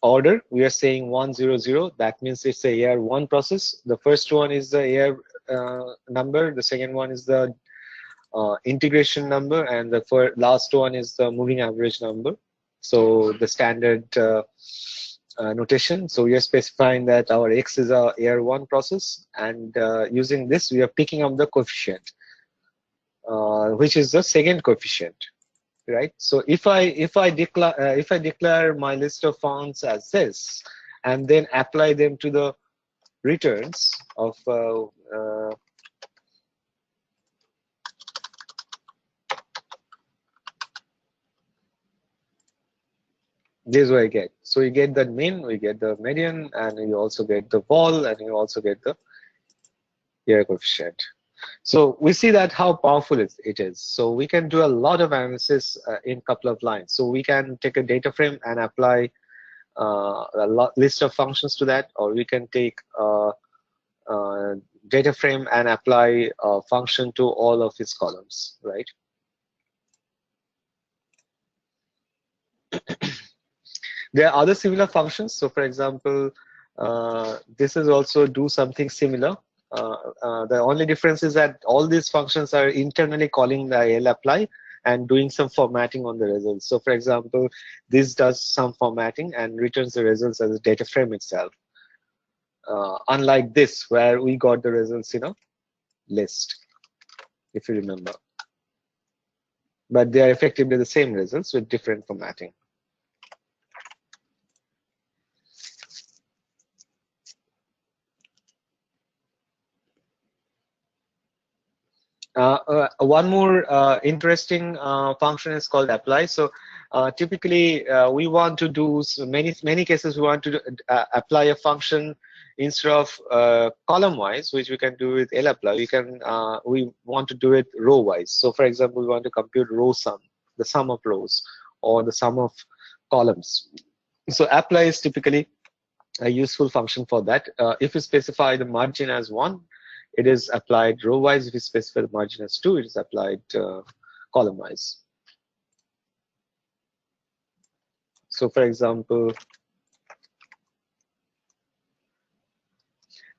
order. We are saying 1, 0, 0. That means it's a AR1 process. The first one is the AR number. The second one is the integration number, and the last one is the moving average number. So the standard notation. So we are specifying that our X is a AR1 process, and using this we are picking up the coefficient, which is the second coefficient, right? So if I declare my list of fonts as this, and then apply them to the returns of this is what I get. So you get the mean, we get the median, and you also get the vol, and you also get the error coefficient. So we see that how powerful it is. So we can do a lot of analysis in a couple of lines. So we can take a data frame and apply a list of functions to that, or we can take a data frame and apply a function to all of its columns, right? There are other similar functions. So for example, this is also do something similar. The only difference is that all these functions are internally calling the lapply and doing some formatting on the results. So for example, this does some formatting and returns the results as a data frame itself. Unlike this, where we got the results in a list, if you remember. But they are effectively the same results with different formatting. One more interesting function is called apply. So typically we want to do many cases we want to apply a function instead of column wise, which we can do with lapply. We want to do it row wise. So for example, we want to compute row sum, the sum of rows, or the sum of columns. So apply is typically a useful function for that. If you specify the margin as 1, it is applied row wise. If you specify the margin as 2, it is applied column wise. So for example,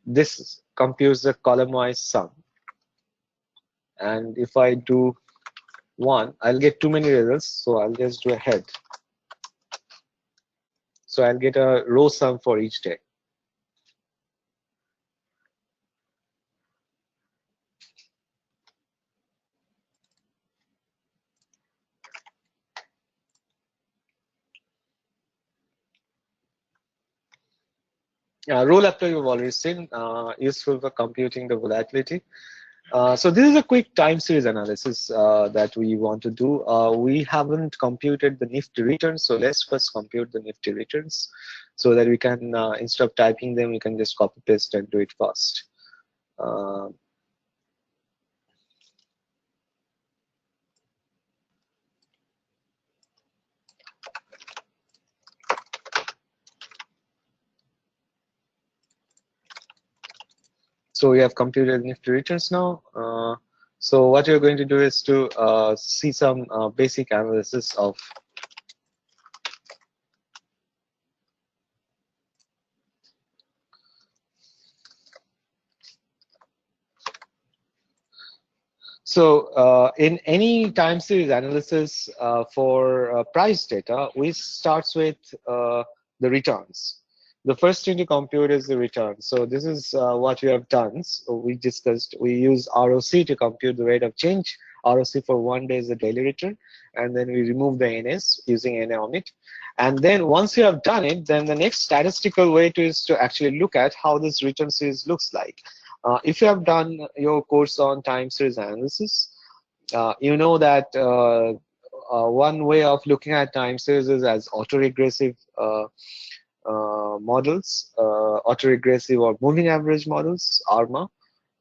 this computes the column wise sum, and if I do 1, I'll get too many results, so I'll just do a head. So I'll get a row sum for each day. Row apply you've already seen, useful for computing the volatility. So this is a quick time series analysis that we want to do. We haven't computed the Nifty returns, so let's first compute the Nifty returns so that we can, instead of typing them, we can just copy paste and do it fast. So we have computed Nifty returns now. So what you're going to do is to see some basic analysis of in any time series analysis for price data, we starts with the returns. The first thing to compute is the return. So this is what we have done. So we discussed, we use ROC to compute the rate of change. ROC for 1 day is the daily return, and then we remove the NS using NA on it. And then once you have done it, then the next statistical way is to actually look at how this return series looks like. If you have done your course on time series analysis, you know that one way of looking at time series is as autoregressive models, autoregressive or moving average models, ARMA.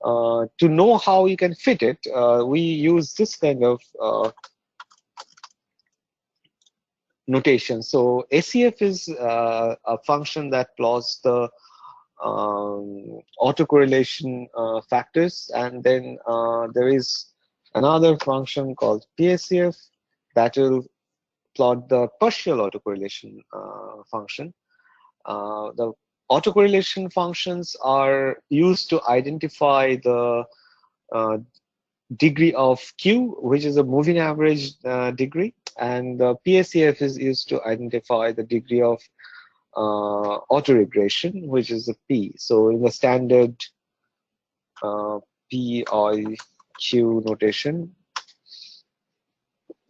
To know how you can fit it, we use this kind of notation. So ACF is a function that plots the autocorrelation factors, and then there is another function called PACF that will plot the partial autocorrelation function. The autocorrelation functions are used to identify the degree of Q, which is a moving average degree, and the PACF is used to identify the degree of autoregression, which is a P. So in the standard PIQ notation,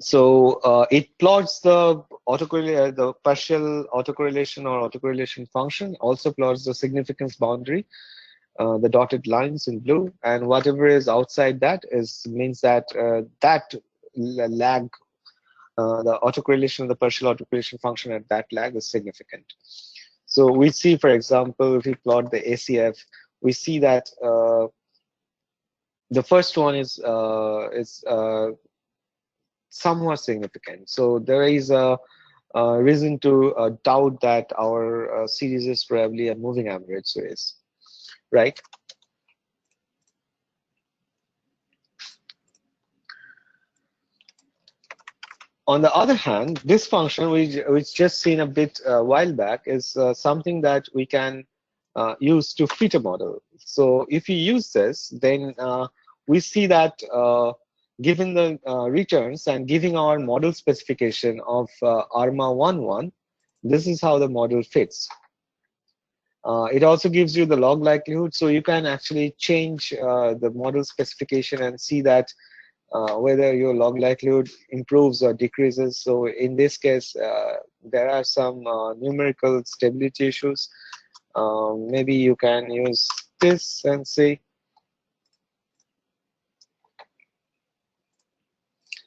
so it plots the the partial autocorrelation or autocorrelation function, also plots the significance boundary, the dotted lines in blue, and whatever is outside that means that that lag, the autocorrelation of the partial autocorrelation function at that lag is significant. So we see, for example, if we plot the ACF, we see that the first one is somewhat significant. So there is a reason to doubt that our series is probably a moving average series, right? On the other hand, this function, which just seen a bit a while back, is something that we can use to fit a model. So if you use this, then we see that given the returns and giving our model specification of ARMA 1.1, this is how the model fits. It also gives you the log likelihood, so you can actually change the model specification and see that whether your log likelihood improves or decreases. So in this case, there are some numerical stability issues. Maybe you can use this and see.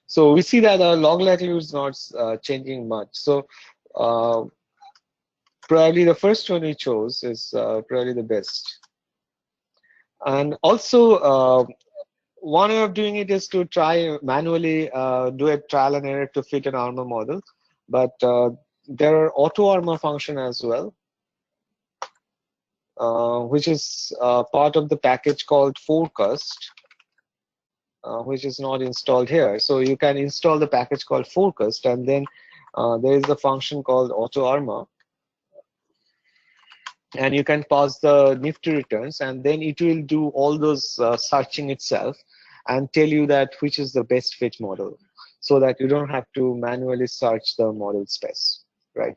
So we see that our log likelihood is not changing much. So probably the first one we chose is probably the best. And also, one way of doing it is to try manually do a trial and error to fit an ARMA model, but there are auto ARMA function as well, which is part of the package called Forecast, which is not installed here. So you can install the package called Forecast, and then there is a function called auto ARMA, and you can pass the Nifty returns, and then it will do all those searching itself and tell you that which is the best fit model, so that you don't have to manually search the model space, right?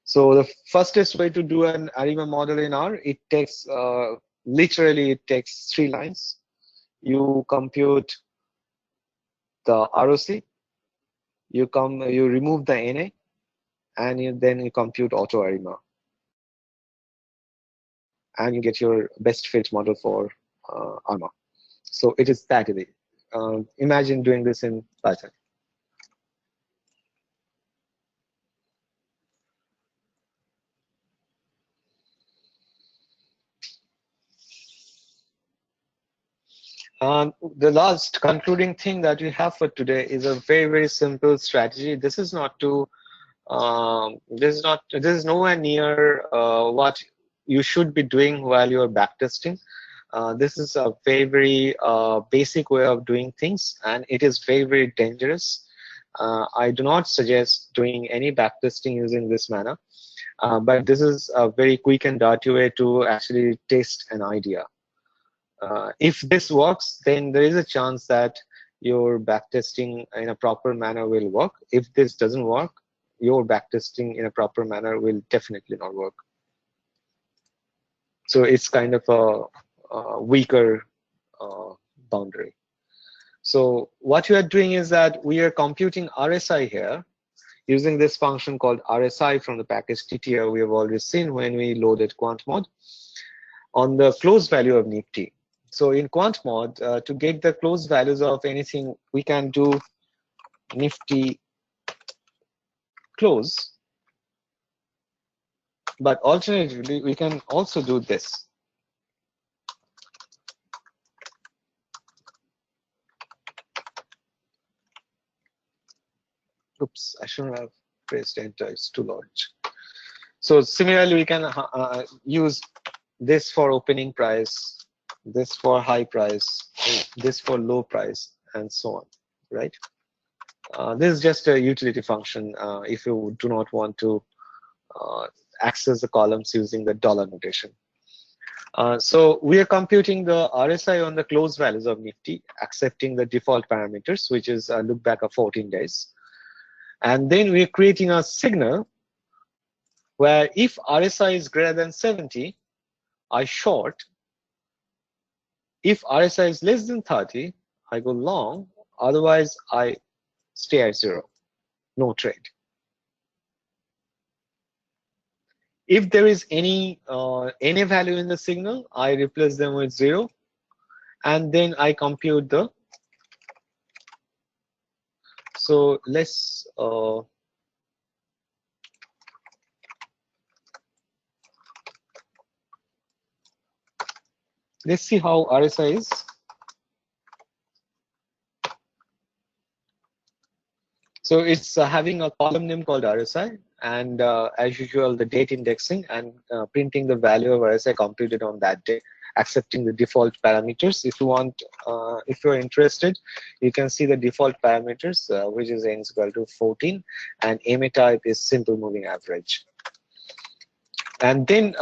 So the fastest way to do an ARIMA model in R, it takes literally it takes 3 lines. You compute the ROC, you remove the NA, and then you compute auto ARIMA, and you get your best fit model for ARMA. So it is that easy. Imagine doing this in Python. The last concluding thing that we have for today is a very simple strategy. This is not to this is nowhere near what you should be doing while you're backtesting. This is a very basic way of doing things, and it is very dangerous. I do not suggest doing any backtesting using this manner, but this is a very quick and dirty way to actually test an idea. If this works, then there is a chance that your backtesting in a proper manner will work. If this doesn't work, your backtesting in a proper manner will definitely not work. So it's kind of a weaker boundary. So what we are doing is that we are computing RSI here using this function called RSI from the package TTR we have already seen when we loaded QuantMod on the closed value of Nifty. So in QuantMod, to get the closed values of anything, we can do Nifty close. But alternatively, we can also do this. Oops, I shouldn't have pressed enter, it's too large. So similarly, we can use this for opening price, this for high price, this for low price, and so on, right? This is just a utility function if you do not want to access the columns using the dollar notation. So we are computing the RSI on the closed values of Nifty, accepting the default parameters, which is a look back of 14 days. And then we're creating a signal where if RSI is greater than 70, I short. If RSI is less than 30, I go long. Otherwise, I stay at 0, no trade. If there is any NA value in the signal, I replace them with 0, and then I compute the. So let's see how RSI is. So it's having a column name called RSI, and as usual, the date indexing and printing the value of RSI computed on that day, accepting the default parameters. If you want, if you're interested, you can see the default parameters, which is n is equal to 14, and MA type is simple moving average. And then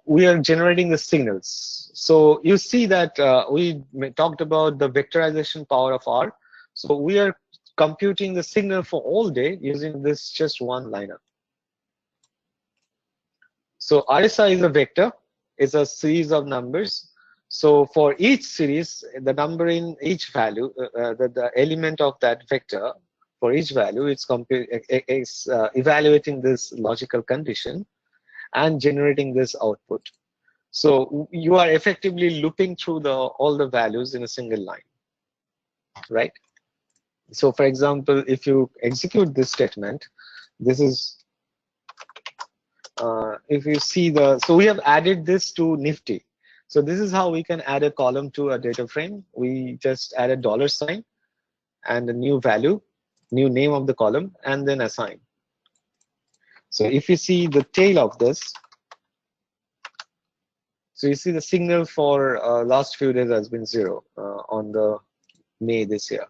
we are generating the signals. So you see that we talked about the vectorization power of R. So we are computing the signal for all day using this just one liner. So RSI is a vector, it's a series of numbers. So for each series, the number in each value, the element of that vector for each value, it's evaluating this logical condition and generating this output. So you are effectively looping through all the values in a single line, right? So for example, if you execute this statement, this is, if you see so we have added this to Nifty. So this is how we can add a column to a data frame. We just add a $sign and a new value, new name of the column, and then assign. So if you see the tail of this, so you see the signal for last few days has been 0 on the May this year.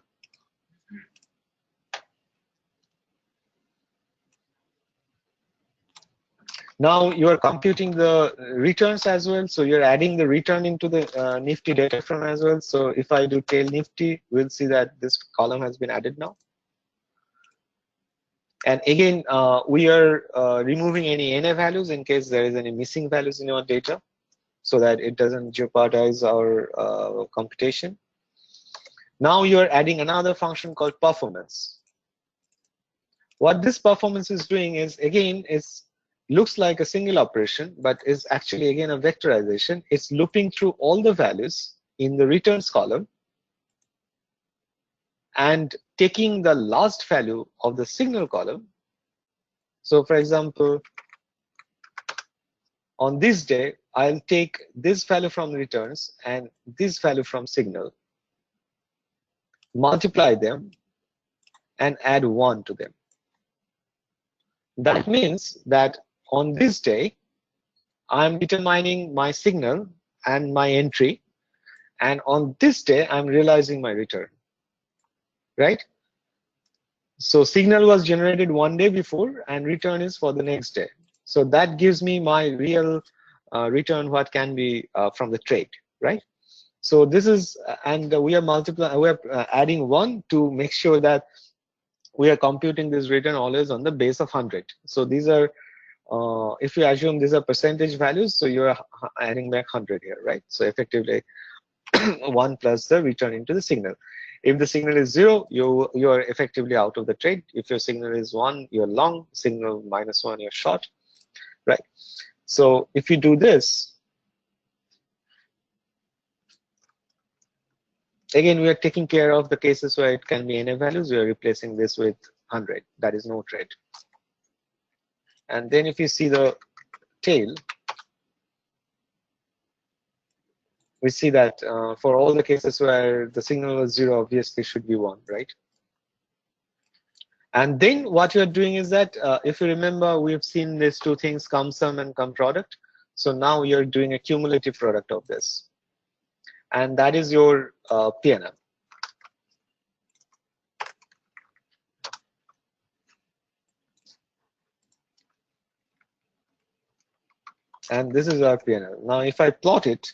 Now you are computing the returns as well. So you're adding the return into the Nifty data frame as well. So if I do tail Nifty, we'll see that this column has been added now. And again, we are removing any NA values in case there is any missing values in your data, so that it doesn't jeopardize our computation. Now you're adding another function called performance. What this performance is doing is, again, looks like a single operation, but is actually again a vectorization. It's looping through all the values in the returns column and taking the last value of the signal column. So for example, on this day, I'll take this value from returns and this value from signal, multiply them, and add 1 to them. That means that on this day, I'm determining my signal and my entry, and on this day I'm realizing my return, right? So signal was generated one day before and return is for the next day. So that gives me my real return, what can be from the trade, right? So this is, and we are multiplying, we are adding 1 to make sure that we are computing this return always on the base of 100. So these are, if you assume these are percentage values, so you're adding back 100 here, right? So effectively 1 plus the return into the signal. If the signal is 0, you are effectively out of the trade. If your signal is 1, you're long. Signal -1, you're short, right? So if you do this, again, we are taking care of the cases where it can be NA values. We are replacing this with 100. That is no trade. And then if you see the tail, we see that for all the cases where the signal was 0, obviously should be 1, right? And then what you're doing is that, if you remember, we've seen these two things, come sum and come product. So now you're doing a cumulative product of this. And that is your PNL. And this is our PNL. Now, if I plot it,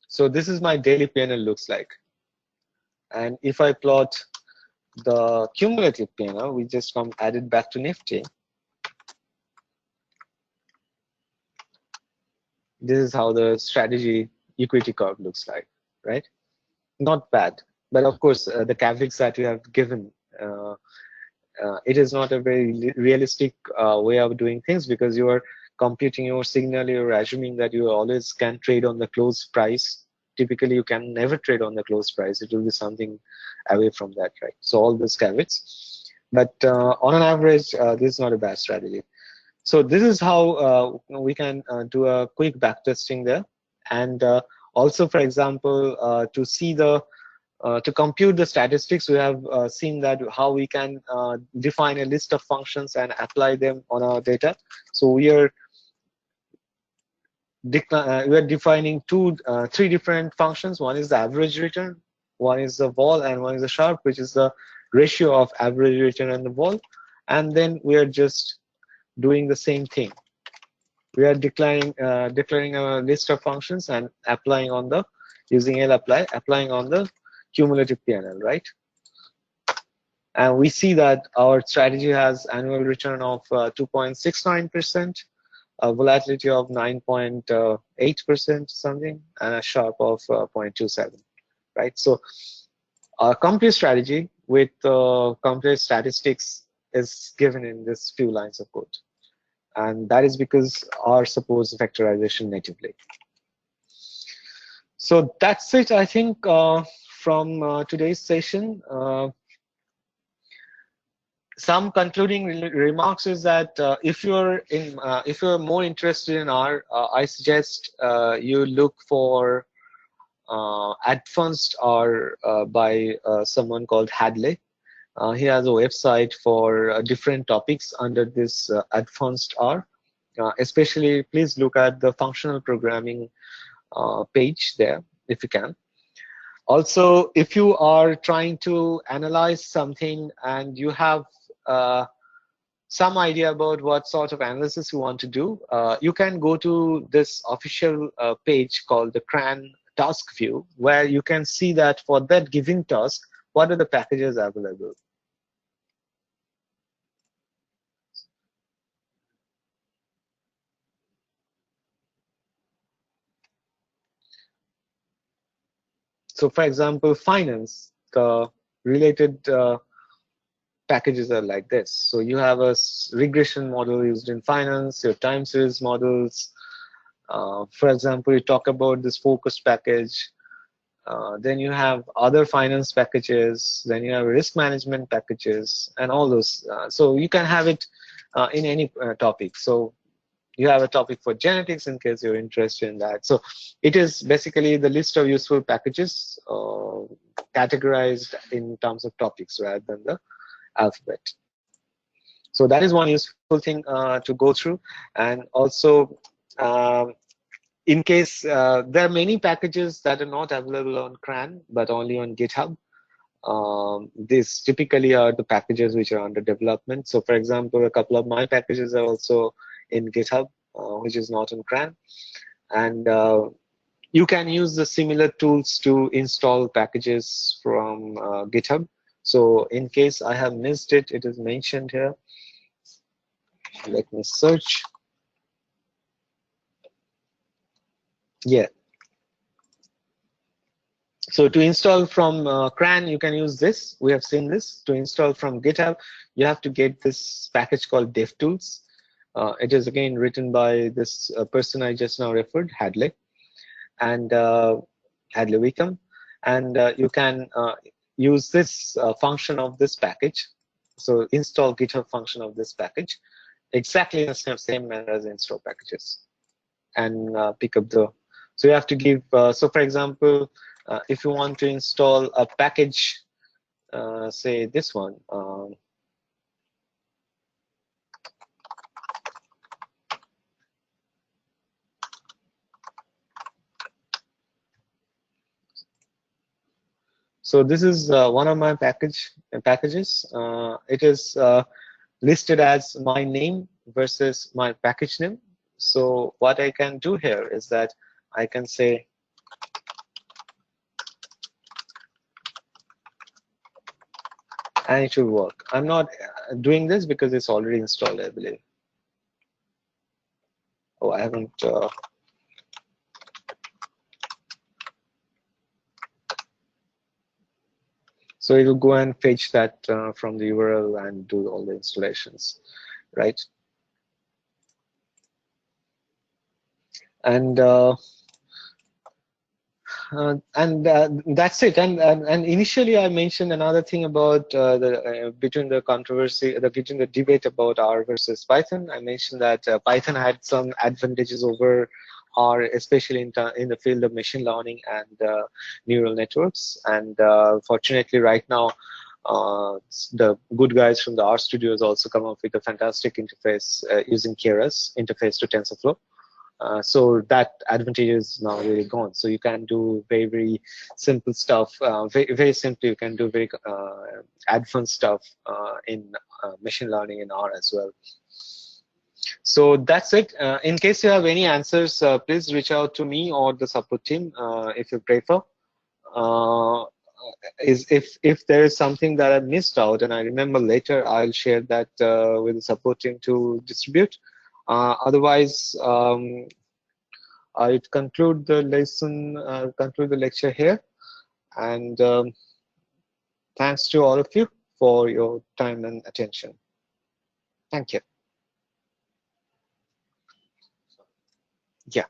so this is my daily PNL looks like. And if I plot the cumulative PNL, we just come add it back to Nifty. This is how the strategy equity curve looks like, right? Not bad, but of course, the caveats that you have given, it is not a very realistic way of doing things, because you are computing your signal, you're assuming that you always can trade on the close price. Typically, you can never trade on the close price. It will be something away from that, right? So all those caveats. But on an average, this is not a bad strategy. So this is how we can do a quick backtesting there. And also, for example, to see the to compute the statistics, we have seen that how we can define a list of functions and apply them on our data. So we are defining three different functions. One is the average return, one is the vol, and one is the Sharpe, which is the ratio of average return and the vol. And then we are just doing the same thing. We are declaring a list of functions and applying on the, using lapply, applying on the cumulative PNL, right? And we see that our strategy has annual return of 2.69%, a volatility of 9.8% something, and a Sharpe of 0.27, right? So our complete strategy with complete statistics is given in this few lines of code. And that is because R supports vectorization natively. So that's it, I think, from today's session. Some concluding remarks is that if you're more interested in R, I suggest you look for advanced R by someone called Hadley. He has a website for different topics under this advanced R. Especially, please look at the functional programming page there if you can. Also, if you are trying to analyze something and you have some idea about what sort of analysis you want to do, you can go to this official page called the CRAN task view, where you can see that for that given task, what are the packages available. So for example, finance, the related packages are like this. So you have a regression model used in finance, your time series models. For example, you talk about this focused package. Then you have other finance packages. Then you have risk management packages and all those. So you can have it in any topic. So you have a topic for genetics in case you're interested in that. So it is basically the list of useful packages categorized in terms of topics rather than the alphabet. So that is one useful thing to go through. And also, in case there are many packages that are not available on CRAN but only on GitHub. These typically are the packages which are under development. So for example, a couple of my packages are also in GitHub, which is not in CRAN. And you can use the similar tools to install packages from GitHub. So in case I have missed it, it is mentioned here. Let me search. Yeah. So to install from CRAN, you can use this. We have seen this. To install from GitHub, you have to get this package called DevTools. It is again written by this person I just now referred, Hadley, and Hadley Wickham. And you can use this function of this package. So install GitHub function of this package, exactly the same manner as install packages, and pick up the. So you have to give. So for example, if you want to install a package, say this one. So this is one of my packages. It is listed as my name versus my package name. So what I can do here is that I can say and it should work. I'm not doing this because it's already installed, I believe. Oh, I haven't. So it will go and fetch that from the URL and do all the installations, right? And that's it. And initially, I mentioned another thing about between the controversy, between the debate about R versus Python. I mentioned that Python had some advantages over R, especially in the field of machine learning and neural networks. And fortunately, right now, the good guys from the R studios also come up with a fantastic interface using Keras interface to TensorFlow. So that advantage is now really gone. So you can do very simple stuff. Very simply, you can do very advanced stuff in machine learning in R as well. So that's it. In case you have any answers, please reach out to me or the support team if you prefer. If there is something that I missed out and I remember later, I'll share that with the support team to distribute. Otherwise, I'd conclude the lesson, conclude the lecture here. And thanks to all of you for your time and attention. Thank you. Yeah.